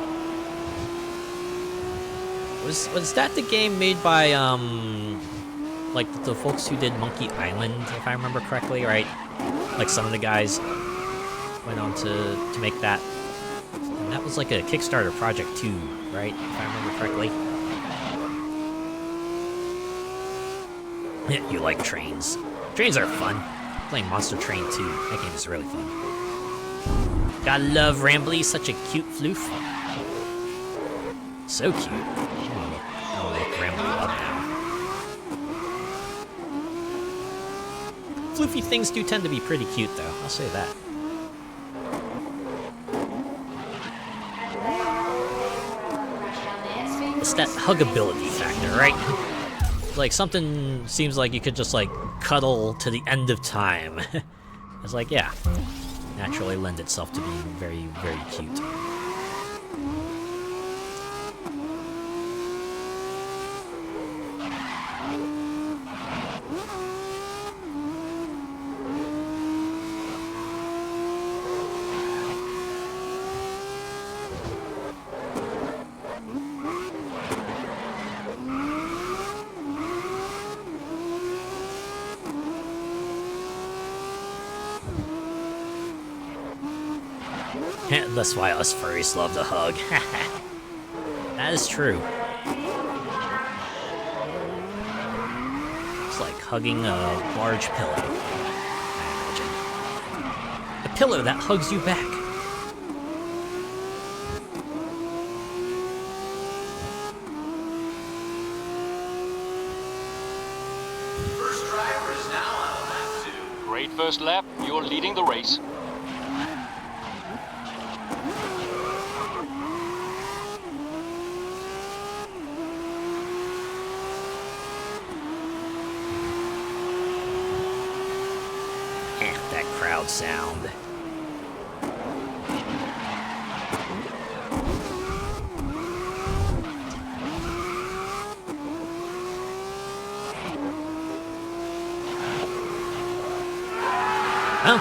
Speaker 1: Was that the game made by, like, the folks who did Monkey Island, if I remember correctly, right? Like, some of the guys went on to make that. And that was like a Kickstarter project too, right? If I remember correctly. Yeah, you like trains. Trains are fun. Playing Monster Train 2. That game is really fun. Gotta love Rambly, such a cute floof. So cute. I'll look Rambly up now. Floofy things do tend to be pretty cute though, I'll say that. It's that huggability factor, right? Like, something seems like you could just, like, cuddle to the end of time. It's like, yeah, naturally lend itself to being very, very cute. That's why us furries love to hug. That is true. It's like hugging a large pillow, I imagine. A pillow that hugs you back.
Speaker 4: Great first lap. You're leading the race.
Speaker 1: That crowd sound. Huh?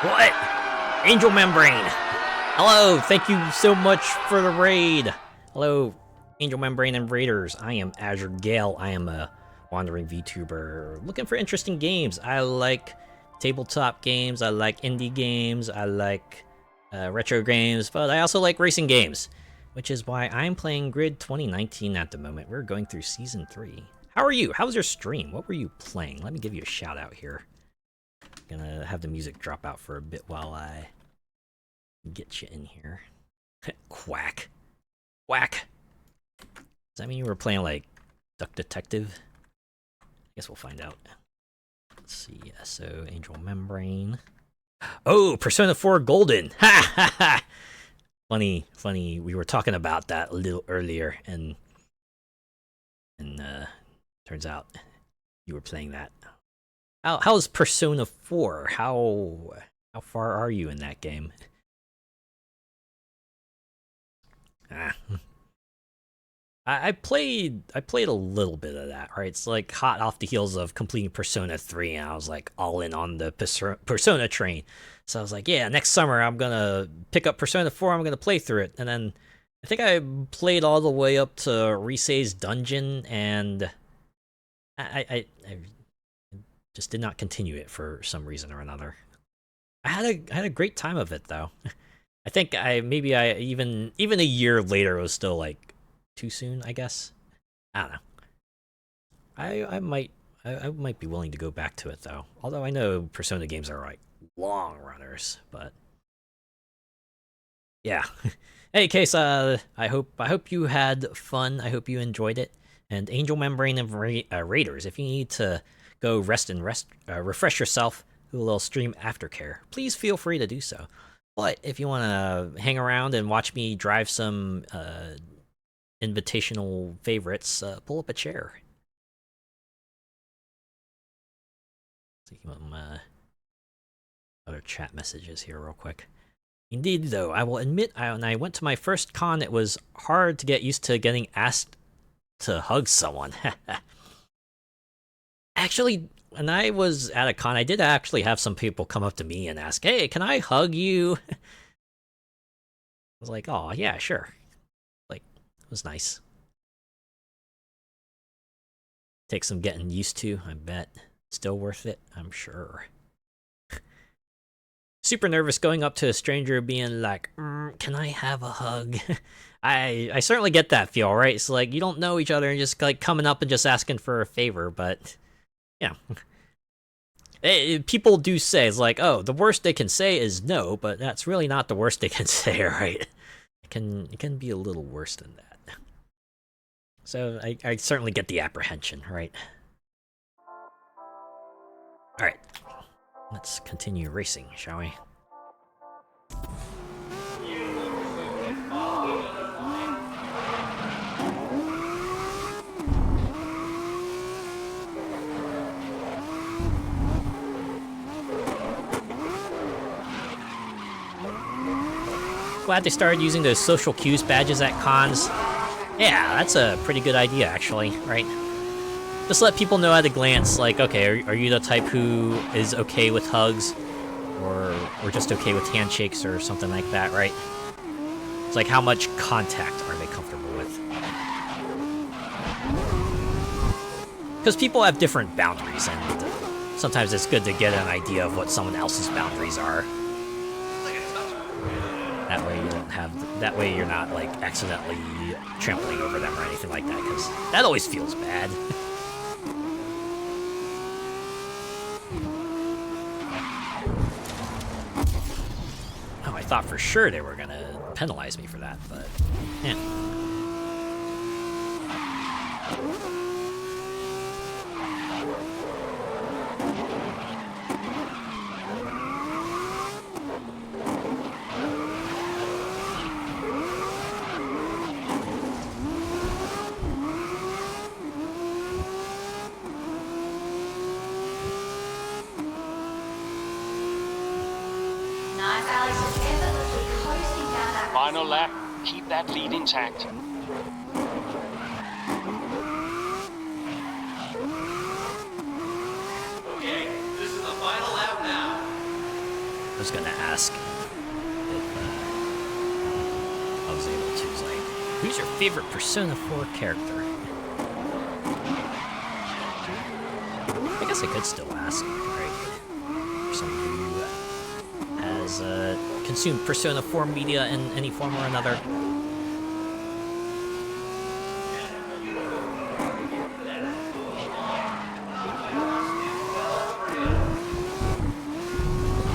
Speaker 1: What? Angel Membrane! Hello, thank you so much for the raid! Hello, Angel Membrane and Raiders. I am Azure Gale. I am a wandering VTuber looking for interesting games. I like tabletop games, I like indie games, I like retro games, but I also like racing games, which is why I'm playing Grid 2019 at the moment. We're going through Season 3. How are you? How was your stream? What were you playing? Let me give you a shout out here. I'm gonna have the music drop out for a bit while I get you in here. Quack. Quack! Does that mean you were playing, like, Duck Detective? I guess we'll find out. Let's see, so Angel Membrane. Oh, Persona 4 Golden! Ha ha ha! Funny, we were talking about that a little earlier, and turns out you were playing that. How's Persona 4? How far are you in that game? I played a little bit of that, right? It's like hot off the heels of completing Persona 3, and I was like all in on the Persona train. So I was like, yeah, next summer I'm gonna pick up Persona 4, I'm gonna play through it. And then I think I played all the way up to Risei's dungeon, and I just did not continue it for some reason or another. I had a great time of it though. I think maybe even a year later it was still like too soon, I guess. I don't know. I might be willing to go back to it though. Although I know Persona games are like long runners, but yeah. Any case, I hope you had fun. I hope you enjoyed it. And Angel Membrane and Raiders, if you need to go refresh yourself, do a little stream aftercare, please feel free to do so. But if you want to hang around and watch me drive some invitational favorites, pull up a chair. See some other chat messages here real quick. Indeed, though, I will admit, when I went to my first con, it was hard to get used to getting asked to hug someone. Actually, when I was at a con, I did actually have some people come up to me and ask, hey, can I hug you? I was like, oh, yeah, sure. Like, it was nice. Take some getting used to, I bet. Still worth it, I'm sure. Super nervous going up to a stranger being like, can I have a hug? I certainly get that feel, right? It's like, you don't know each other and just like coming up and just asking for a favor, but yeah. People do say, it's like, oh, the worst they can say is no, but that's really not the worst they can say, right? It can be a little worse than that. So I certainly get the apprehension, right? Alright. Let's continue racing, shall we? Glad they started using those social cues badges at cons. Yeah, that's a pretty good idea, actually, right? Just let people know at a glance, like, okay, are you the type who is okay with hugs? Or just okay with handshakes or something like that, right? It's like, how much contact are they comfortable with? Because people have different boundaries, and sometimes it's good to get an idea of what someone else's boundaries are. That way you don't have, that way you're not, like, accidentally trampling over them or anything like that, because that always feels bad. Oh, I thought for sure they were gonna penalize me for that, but yeah.
Speaker 4: Final lap. Keep that lead intact.
Speaker 2: Okay, this is the final lap now.
Speaker 1: I was gonna ask if I was able to. It's like, who's your favorite Persona 4 character? I guess I could still ask, right? For someone who has consumed Persona 4 media in any form or another.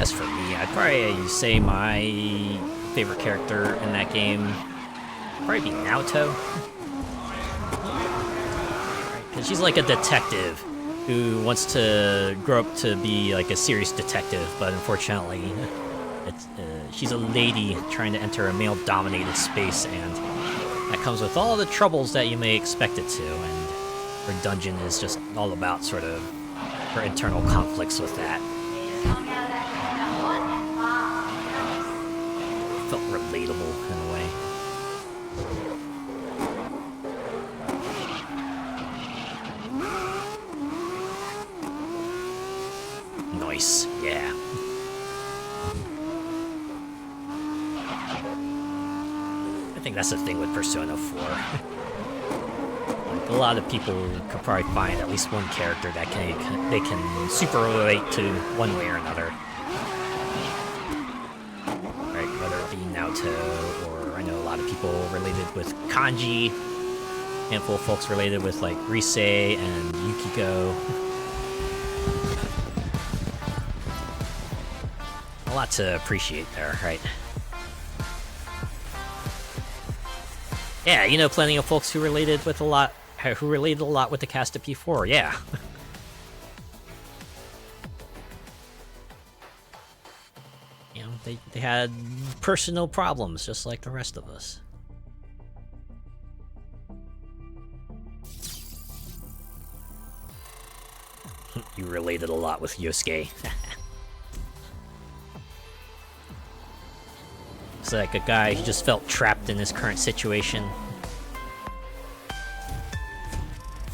Speaker 1: As for me, I'd probably say my favorite character in that game would probably be Naoto. Because she's like a detective who wants to grow up to be like a serious detective, but unfortunately, she's a lady trying to enter a male-dominated space, and that comes with all the troubles that you may expect it to, and her dungeon is just all about sort of her internal conflicts with that. Felt relatable in a way. Nice, yeah. I think that's the thing with Persona 4. Like, a lot of people could probably find at least one character that they can super relate to one way or another. Right, whether it be Naoto, or I know a lot of people related with Kanji, handful of folks related with like Rise and Yukiko. A lot to appreciate there, right? Yeah, you know, plenty of folks who related a lot with the cast of P4, yeah. You know, they had personal problems just like the rest of us. You related a lot with Yosuke. It's like a guy who just felt trapped in his current situation.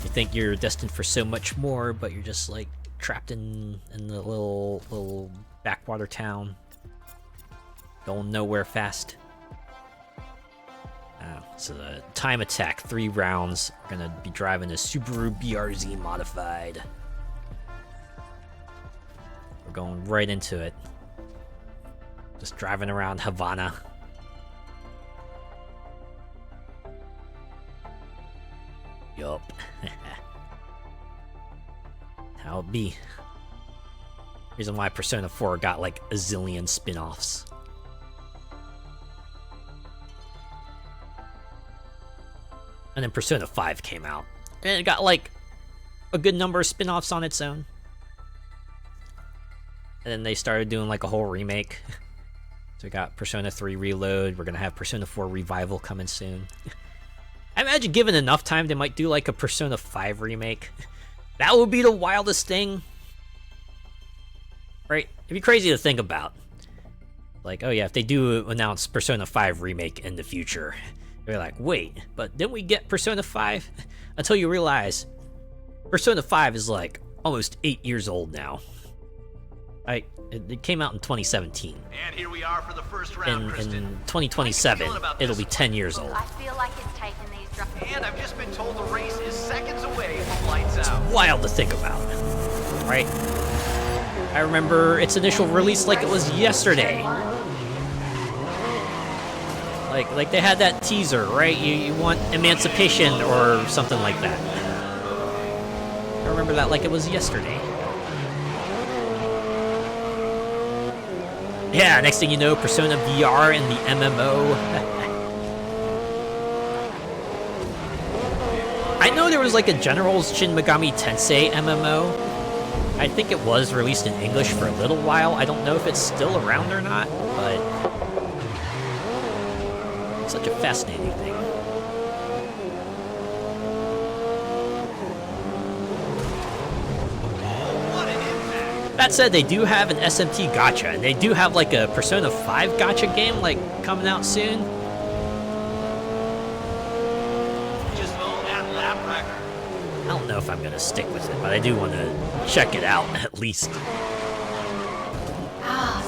Speaker 1: You think you're destined for so much more, but you're just like trapped in the little backwater town, going nowhere fast. So the time attack, 3 rounds. We're gonna be driving a Subaru BRZ modified. We're going right into it. Just driving around Havana. Yup. How it be. Reason why Persona 4 got like a zillion spin-offs. And then Persona 5 came out. And it got like a good number of spin-offs on its own. And then they started doing like a whole remake. So we got Persona 3 Reload. We're gonna have Persona 4 Revival coming soon. I imagine given enough time, they might do like a Persona 5 remake. That would be the wildest thing. Right? It'd be crazy to think about. Like, oh yeah, if they do announce Persona 5 remake in the future, they're like, wait, but didn't we get Persona 5? Until you realize Persona 5 is like almost 8 years old now. It came out in 2017.
Speaker 2: And here we are for the first round,
Speaker 1: In
Speaker 2: Kristen.
Speaker 1: 2027, it'll be 10 years old.
Speaker 5: I feel like it's taking these drugs.
Speaker 2: And I've just been told the race is seconds away from lights out.
Speaker 1: Wild to think about, right? I remember its initial release like it was yesterday. Like they had that teaser, right? You want emancipation or something like that. I remember that like it was yesterday. Yeah, next thing you know, Persona VR and the MMO. I know there was like a General's Shin Megami Tensei MMO. I think it was released in English for a little while. I don't know if it's still around or not, but it's such a fascinating thing.
Speaker 2: What an impact.
Speaker 1: That said, they do have an SMT gacha, and they do have like a Persona 5 gacha game like coming out soon.
Speaker 2: nutcracker.
Speaker 1: I don't know if I'm gonna stick with it, but I do want to check it out at least.
Speaker 3: Ah,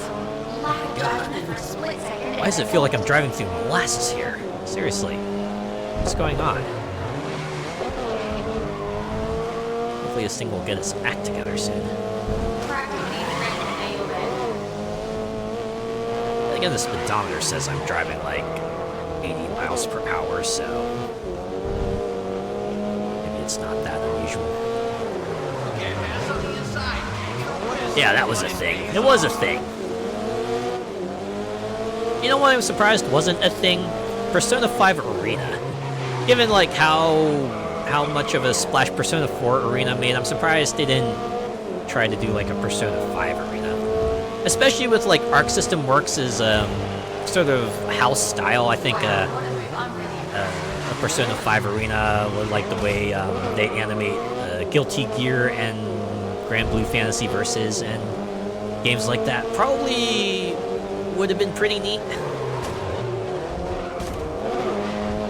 Speaker 3: lack of judgment for a split second.
Speaker 1: Why does it feel like I'm driving through molasses here? Seriously, what's going on? Hopefully this thing will get its act together soon.
Speaker 3: Practically ready to nail it.
Speaker 1: Again, the speedometer says I'm driving like 80 miles per hour, so maybe it's not that unusual.
Speaker 2: Okay, pass on the inside. What is
Speaker 1: Yeah, that was a thing. It was a thing. You know what I'm surprised wasn't a thing? Persona 5 Arena. Given like how much of a splash Persona 4 Arena made, I'm surprised they didn't try to do like a Persona 5 Arena. Especially with like Arc System Works' sort of house style. I think a Persona 5 Arena would like the way they animate Guilty Gear and Grand Blue Fantasy Versus and games like that. Probably would have been pretty neat.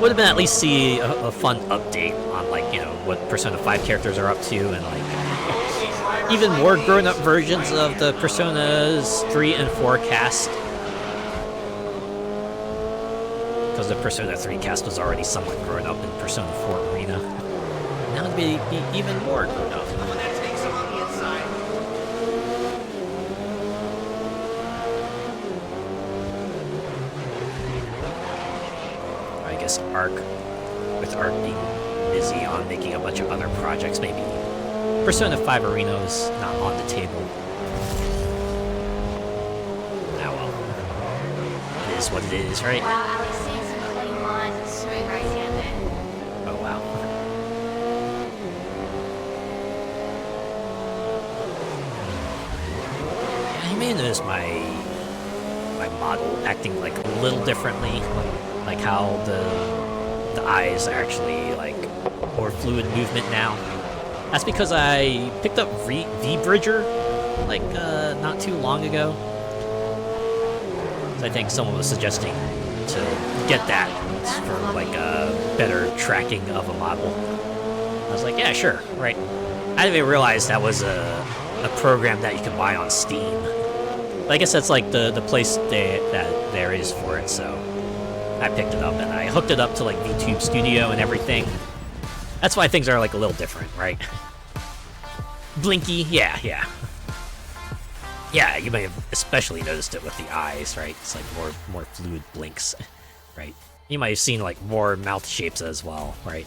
Speaker 1: Would have been at least see a fun update on like, you know, what Persona 5 characters are up to and like even more grown-up versions of the Personas 3 and 4 cast. Because the Persona 3 cast was already somewhat grown up in Persona 4 Arena. Now it'd be even more grown up.
Speaker 2: When that takes them on the inside.
Speaker 1: I guess with Arc being busy on making a bunch of other projects, maybe Persona 5 Arena is not on the table. Ah well. It is what it is, right?
Speaker 3: Wow, Alex, seeing some clean lines and smooth right-handed.
Speaker 1: Oh wow. Yeah, you may notice my model acting like a little differently, like how the eyes are actually like more fluid movement now. That's because I picked up V-Bridger like not too long ago. So I think someone was suggesting to get that for like a better tracking of a model. I was like, yeah, sure, right. I didn't even realize that was a program that you could buy on Steam. But I guess that's like the place that there is for it, so I picked it up and I hooked it up to like VTube Studio and everything. That's why things are like a little different, right? Blinky, yeah. Yeah, you may have especially noticed it with the eyes, right? It's like more fluid blinks, right? You might have seen like more mouth shapes as well, right?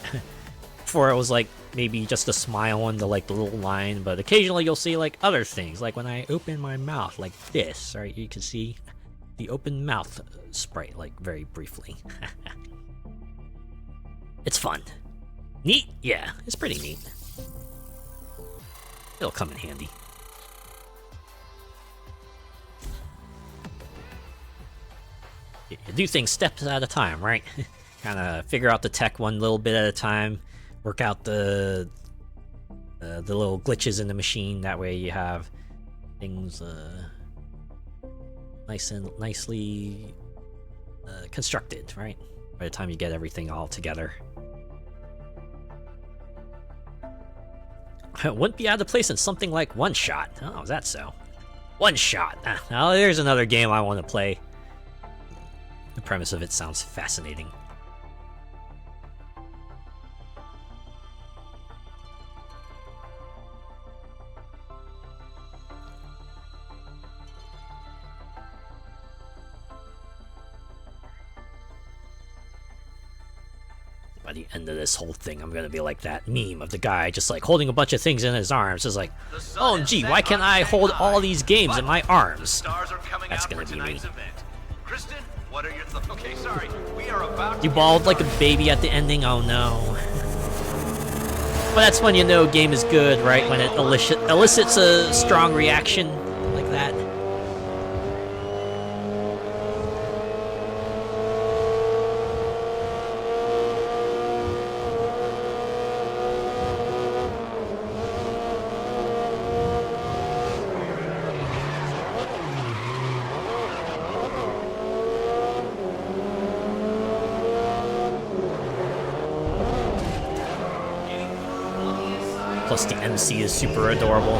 Speaker 1: Before it was like maybe just a smile on the like the little line, but occasionally you'll see like other things, like when I open my mouth like this, right? You can see the open mouth sprite like very briefly. It's fun. Neat? Yeah, it's pretty neat. It'll come in handy. You do things steps at a time, right? Kind of figure out the tech one little bit at a time, work out the little glitches in the machine. That way you have things nicely constructed, right? By the time you get everything all together. It wouldn't be out of place in something like One Shot. Oh, is that so? One Shot. Now there's another game I want to play. The premise of it sounds fascinating. By the end of this whole thing, I'm gonna be like that meme of the guy just like holding a bunch of things in his arms. It's like, oh gee, why can't I hold all these games in my arms?
Speaker 2: Stars are coming
Speaker 1: That's
Speaker 2: out
Speaker 1: gonna
Speaker 2: for
Speaker 1: be me.
Speaker 2: tonight's event. Kristen, what are your okay, sorry. We are about
Speaker 1: You
Speaker 2: to
Speaker 1: bawled
Speaker 2: get
Speaker 1: like a baby at the ending? Oh no. But that's when you know a game is good, right? When it elicits a strong reaction like that. Plus the MC is super adorable.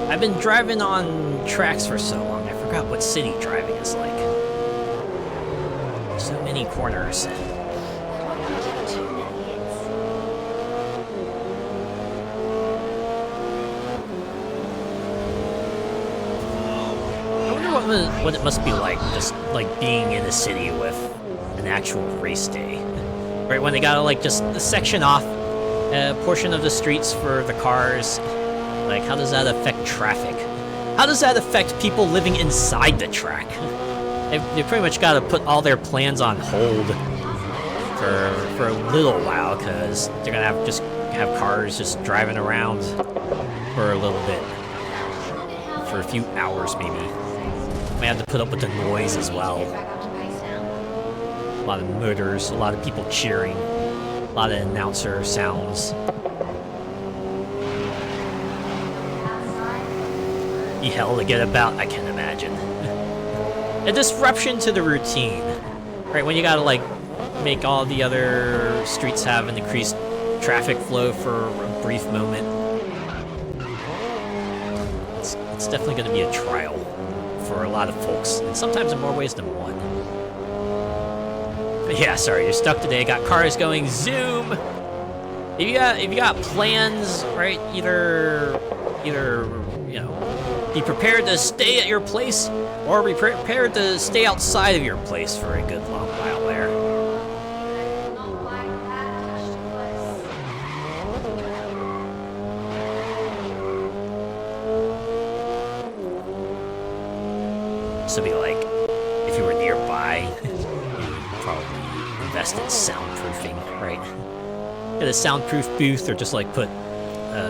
Speaker 1: I've been driving on tracks for so long, I forgot what city driving is like. So many corners. I wonder what it must be like, just like being in a city with an actual race day. Right, when they gotta like just section off a portion of the streets for the cars. Like, how does that affect traffic? How does that affect people living inside the track? They pretty much got to put all their plans on hold for a little while, because they're gonna have cars just driving around for a little bit, for a few hours maybe. May have to put up with the noise as well. A lot of motors, a lot of people cheering, a lot of announcer sounds. Hell to get about, I can imagine. A disruption to the routine, right? When you gotta like make all the other streets have an increased traffic flow for a brief moment. It's definitely gonna be a trial for a lot of folks, and sometimes in more ways than one. But yeah, sorry, you're stuck today. Got cars going zoom. If you got plans, right? Either you know. Be prepared to stay at your place, or be prepared to stay outside of your place for a good long while there.
Speaker 3: Not like that, touch the
Speaker 1: So be like, if you were nearby, you would probably invest in soundproofing, right? Get a soundproof booth, or just like put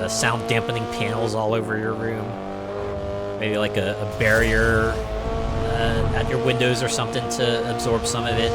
Speaker 1: sound dampening panels all over your room. Maybe like a barrier at your windows or something to absorb some of it.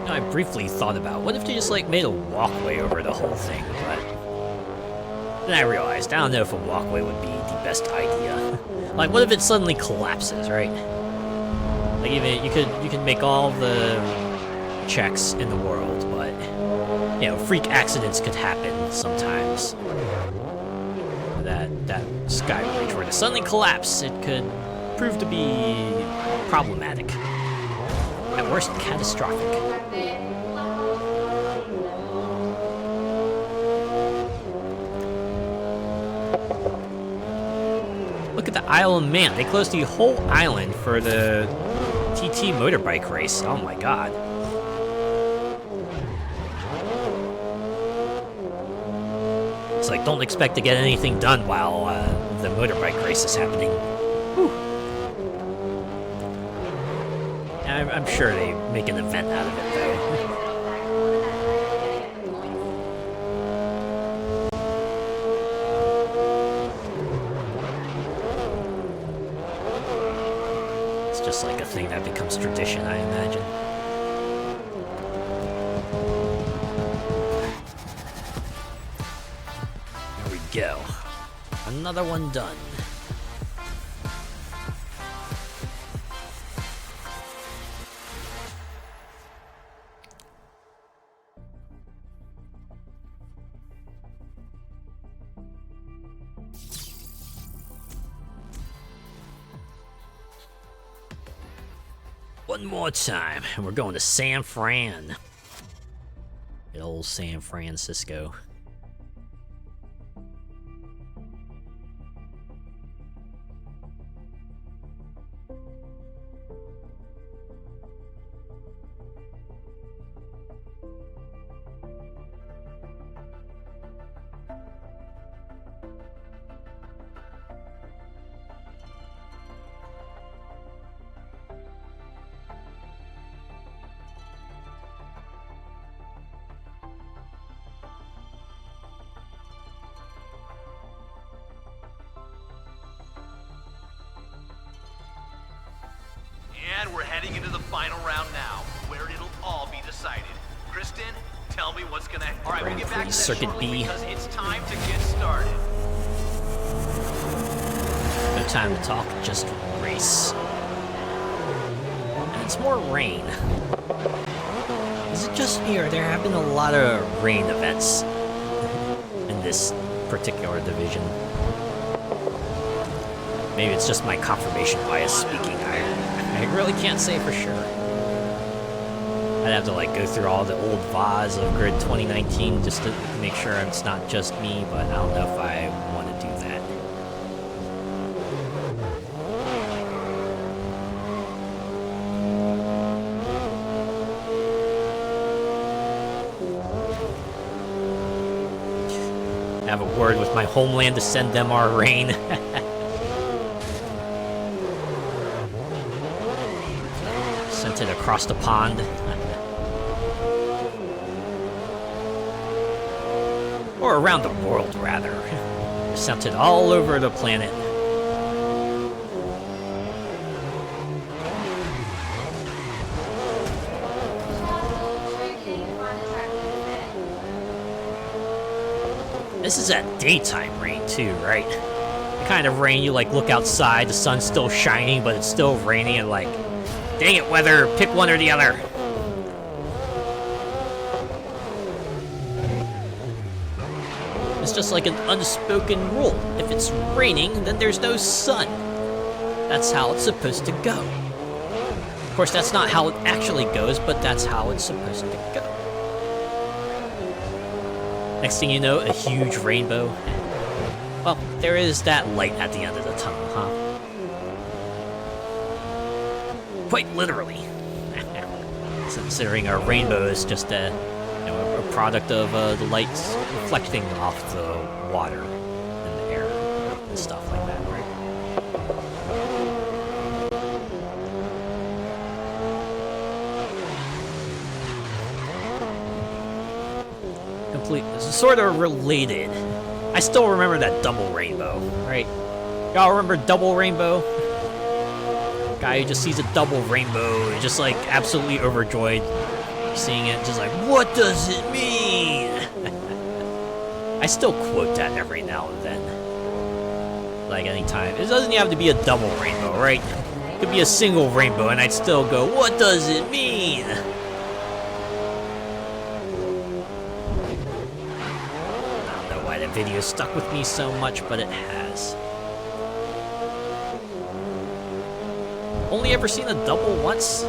Speaker 1: I briefly thought about, what if they just like made a walkway over the whole thing, but then I realized I don't know if a walkway would be the best idea. Like, what if it suddenly collapses, right? Like, even you could make all the checks in the world, but you know, freak accidents could happen sometimes. That sky bridge were to suddenly collapse, it could prove to be problematic. At worst, catastrophic. Look at the Isle of Man. They closed the whole island for the TT motorbike race. Oh my god. It's like, don't expect to get anything done while the motorbike race is happening. Whew. I'm sure they make an event out of it, though. It's just like a thing that becomes tradition, I imagine. There we go. Another one done. One more time, and we're going to San Fran. Good old San Francisco.
Speaker 2: And we're heading into the final round now, where it'll all be decided. Kristen, tell me what's gonna... All right, we'll get back to that
Speaker 1: Circuit
Speaker 2: shortly
Speaker 1: B.
Speaker 2: because it's time to get started.
Speaker 1: No time to talk, just race. And it's more rain. Is it just me, or there have been a lot of rain events in this particular division? Maybe it's just my confirmation bias speaking. I really can't say for sure. I'd have to like go through all the old VODs of Grid 2019 just to make sure it's not just me, but I don't know if I want to do that. Have a word with my homeland to send them our rain. Sent it across the pond. Or around the world, rather. Sent it all over the planet. This is that daytime rain too, right? The kind of rain you like look outside, the sun's still shining, but it's still raining, and like, dang it, weather, pick one or the other. It's just like an unspoken rule. If it's raining, then there's no sun. That's how it's supposed to go. Of course, that's not how it actually goes, but that's how it's supposed to go. Next thing you know, a huge rainbow. Well, there is that light at the end of the tunnel, huh? Quite literally. Considering our rainbow is just a product of the lights reflecting off the water and the air and stuff like that, right? This is sort of related. I still remember that double rainbow, right? Y'all remember double rainbow? Guy who just sees a double rainbow and just like absolutely overjoyed seeing it, just like, what does it mean? I still quote that every now and then. Like anytime. It doesn't have to be a double rainbow, right? It could be a single rainbow and I'd still go, what does it mean? Video stuck with me so much, but it has. Only ever seen a double once?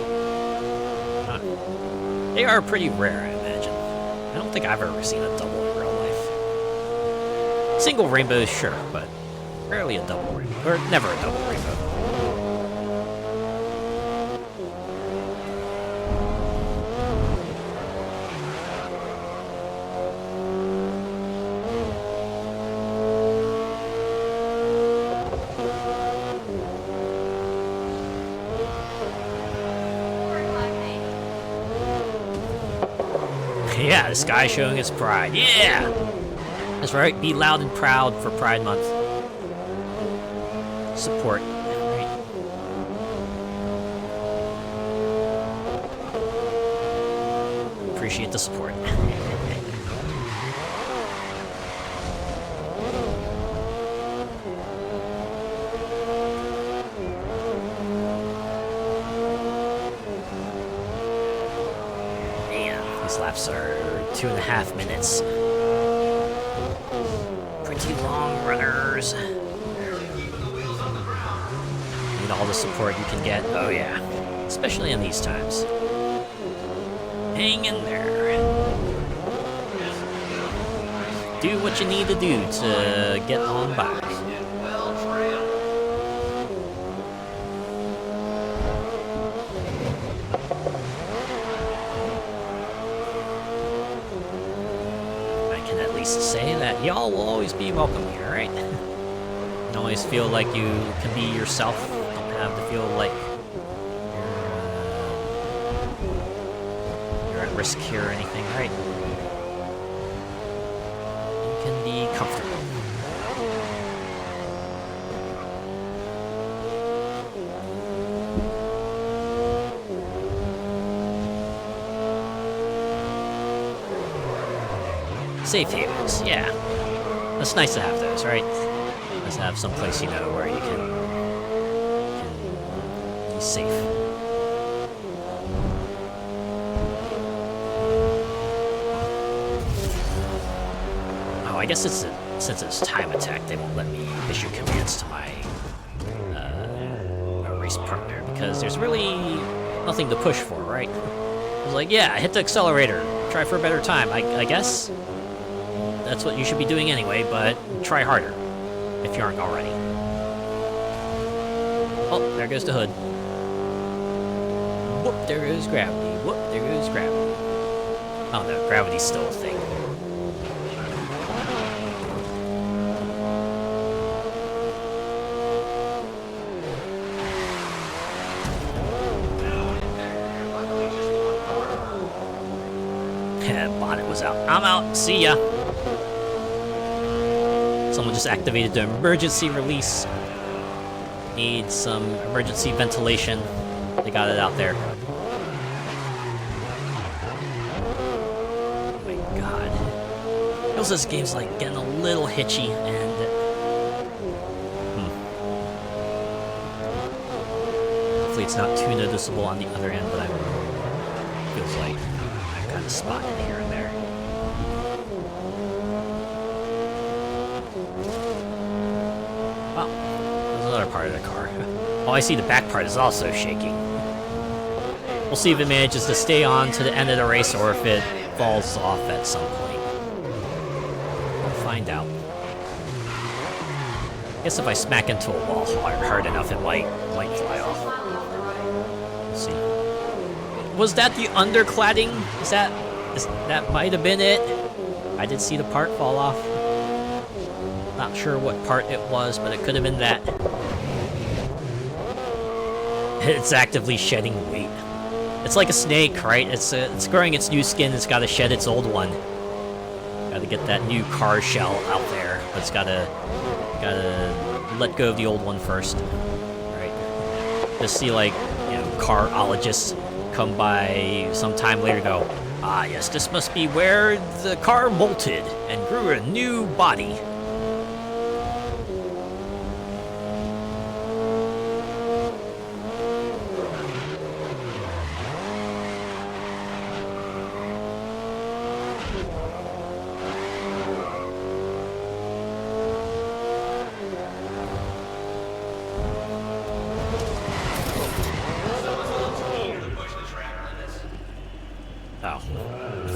Speaker 1: Huh. They are pretty rare, I imagine. I don't think I've ever seen a double in real life. Single rainbows, sure, but rarely a double rainbow. Or never a double rainbow. Yeah, this guy showing his pride. Yeah! That's right, be loud and proud for Pride Month. Support. Right. Appreciate the support. Laps are 2.5 minutes. Pretty long runners. Need all the support you can get. Oh yeah. especially in these times. Hang in there. Do what you need to do to get on by.
Speaker 2: Well trailed.
Speaker 1: I can at least say that y'all will always be welcome here, right? And always feel like you can be yourself. Don't have to feel like you're at risk here or anything, right? You can be comfortable. Safe havens, yeah. That's nice to have those, right? Nice to have someplace you know where you can be safe. Oh, I guess since it's time attack, they won't let me issue commands to my race partner because there's really nothing to push for, right? I was like, yeah, hit the accelerator, try for a better time. I guess that's what you should be doing anyway, but try harder if you aren't already. Oh, there goes the hood. Whoop, there goes gravity. Whoop, there goes gravity. Oh no, gravity's still a thing. Bonnet was out. I'm out. See ya. Someone just activated the emergency release. Need some emergency ventilation. They got it out there. Oh my god. Feels this game's like getting a little hitchy and hopefully it's not too noticeable on the other end, but feels like I'm kind of spotted here and there. Well, there's another part of the car. Oh, I see the back part is also shaking. We'll see if it manages to stay on to the end of the race or if it falls off at some point. We'll find out. I guess if I smack into a wall hard enough, it might fly off. We'll see. Was that the undercladding? That might have been it. I did see the part fall off. Not sure what part it was, but it could have been that. It's actively shedding weight. It's like a snake, right? It's growing its new skin. It's got to shed its old one. Got to get that new car shell out there, but it's gotta let go of the old one first, right? Just see like carologists come by sometime later, go, ah yes, this must be where the car molted and grew a new body.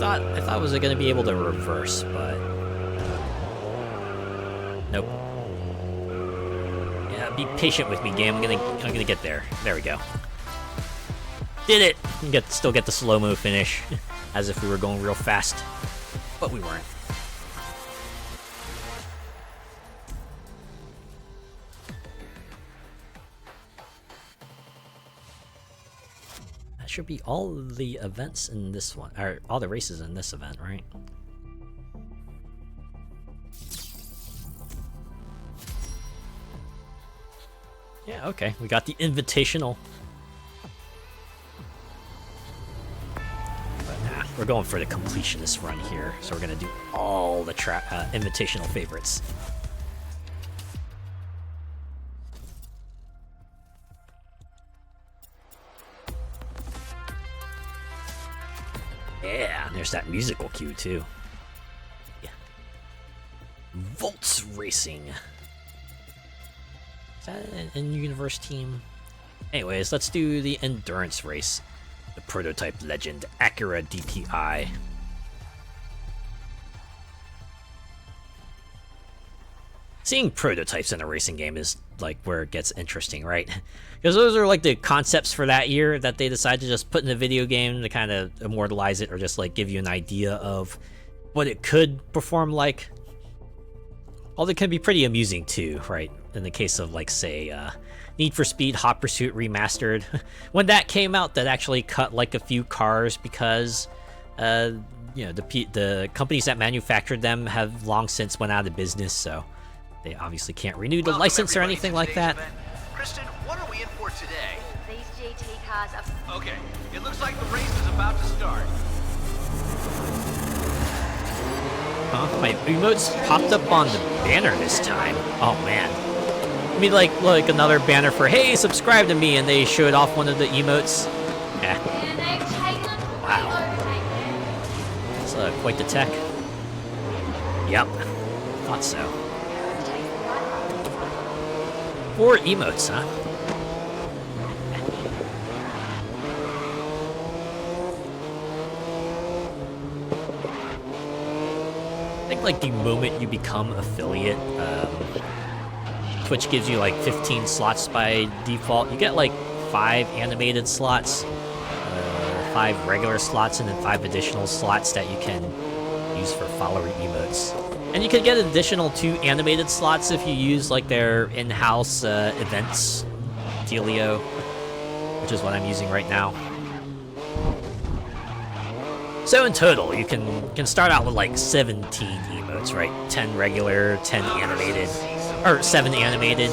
Speaker 1: I thought was going to be able to reverse, but nope. Yeah, be patient with me, game. I'm gonna get there. There we go. Did it! Still get the slow-mo finish, as if we were going real fast, but we weren't. That should be all of the events in this one, or all the races in this event, right? Yeah, okay. We got the invitational. But nah, we're going for the completionist run here, so we're gonna do all the invitational favorites. Yeah, there's that musical cue too. Yeah. Volts Racing. Is that an in-universe team? Anyways, let's do the endurance race. The prototype legend, Acura DTI. Seeing prototypes in a racing game is like where it gets interesting, right? Because those are like the concepts for that year that they decided to just put in a video game to kind of immortalize it, or just like give you an idea of what it could perform like. Although it can be pretty amusing too, right? In the case of like, say, Need for Speed Hot Pursuit Remastered. When that came out, that actually cut like a few cars because you know, the companies that manufactured them have long since went out of business, so they obviously can't renew the license or anything like that.
Speaker 2: Kristen, what are we in for today?
Speaker 5: These GT cars are...
Speaker 2: Okay, it looks like the race is about to start.
Speaker 1: Huh? My emotes popped up on the banner this time. Oh man. I mean, like another banner for, hey, subscribe to me, and they showed off one of the emotes. Yeah.
Speaker 3: And they've taken
Speaker 1: Wow. It's quite the tech. Yep. Thought so. 4 emotes, huh? I think like the moment you become affiliate, Twitch gives you like 15 slots by default. You get like 5 animated slots, 5 regular slots, and then 5 additional slots that you can use for follower emotes. And you can get an additional 2 animated slots if you use like their in-house events dealio, which is what I'm using right now. So in total, you can start out with like 17 emotes, right? 10 regular, 10 animated, or 7 animated.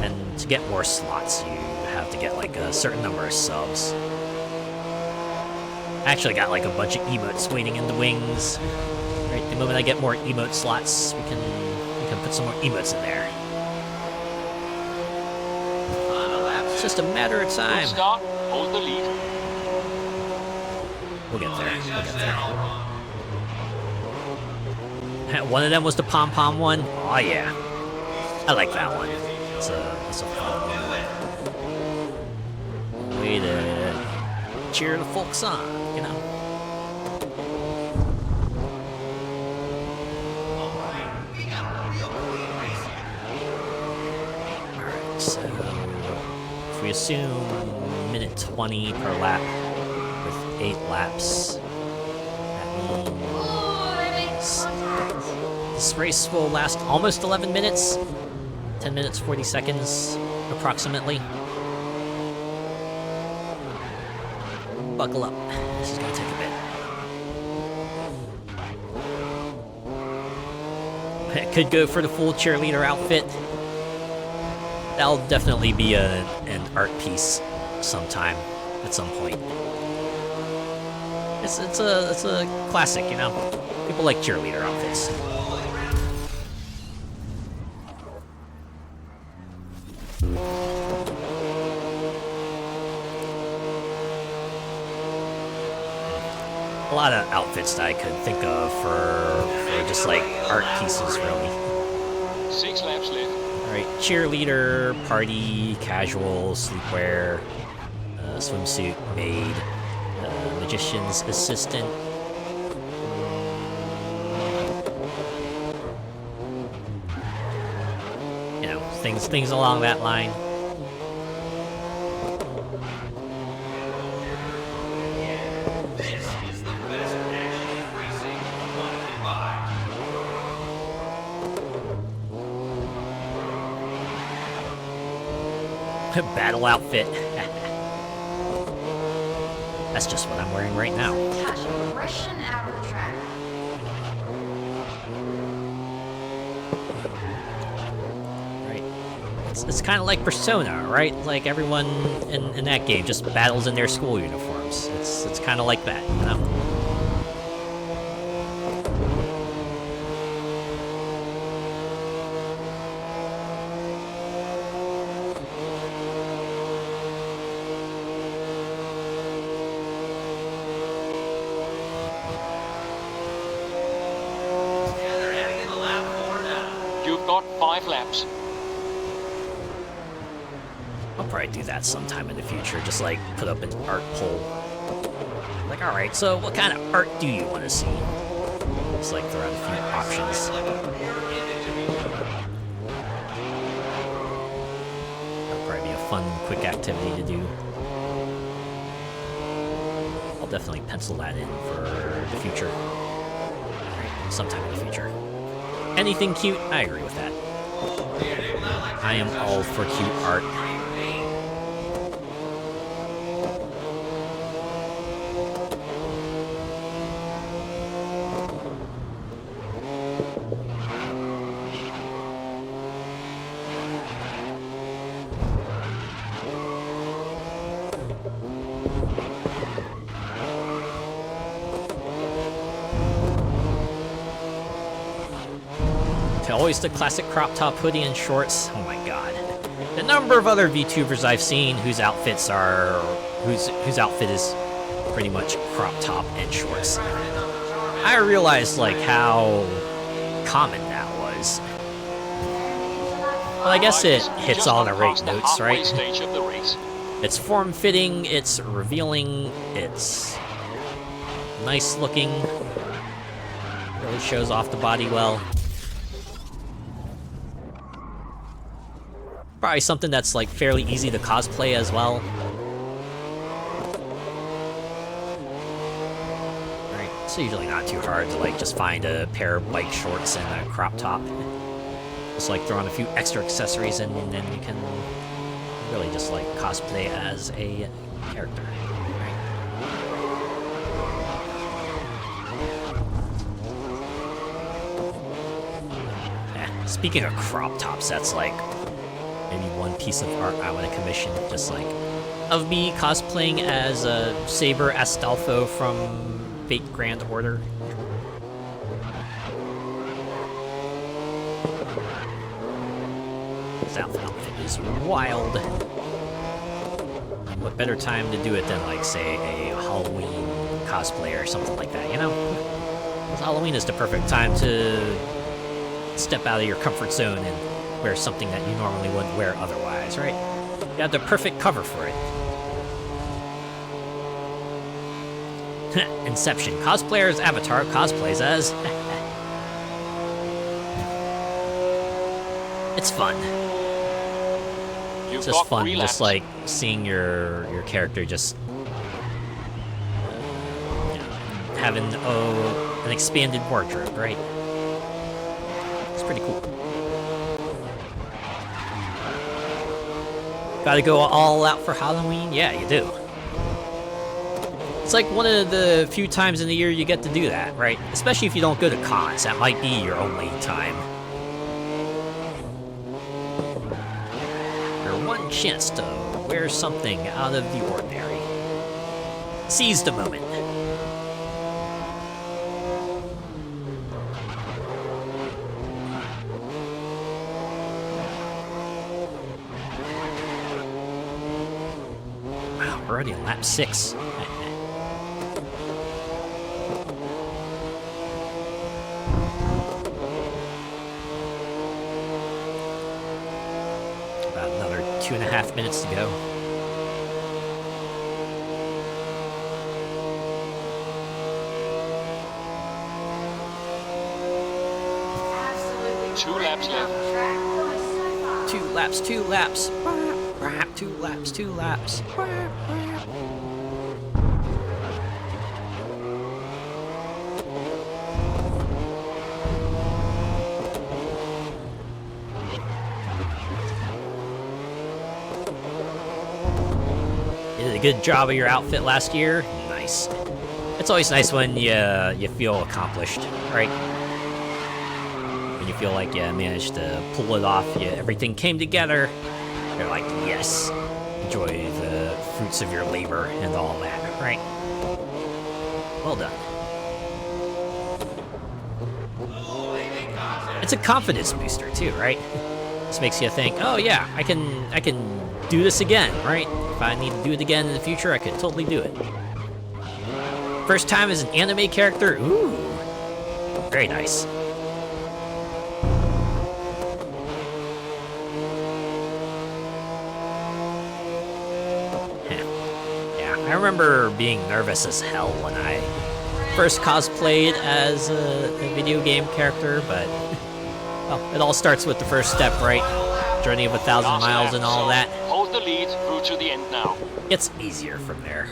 Speaker 1: And to get more slots, you have to get like a certain number of subs. I actually got like a bunch of emotes waiting in the wings. Right, the moment I get more emote slots, we can put some more emotes in there. It's just a matter of time.
Speaker 4: Good start. Hold the lead.
Speaker 1: We'll get there. We'll get there. One of them was the pom-pom one. Oh yeah, I like that one. It's a fun one. Way to cheer the folks on, you know. Alright, so if we assume minute 20 per lap with 8 laps, that means
Speaker 3: Ooh, they made contact.
Speaker 1: this race will last almost 11 minutes. 10 minutes, 40 seconds, approximately. Buckle up. This is gonna take a bit. I could go for the full cheerleader outfit. That'll definitely be an art piece sometime, at some point. It's a classic, you know? People like cheerleader outfits. A lot of outfits that I could think of for just like art pieces, really.
Speaker 4: 6 laps left.
Speaker 1: Alright, cheerleader, party, casual, sleepwear, swimsuit, maid, magician's assistant. You know, things along that line. Battle outfit. That's just what I'm wearing right now.
Speaker 5: touch of aggression out of the track.
Speaker 1: Right. It's kind of like Persona, right? Like everyone in that game just battles in their school uniforms. It's kind of like that, you know?
Speaker 4: You've got 5 laps.
Speaker 1: probably do that sometime in the future. Just like put up an art poll. Like, all right, so what kind of art do you want to see? Just like throw out a few options. That'll probably be a fun, quick activity to do. I'll definitely pencil that in for the future. Right, sometime in the future. Anything cute? I agree with that. I am all for cute art. Always the classic crop top hoodie and shorts. Oh my god. The number of other VTubers I've seen whose outfits are whose outfit is pretty much crop top and shorts. I realized like how common that was. Well, I guess it hits all the right notes, right?
Speaker 4: Stage of the race.
Speaker 1: It's form-fitting, it's revealing, it's nice looking. Really shows off the body well. Probably something that's like fairly easy to cosplay as well. Right, it's usually not too hard to like just find a pair of bike shorts and a crop top. Just like throw on a few extra accessories and then you can really just like cosplay as a character. Speaking of crop tops, that's like maybe one piece of art I want to commission, just like of me cosplaying as Saber Astolfo from Fate Grand Order. This outfit is wild. And what better time to do it than like say a Halloween cosplay or something like that, you know? 'Cause Halloween is the perfect time to step out of your comfort zone and wear something that you normally wouldn't wear otherwise, right? You have the perfect cover for it. Inception. Cosplayer's avatar cosplays as... It's fun. It's just fun, just like seeing your character just having an expanded wardrobe, right? It's pretty cool. Gotta go all out for Halloween? Yeah, you do. It's like one of the few times in the year you get to do that, right? Especially if you don't go to cons. That might be your only time. Your one chance to wear something out of the ordinary. Seize the moment. We're already on lap 6. About another 2.5 minutes to go.
Speaker 5: Absolutely.
Speaker 4: 2 laps left.
Speaker 1: 2 laps, 2 laps. 2 laps, 2 laps. You did a good job of your outfit last year. Nice. It's always nice when you feel accomplished, right? When you feel like you managed to pull it off, everything came together. You're like, yes, enjoy the fruits of your labor and all that, right? Well done. It's a confidence booster too, right? This makes you think, oh yeah, I can do this again, right? If I need to do it again in the future, I could totally do it. First time as an anime character, ooh, very nice. I remember being nervous as hell when I first cosplayed as a video game character, but well, it all starts with the first step, right? Journey of 1,000
Speaker 4: Last
Speaker 1: miles
Speaker 4: lap,
Speaker 1: and all
Speaker 4: so
Speaker 1: that.
Speaker 4: Hold the lead through to the end now.
Speaker 1: It's easier from there.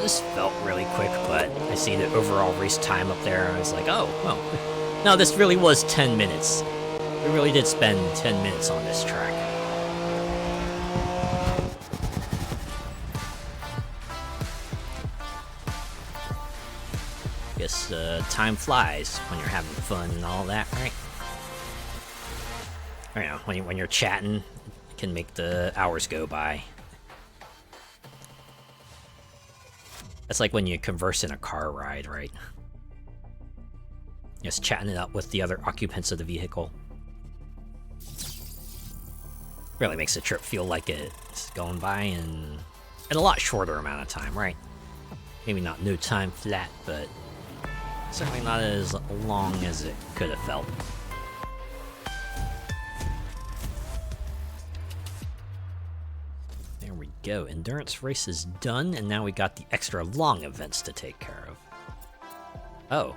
Speaker 1: This felt really quick, but I see the overall race time up there, and I was like, oh, well. No, this really was 10 minutes. We really did spend 10 minutes on this track. Guess time flies when you're having fun and all that, right? Or, you know, when you're chatting, it can make the hours go by. That's like when you converse in a car ride, right? Just chatting it up with the other occupants of the vehicle. Really makes the trip feel like it's going by in a lot shorter amount of time, right? Maybe not no time flat, but certainly not as long as it could have felt. There we go. Endurance race is done, and now we got the extra long events to take care of. Oh.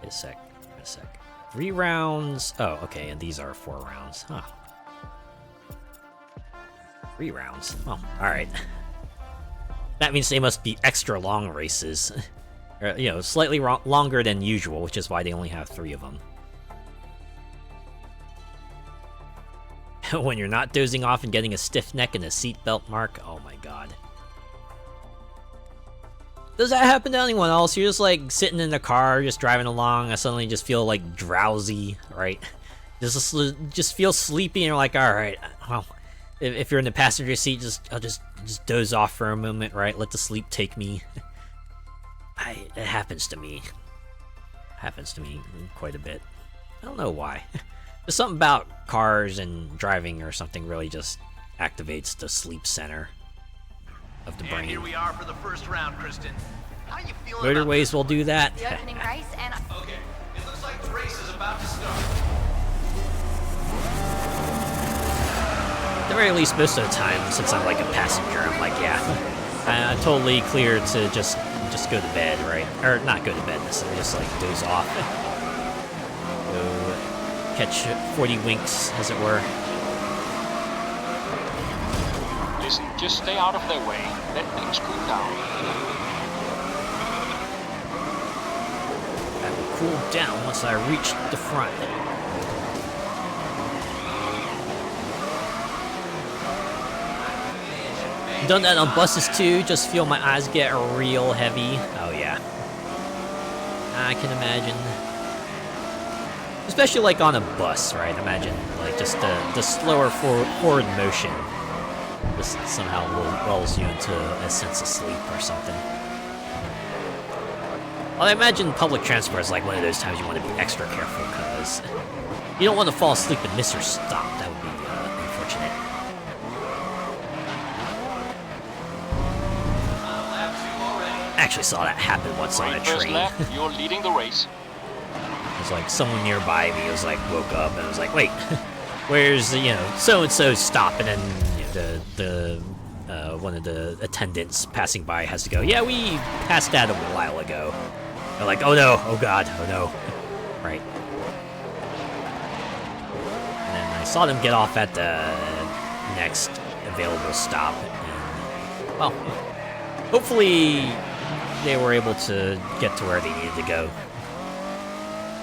Speaker 1: Wait a sec. 3 rounds. Oh, okay, and these are 4 rounds. Huh. 3 rounds. Oh, alright. That means they must be extra long races. Or, you know, slightly longer than usual, which is why they only have 3 of them. When you're not dozing off and getting a stiff neck and a seatbelt mark, oh my god. Does that happen to anyone else? You're just like sitting in the car, just driving along, I suddenly just feel like drowsy, right? Just feel sleepy, and you're like, alright, well, if you're in the passenger seat, I'll just doze off for a moment, right? Let the sleep take me. It happens to me. Happens to me quite a bit. I don't know why. There's something about cars and driving or something really just activates the sleep center of the brain.
Speaker 2: And here we are for the first round, Kristen. How you feeling?
Speaker 1: Motorways will do that.
Speaker 5: The opening race, and
Speaker 2: Okay, it looks like the race is about to start.
Speaker 1: At the very least, most of the time, since I'm like a passenger, I'm like, yeah, I'm totally clear to just go to bed, right? Or not go to bed necessarily, just like doze off. Go catch 40 winks, as it were.
Speaker 4: Listen, just stay out of their way. Let things cool down.
Speaker 1: I will cool down once I reach the front. Done that on buses too, just feel my eyes get real heavy. Oh yeah. I can imagine. Especially like on a bus, right? Imagine like just the slower forward motion just somehow lulls you into a sense of sleep or something. Well, I imagine public transport is like one of those times you want to be extra careful because you don't want to fall asleep and miss your stop. That would be unfortunate. I actually saw that happen once on a
Speaker 4: Great first
Speaker 1: train.
Speaker 4: lap, you're leading the race.
Speaker 1: It was like someone nearby me was like woke up and was like, wait, where's the, so and so stop? And then the one of the attendants passing by has to go, yeah, we passed that a while ago. They're like, oh no, oh god, oh no. Right. And then I saw them get off at the next available stop. And, well, hopefully they were able to get to where they needed to go.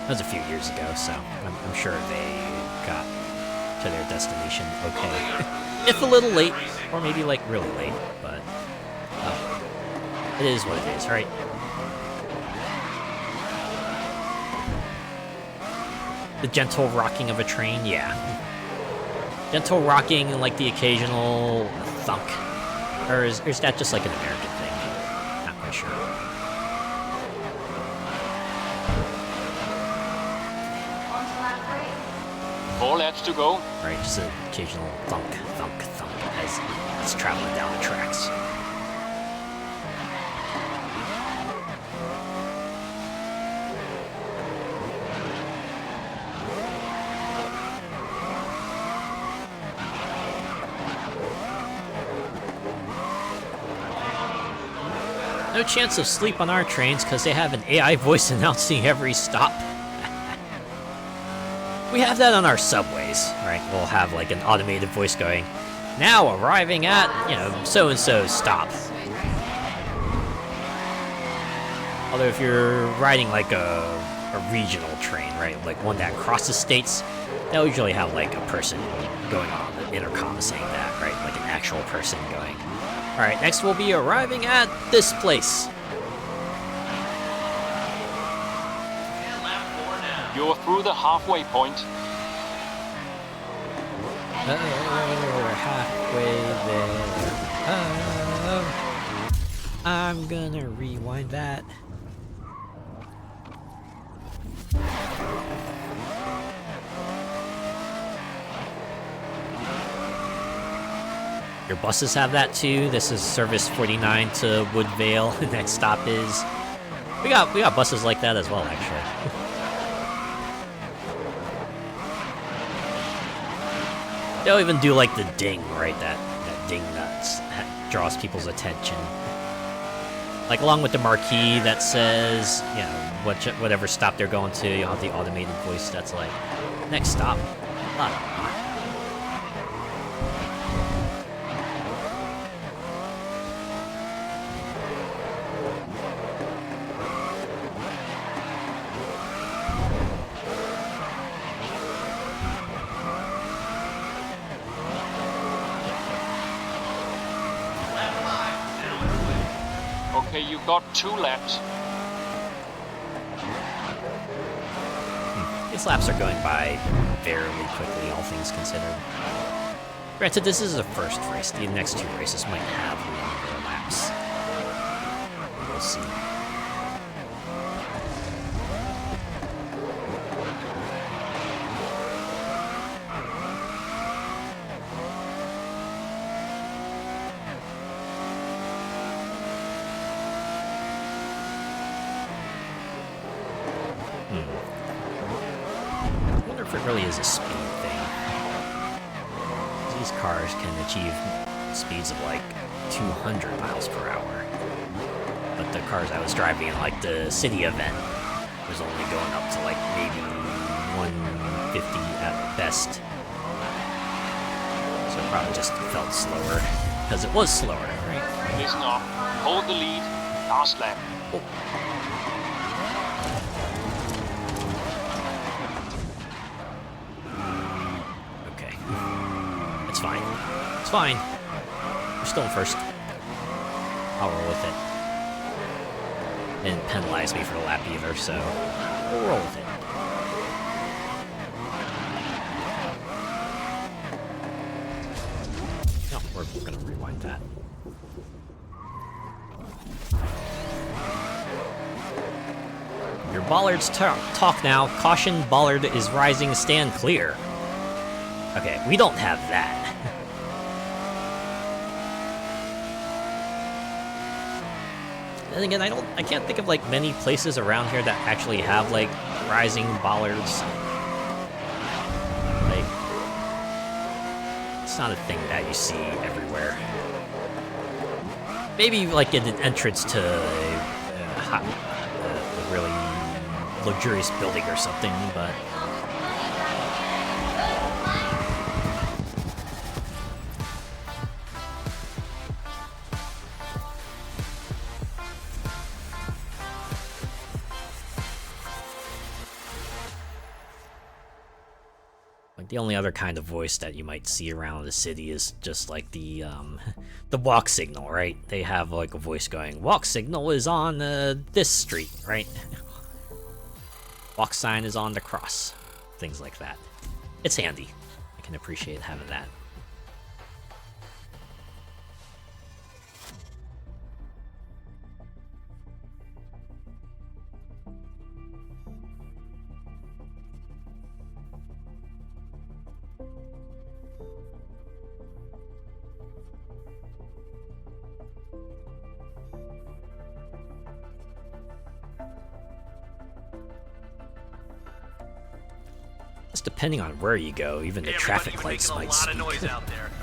Speaker 1: That was a few years ago, so I'm sure they got to their destination okay. If a little late, or maybe like really late, but it is what it is, right? The gentle rocking of a train, yeah. Gentle rocking and like the occasional thunk. Or is that just like an American thing? Not quite sure.
Speaker 3: On to lap 3.
Speaker 4: 4 laps to go.
Speaker 1: Right, just an occasional thunk, thunk, thunk as it's traveling down the tracks. No chance of sleep on our trains because they have an AI voice announcing every stop. We have that on our subways, right? We'll have like an automated voice going, now arriving at, you know, so-and-so stop. Although if you're riding like a regional train, right? Like one that crosses states, they'll usually have like a person going on the intercom saying that, right? Like an actual person going, all right, next we'll be arriving at this place.
Speaker 4: You're through the halfway point.
Speaker 1: We're halfway there. I'm gonna rewind that. Your buses have that too. This is service 49 to Woodvale. The next stop is. We got buses like that as well, actually. They'll even do like the ding, right? That ding that draws people's attention. Like along with the marquee that says, you know, whatever stop they're going to, you'll have the automated voice that's like, next stop. La, la, la.
Speaker 4: Okay, you've got 2 laps.
Speaker 1: These laps are going by fairly quickly, all things considered. Granted, this is the first race. The next 2 races might have longer laps. We'll see. I wonder if it really is a speed thing. These cars can achieve speeds of like 200 miles per hour. But the cars I was driving in like the city event was only going up to like maybe 150 at best. So it probably just felt slower. Because it was slower, right?
Speaker 4: Listen up. Hold the lead. Last lap.
Speaker 1: Okay. It's fine. It's fine. We're still in first. I'll roll with it. They didn't penalize me for the lap either, so we'll roll with it. No, we're gonna rewind that. Your bollards talk now. Caution, bollard is rising, stand clear. Okay, we don't have that. Then again, I can't think of like many places around here that actually have like rising bollards. Like, it's not a thing that you see everywhere. Maybe like in an entrance to a really luxurious building or something, but. Like, the only other kind of voice that you might see around the city is just like the walk signal, right? They have like a voice going, walk signal is on this street, right? Walk sign is on the cross. Things like that. It's handy. I can appreciate having that. Just depending on where you go, even the traffic lights might speak.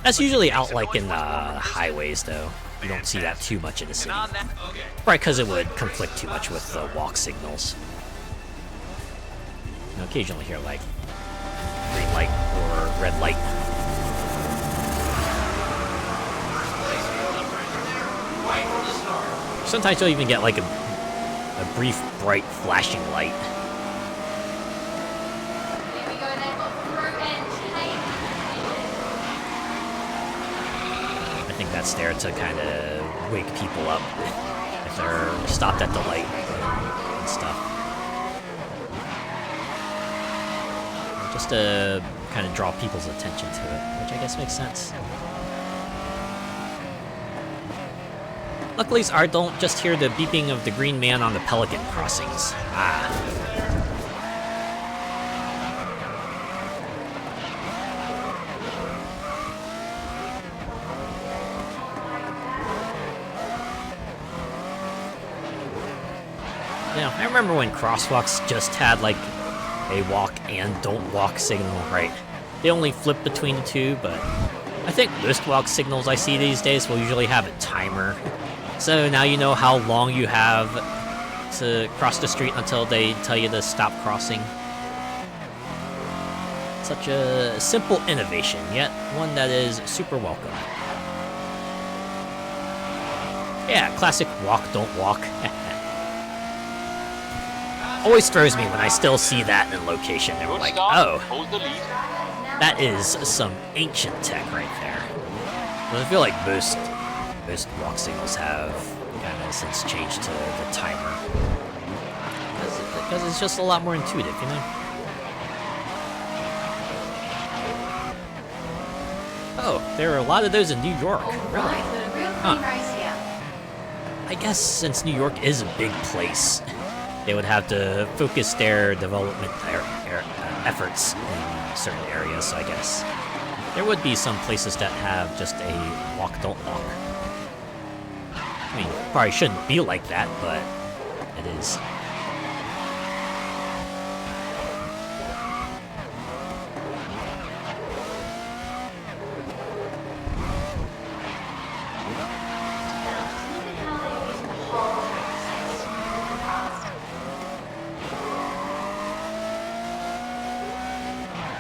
Speaker 1: That's usually out like in highways, though. You don't see that too much in the city. Right, because it would conflict too much with the walk signals. You occasionally hear like green light or red light. Sometimes you'll even get like a brief, bright, flashing light. I think that's there to kind of wake people up if they're stopped at the light and stuff. Just to kind of draw people's attention to it, which I guess makes sense. Luckily, I don't just hear the beeping of the green man on the Pelican crossings. Yeah, I remember when crosswalks just had like a walk and don't walk signal, right? They only flip between the two, but I think most walk signals I see these days will usually have a timer. So now you know how long you have to cross the street until they tell you to stop crossing. Such a simple innovation, yet one that is super welcome. Yeah, classic walk, don't walk. Always throws me when I still see that in location. And we're like, oh, that is some ancient tech right there. I feel like most walk signals have kind of since changed to the timer. Because it's just a lot more intuitive, you know? Oh, there are a lot of those in New York. Really? Huh. I guess since New York is a big place, they would have to focus their development efforts in certain areas, so I guess there would be some places that have just a walk, don't walk. I mean, probably shouldn't be like that, but it is.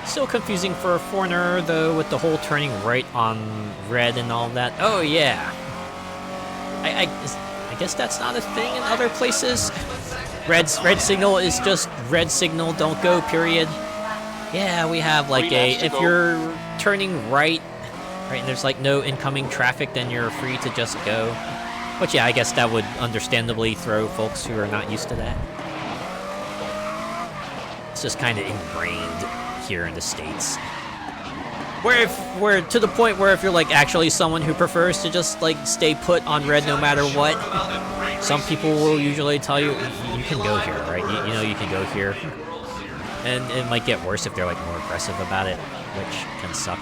Speaker 1: Still confusing for a foreigner, though, with the whole turning right on red and all that. Oh, yeah. I guess that's not a thing in other places. Red signal is just red signal, don't go, period. Yeah, we have like if you're turning right, and there's like no incoming traffic, then you're free to just go. But yeah, I guess that would understandably throw folks who are not used to that. It's just kind of ingrained here in the States. Where to the point where if you're like actually someone who prefers to just like stay put on red no matter what, some people will usually tell you you can go here, right? You know you can go here, and it might get worse if they're like more aggressive about it, which can suck.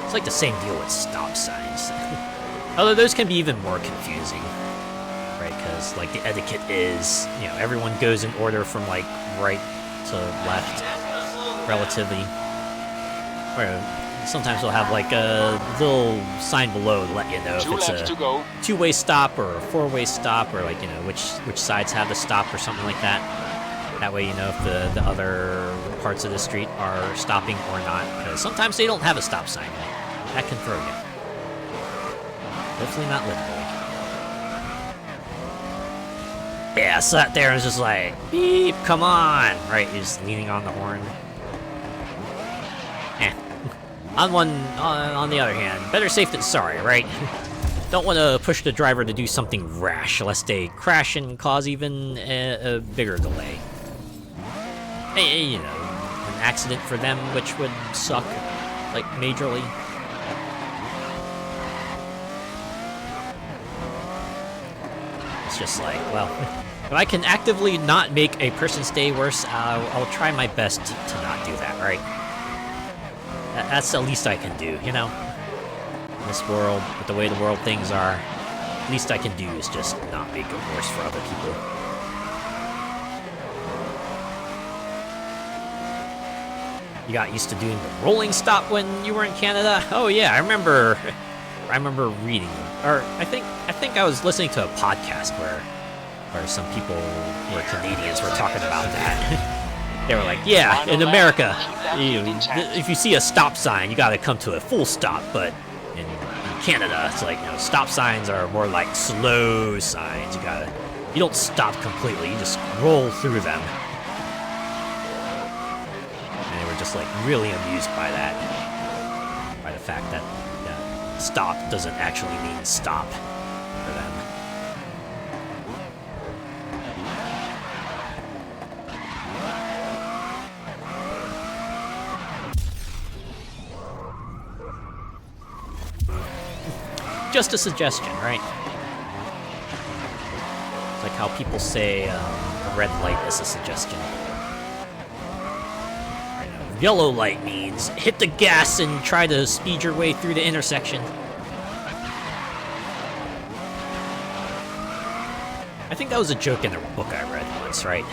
Speaker 1: It's like the same deal with stop signs. Although those can be even more confusing, right? Because like the etiquette is, you know, everyone goes in order from like right to left, relatively. Or sometimes they'll have like a little sign below to let you know if
Speaker 4: 2
Speaker 1: it's
Speaker 4: laps to
Speaker 1: a
Speaker 4: go.
Speaker 1: two-way stop or a four-way stop, or like, you know, which sides have the stop or something like that. That way you know if the other parts of the street are stopping or not, because sometimes they don't have a stop sign. That can throw you. Hopefully not literally. Yeah, sat there and was just like, beep, come on! Right, he's leaning on the horn. On the other hand, better safe than sorry, right? Don't want to push the driver to do something rash, lest they crash and cause even a bigger delay. Hey, you know, an accident for them, which would suck, like, majorly. It's just like, well, if I can actively not make a person's day worse, I'll try my best to not do that, right? That's the least I can do, you know? In this world, with the way the world things are, least I can do is just not make it worse for other people. You got used to doing the rolling stop when you were in Canada? Oh yeah, I remember reading, or I think I was listening to a podcast where some people who were Canadians were talking about that. They were like, yeah, in America, if you see a stop sign, you gotta come to a full stop, but in Canada, it's like, you know, stop signs are more like slow signs. You don't stop completely, you just roll through them. And they were just like really amused by that, by the fact that stop doesn't actually mean stop for them. Just a suggestion, right? It's like how people say a red light is a suggestion. Yellow light means hit the gas and try to speed your way through the intersection. I think that was a joke in a book I read once, right?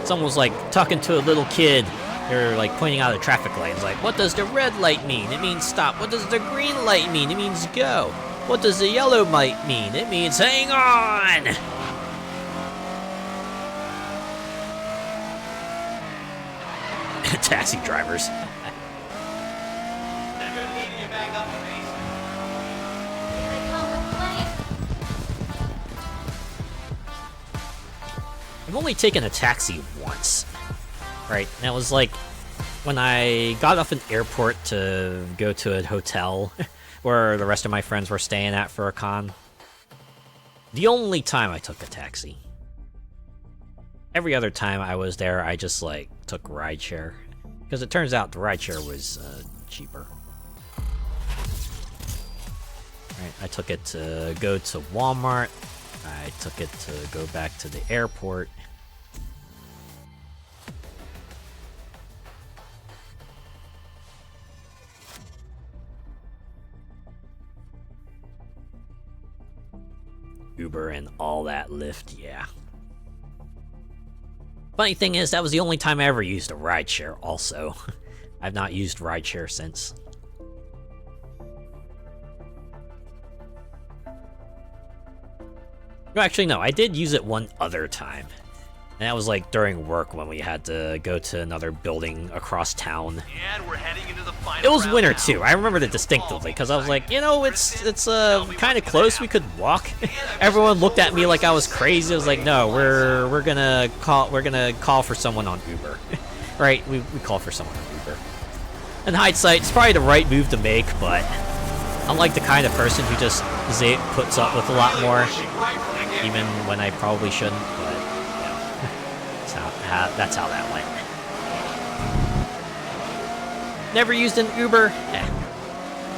Speaker 1: Someone was like talking to a little kid. They're like pointing out a traffic light. It's like, what does the red light mean? It means stop. What does the green light mean? It means go. What does the yellow light mean? It means hang on! Taxi drivers.
Speaker 2: They're gonna need you back up the base.
Speaker 3: Here they come with plenty.
Speaker 1: I've only taken a taxi once, right? And that was like when I got off an airport to go to a hotel where the rest of my friends were staying at for a con. The only time I took a taxi. Every other time I was there, I just like took rideshare, because it turns out the rideshare was cheaper. Right, I took it to go to Walmart. I took it to go back to the airport. Uber and all that Lyft, yeah. Funny thing is, that was the only time I ever used a rideshare, also. I've not used rideshare since. No, actually, no, I did use it one other time. And that was like during work when we had to go to another building across town.
Speaker 2: And we're heading into the final
Speaker 1: It was
Speaker 2: round
Speaker 1: winter
Speaker 2: now.
Speaker 1: too. I remembered it distinctively because I was like, you know, it's kind of close. We could walk. Everyone looked at me like I was crazy. I was like, no, we're gonna call for someone on Uber, right? We call for someone on Uber. In hindsight, it's probably the right move to make, but I'm like the kind of person who just puts up with a lot more, even when I probably shouldn't. But yeah, that's how that went. Never used an Uber?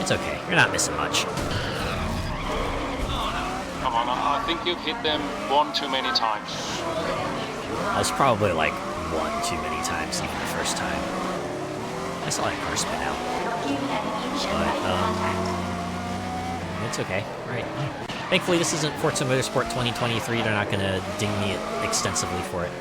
Speaker 1: It's okay. You're not missing much.
Speaker 4: Come on, I think you've hit them one too many times.
Speaker 1: I was probably like one too many times, even the first time. I saw that car spin out. But, it's okay. Right. Thankfully, this isn't Forza Motorsport 2023. They're not gonna ding me extensively for it.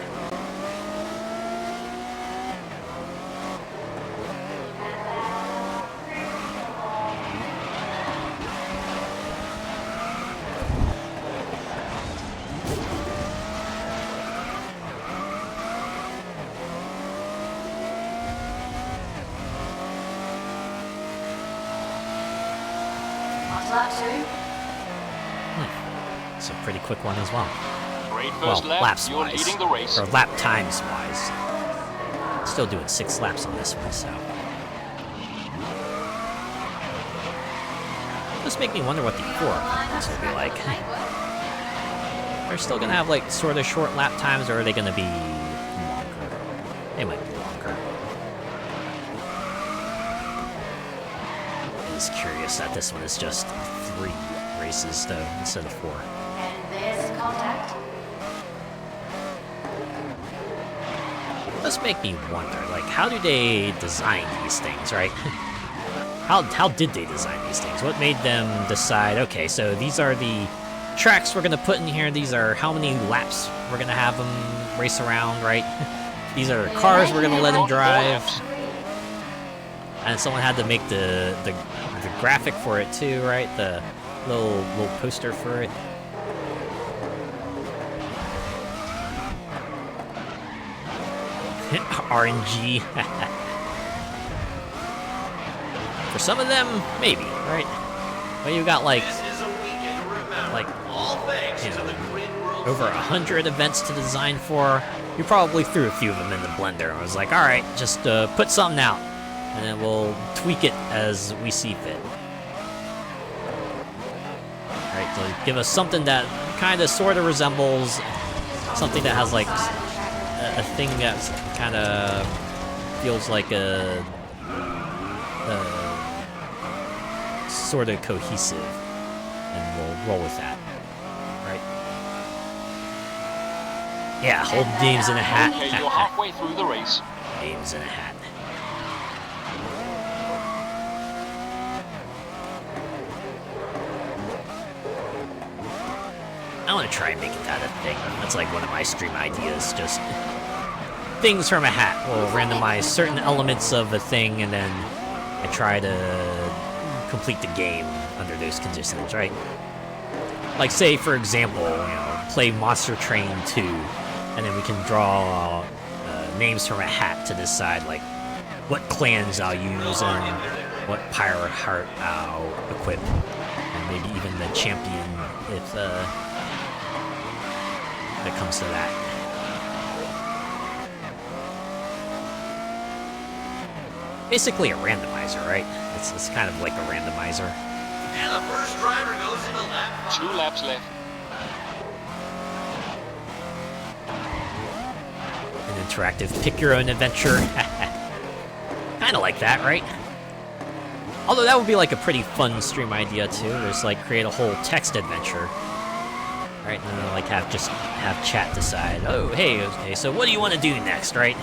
Speaker 5: lap 2.
Speaker 1: It's a pretty quick one as well.
Speaker 4: Great
Speaker 1: Well,
Speaker 4: first lap.
Speaker 1: laps
Speaker 4: You're
Speaker 1: wise.
Speaker 4: leading the race.
Speaker 1: Or lap times wise. Still doing 6 laps on this one, so. This make me wonder what the 4 laps will be like. They're still gonna have like sort of short lap times, or are they gonna be longer? They might be longer. I'm just curious that this one is just 3 races though, instead of 4.
Speaker 5: And there's contact.
Speaker 1: This make me wonder, like, how do they design these things, right? How did they design these things? What made them decide, okay, so these are the tracks we're gonna put in here, these are how many laps we're gonna have them race around, right? These are cars we're gonna let them drive. And someone had to make the graphic for it too, right? The little poster for it. RNG. For some of them, maybe, right? But you got like,
Speaker 2: This is a weekend to remember.
Speaker 1: like,
Speaker 2: All thanks
Speaker 1: you
Speaker 2: to the
Speaker 1: know,
Speaker 2: Grid World
Speaker 1: over 100 events to design for. You probably threw a few of them in the blender and was like, all right, just put something out, and then we'll tweak it as we see fit. All right, so give us something that kind of sort of resembles something that has like a thing that kind of feels like a sort of cohesive, and we'll roll with that, right? Yeah, hold names in a hat.
Speaker 4: Okay, you're halfway through the race.
Speaker 1: Names in a hat. I want to try and make that a thing. That's like one of my stream ideas, just things from a hat. We'll randomize certain elements of a thing, and then I try to complete the game under those conditions, right? Like, say, for example, play Monster Train 2, and then we can draw names from a hat to decide, like, what clans I'll use and what pirate heart I'll equip, and maybe even the champion if it comes to that. Basically a randomizer, right? It's kind of like a randomizer.
Speaker 2: And the first driver goes into lap
Speaker 4: 2 laps left.
Speaker 1: An interactive pick your own adventure. Kind of like that, right? Although that would be like a pretty fun stream idea too. There's like create a whole text adventure. Right, and then like have chat decide, oh hey, okay, so what do you want to do next, right?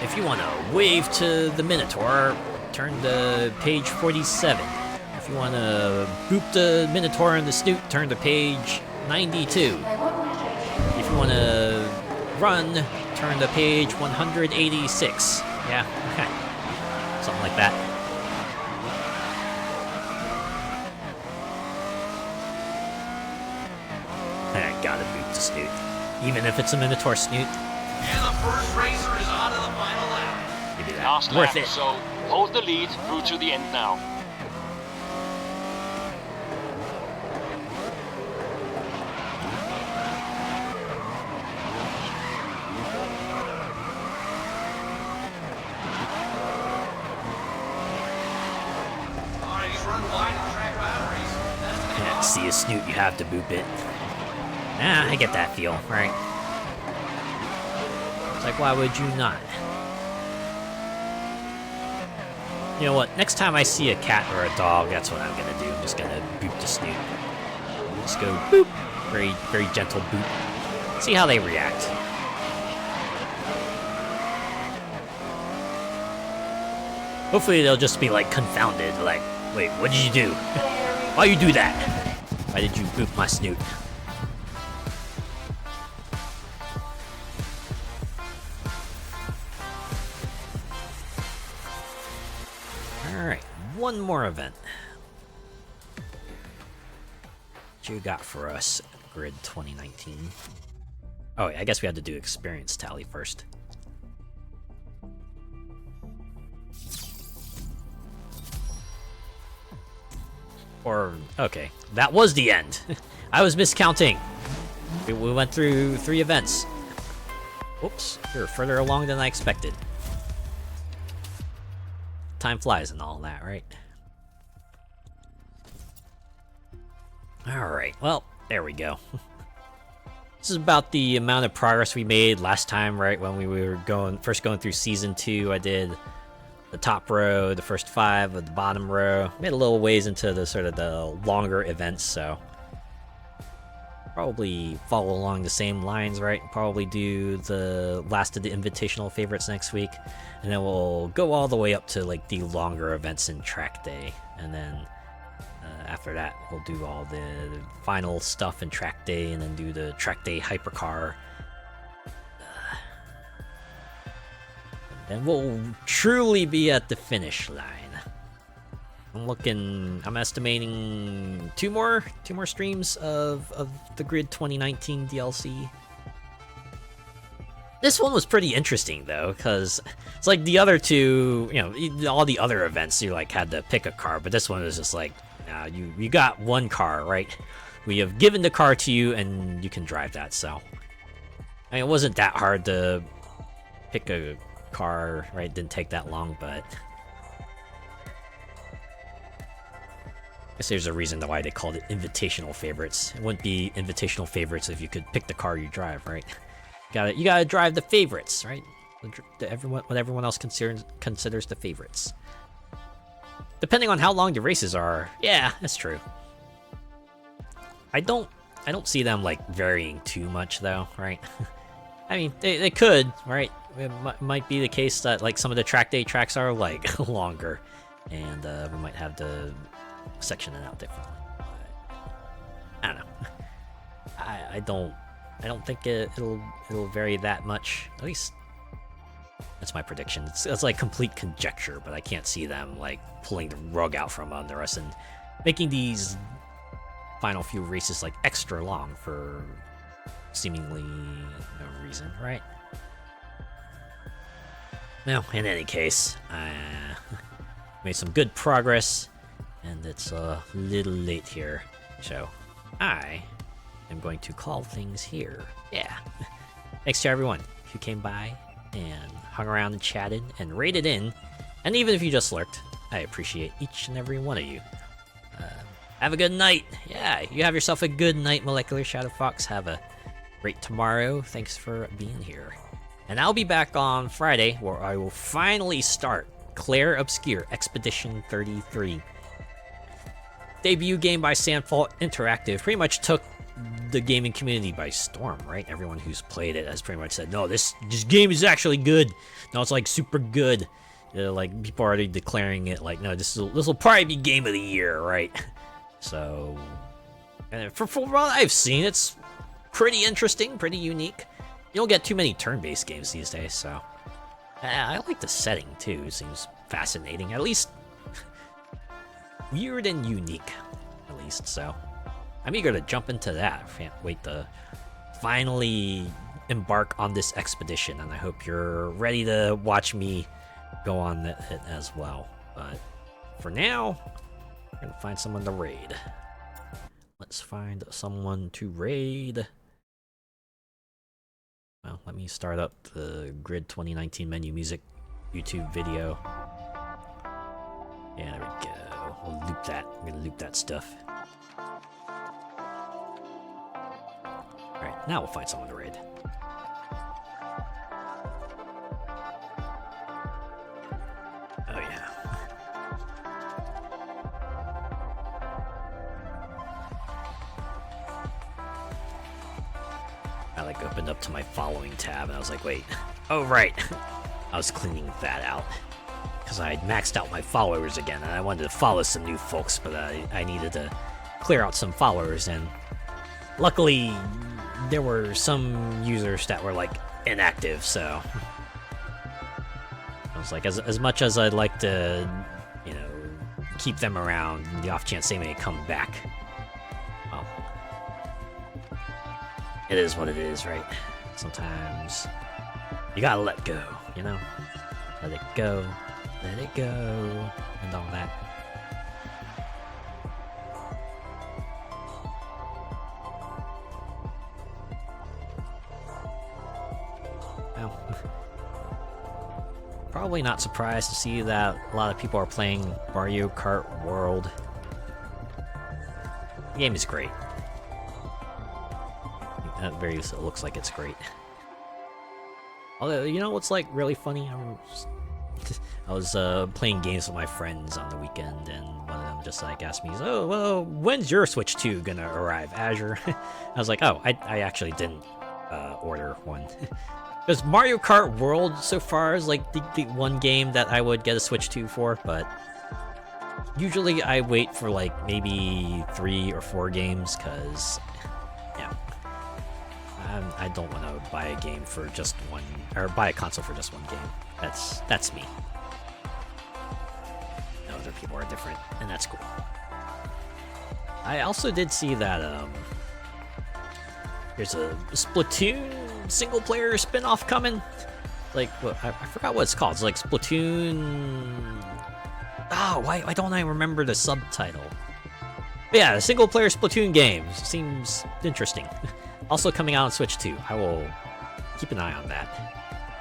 Speaker 1: If you want to wave to the Minotaur, turn to page 47. If you want to boop the Minotaur in the snoot, turn to page 92. If you want to run, turn to page 186. Yeah, something like that. I gotta boop the snoot, even if it's a Minotaur snoot.
Speaker 2: And the first racer is on to the final lap.
Speaker 1: Maybe
Speaker 4: Last
Speaker 1: that's worth
Speaker 4: lap,
Speaker 1: it.
Speaker 4: so hold the lead through to the end now.
Speaker 2: Alright, he's run wide and track boundaries. That's the
Speaker 1: Yeah, see a snoot, you have to boop it. Ah, I get that feel, right? It's like, why would you not? You know what? Next time I see a cat or a dog, that's what I'm gonna do. I'm just gonna boop the snoot. Just go boop. Very, very gentle boop. See how they react. Hopefully they'll just be like confounded, like, wait, what did you do? Why you do that? Why did you boop my snoot? Alright, one more event. What you got for us, Grid 2019? Oh, I guess we had to do experience tally first. Or, okay, that was the end. I was miscounting. We went through 3 events. Oops, we're further along than I expected. Time flies and all that, right? Alright, well, there we go. This is about the amount of progress we made last time, right? When we were first going through Season 2, I did the top row, the first 5 of the bottom row. Made a little ways into the sort of the longer events, so probably follow along the same lines, right? Probably do the last of the invitational favorites next week, and then we'll go all the way up to like the longer events in track day, and then after that we'll do all the final stuff in track day, and then do the track day hypercar. And we'll truly be at the finish line. I'm estimating two more streams of the Grid 2019 DLC. This one was pretty interesting though, because it's like the other two, all the other events you like had to pick a car, but this one was just like, you got one car, right? We have given the car to you and you can drive that, so. I mean, it wasn't that hard to pick a car, right? Didn't take that long, but I guess there's a reason why they called it invitational favorites. It wouldn't be invitational favorites if you could pick the car you drive, right? You gotta drive the favorites, right? What everyone else considers the favorites. Depending on how long the races are, yeah, that's true. I don't see them like varying too much though, right? I mean, they could, right? It might be the case that like some of the track day tracks are like longer, and we might have to section it out differently. But I don't know. I don't think it'll vary that much. At least that's my prediction. It's like complete conjecture, but I can't see them like pulling the rug out from under us and making these final few races like extra long for seemingly no reason, right? Well, in any case, I made some good progress, and it's a little late here, so I am going to call things here. Yeah. Thanks to everyone who came by and hung around and chatted and rated in, and even if you just lurked, I appreciate each and every one of you. Have a good night. Yeah, you have yourself a good night, Molecular Shadow Fox. Have a great tomorrow. Thanks for being here. And I'll be back on Friday, where I will finally start Claire Obscure Expedition 33. Debut game by Sandfault Interactive. Pretty much took the gaming community by storm, right? Everyone who's played it has pretty much said, no, this game is actually good. No, it's like super good. Like people are already declaring it like, no, this will probably be game of the year, right? So, and for what I've seen, it's pretty interesting, pretty unique. You don't get too many turn-based games these days, so I like the setting too. It seems fascinating, at least weird and unique, at least. So I'm eager to jump into that. I can't wait to finally embark on this expedition, and I hope you're ready to watch me go on it as well. But for now, we're gonna find someone to raid. Let's find someone to raid. Well, let me start up the Grid 2019 menu music YouTube video. Yeah, there we go. We'll loop that. We're gonna loop that stuff. Alright, now we'll find someone to raid. Oh yeah. I like opened up to my following tab and I was like, wait, oh right. I was cleaning that out because I had maxed out my followers again and I wanted to follow some new folks, but I needed to clear out some followers, and luckily there were some users that were like inactive, so I was like, as much as I'd like to, keep them around, the off chance they may come back, well, it is what it is, right? Sometimes you gotta let go, let it go, and all that. Well, probably not surprised to see that a lot of people are playing Mario Kart World. The game is great. At the very least, it looks like it's great. Although, you know what's like really funny? I was playing games with my friends on the weekend, and one of them just like asked me, "Oh, well, when's your Switch 2 gonna arrive, Azure?" I was like, "Oh, I actually didn't order one." Because Mario Kart World so far is like the one game that I would get a Switch 2 for, but usually I wait for like maybe 3 or 4 games, because yeah, I don't want to buy a game for just one, or buy a console for just one game. That's me. Other people are different, and that's cool. I also did see that there's a Splatoon single-player spin-off coming. Like, what, I forgot what it's called. It's like Splatoon... Oh, why don't I remember the subtitle? But yeah, the single-player Splatoon game seems interesting. Also coming out on Switch 2. I will keep an eye on that.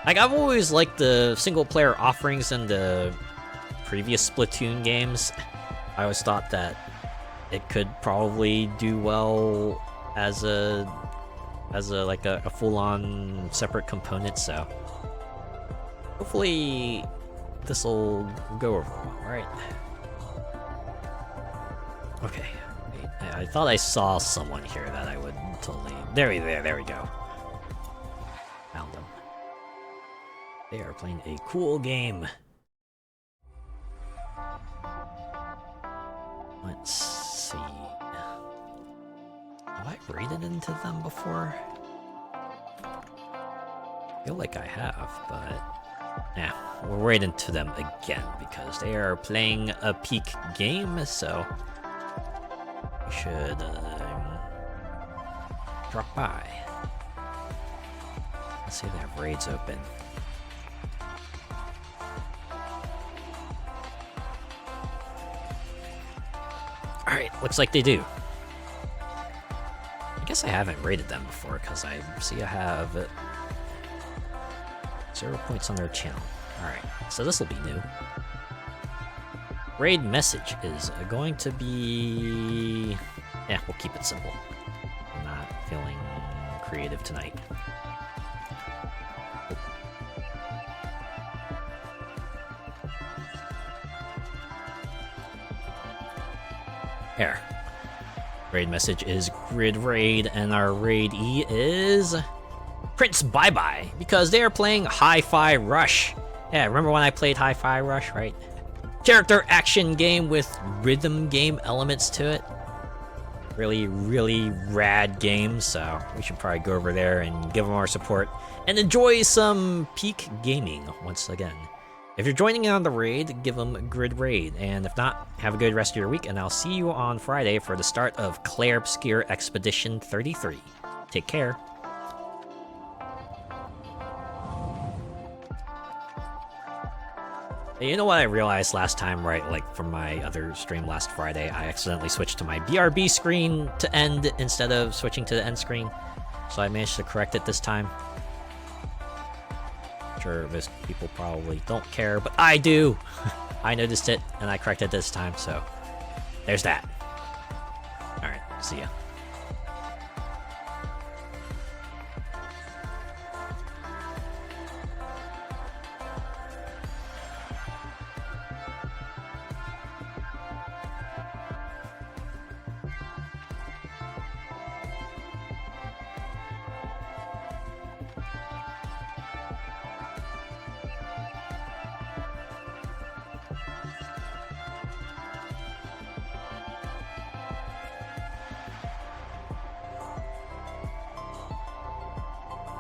Speaker 1: Like, I've always liked the single-player offerings in the previous Splatoon games. I always thought that it could probably do well as a full-on separate component, so hopefully this will go over well, right? Okay, wait, I thought I saw someone here that I would totally... There we go. Found them. They are playing a cool game. Let's see. Have I raided into them before? I feel like I have, but yeah, we'll raid into them again because they are playing a peak game, so we should drop by. Let's see if they have raids open. Alright, looks like they do. I guess I haven't rated them before, because I see I have 0 points on their channel. Alright, so this will be new. Raid message is going to be... Yeah, we'll keep it simple. I'm not feeling creative tonight. Here. Raid message is Grid Raid, and our raidee is Prince Bye Bye, because they are playing Hi-Fi Rush. Yeah, remember when I played Hi-Fi Rush, right? Character action game with rhythm game elements to it. Really, really rad game, so we should probably go over there and give them our support and enjoy some peak gaming once again. If you're joining in on the raid, give them Grid Raid, and if not, have a good rest of your week, and I'll see you on Friday for the start of Clair Obscure Expedition 33. Take care. You know what I realized last time, right? Like from my other stream last Friday, I accidentally switched to my BRB screen to end instead of switching to the end screen. So I managed to correct it this time. Sure, most people probably don't care, but I do. I noticed it and I corrected this time, so there's that. Alright, see ya.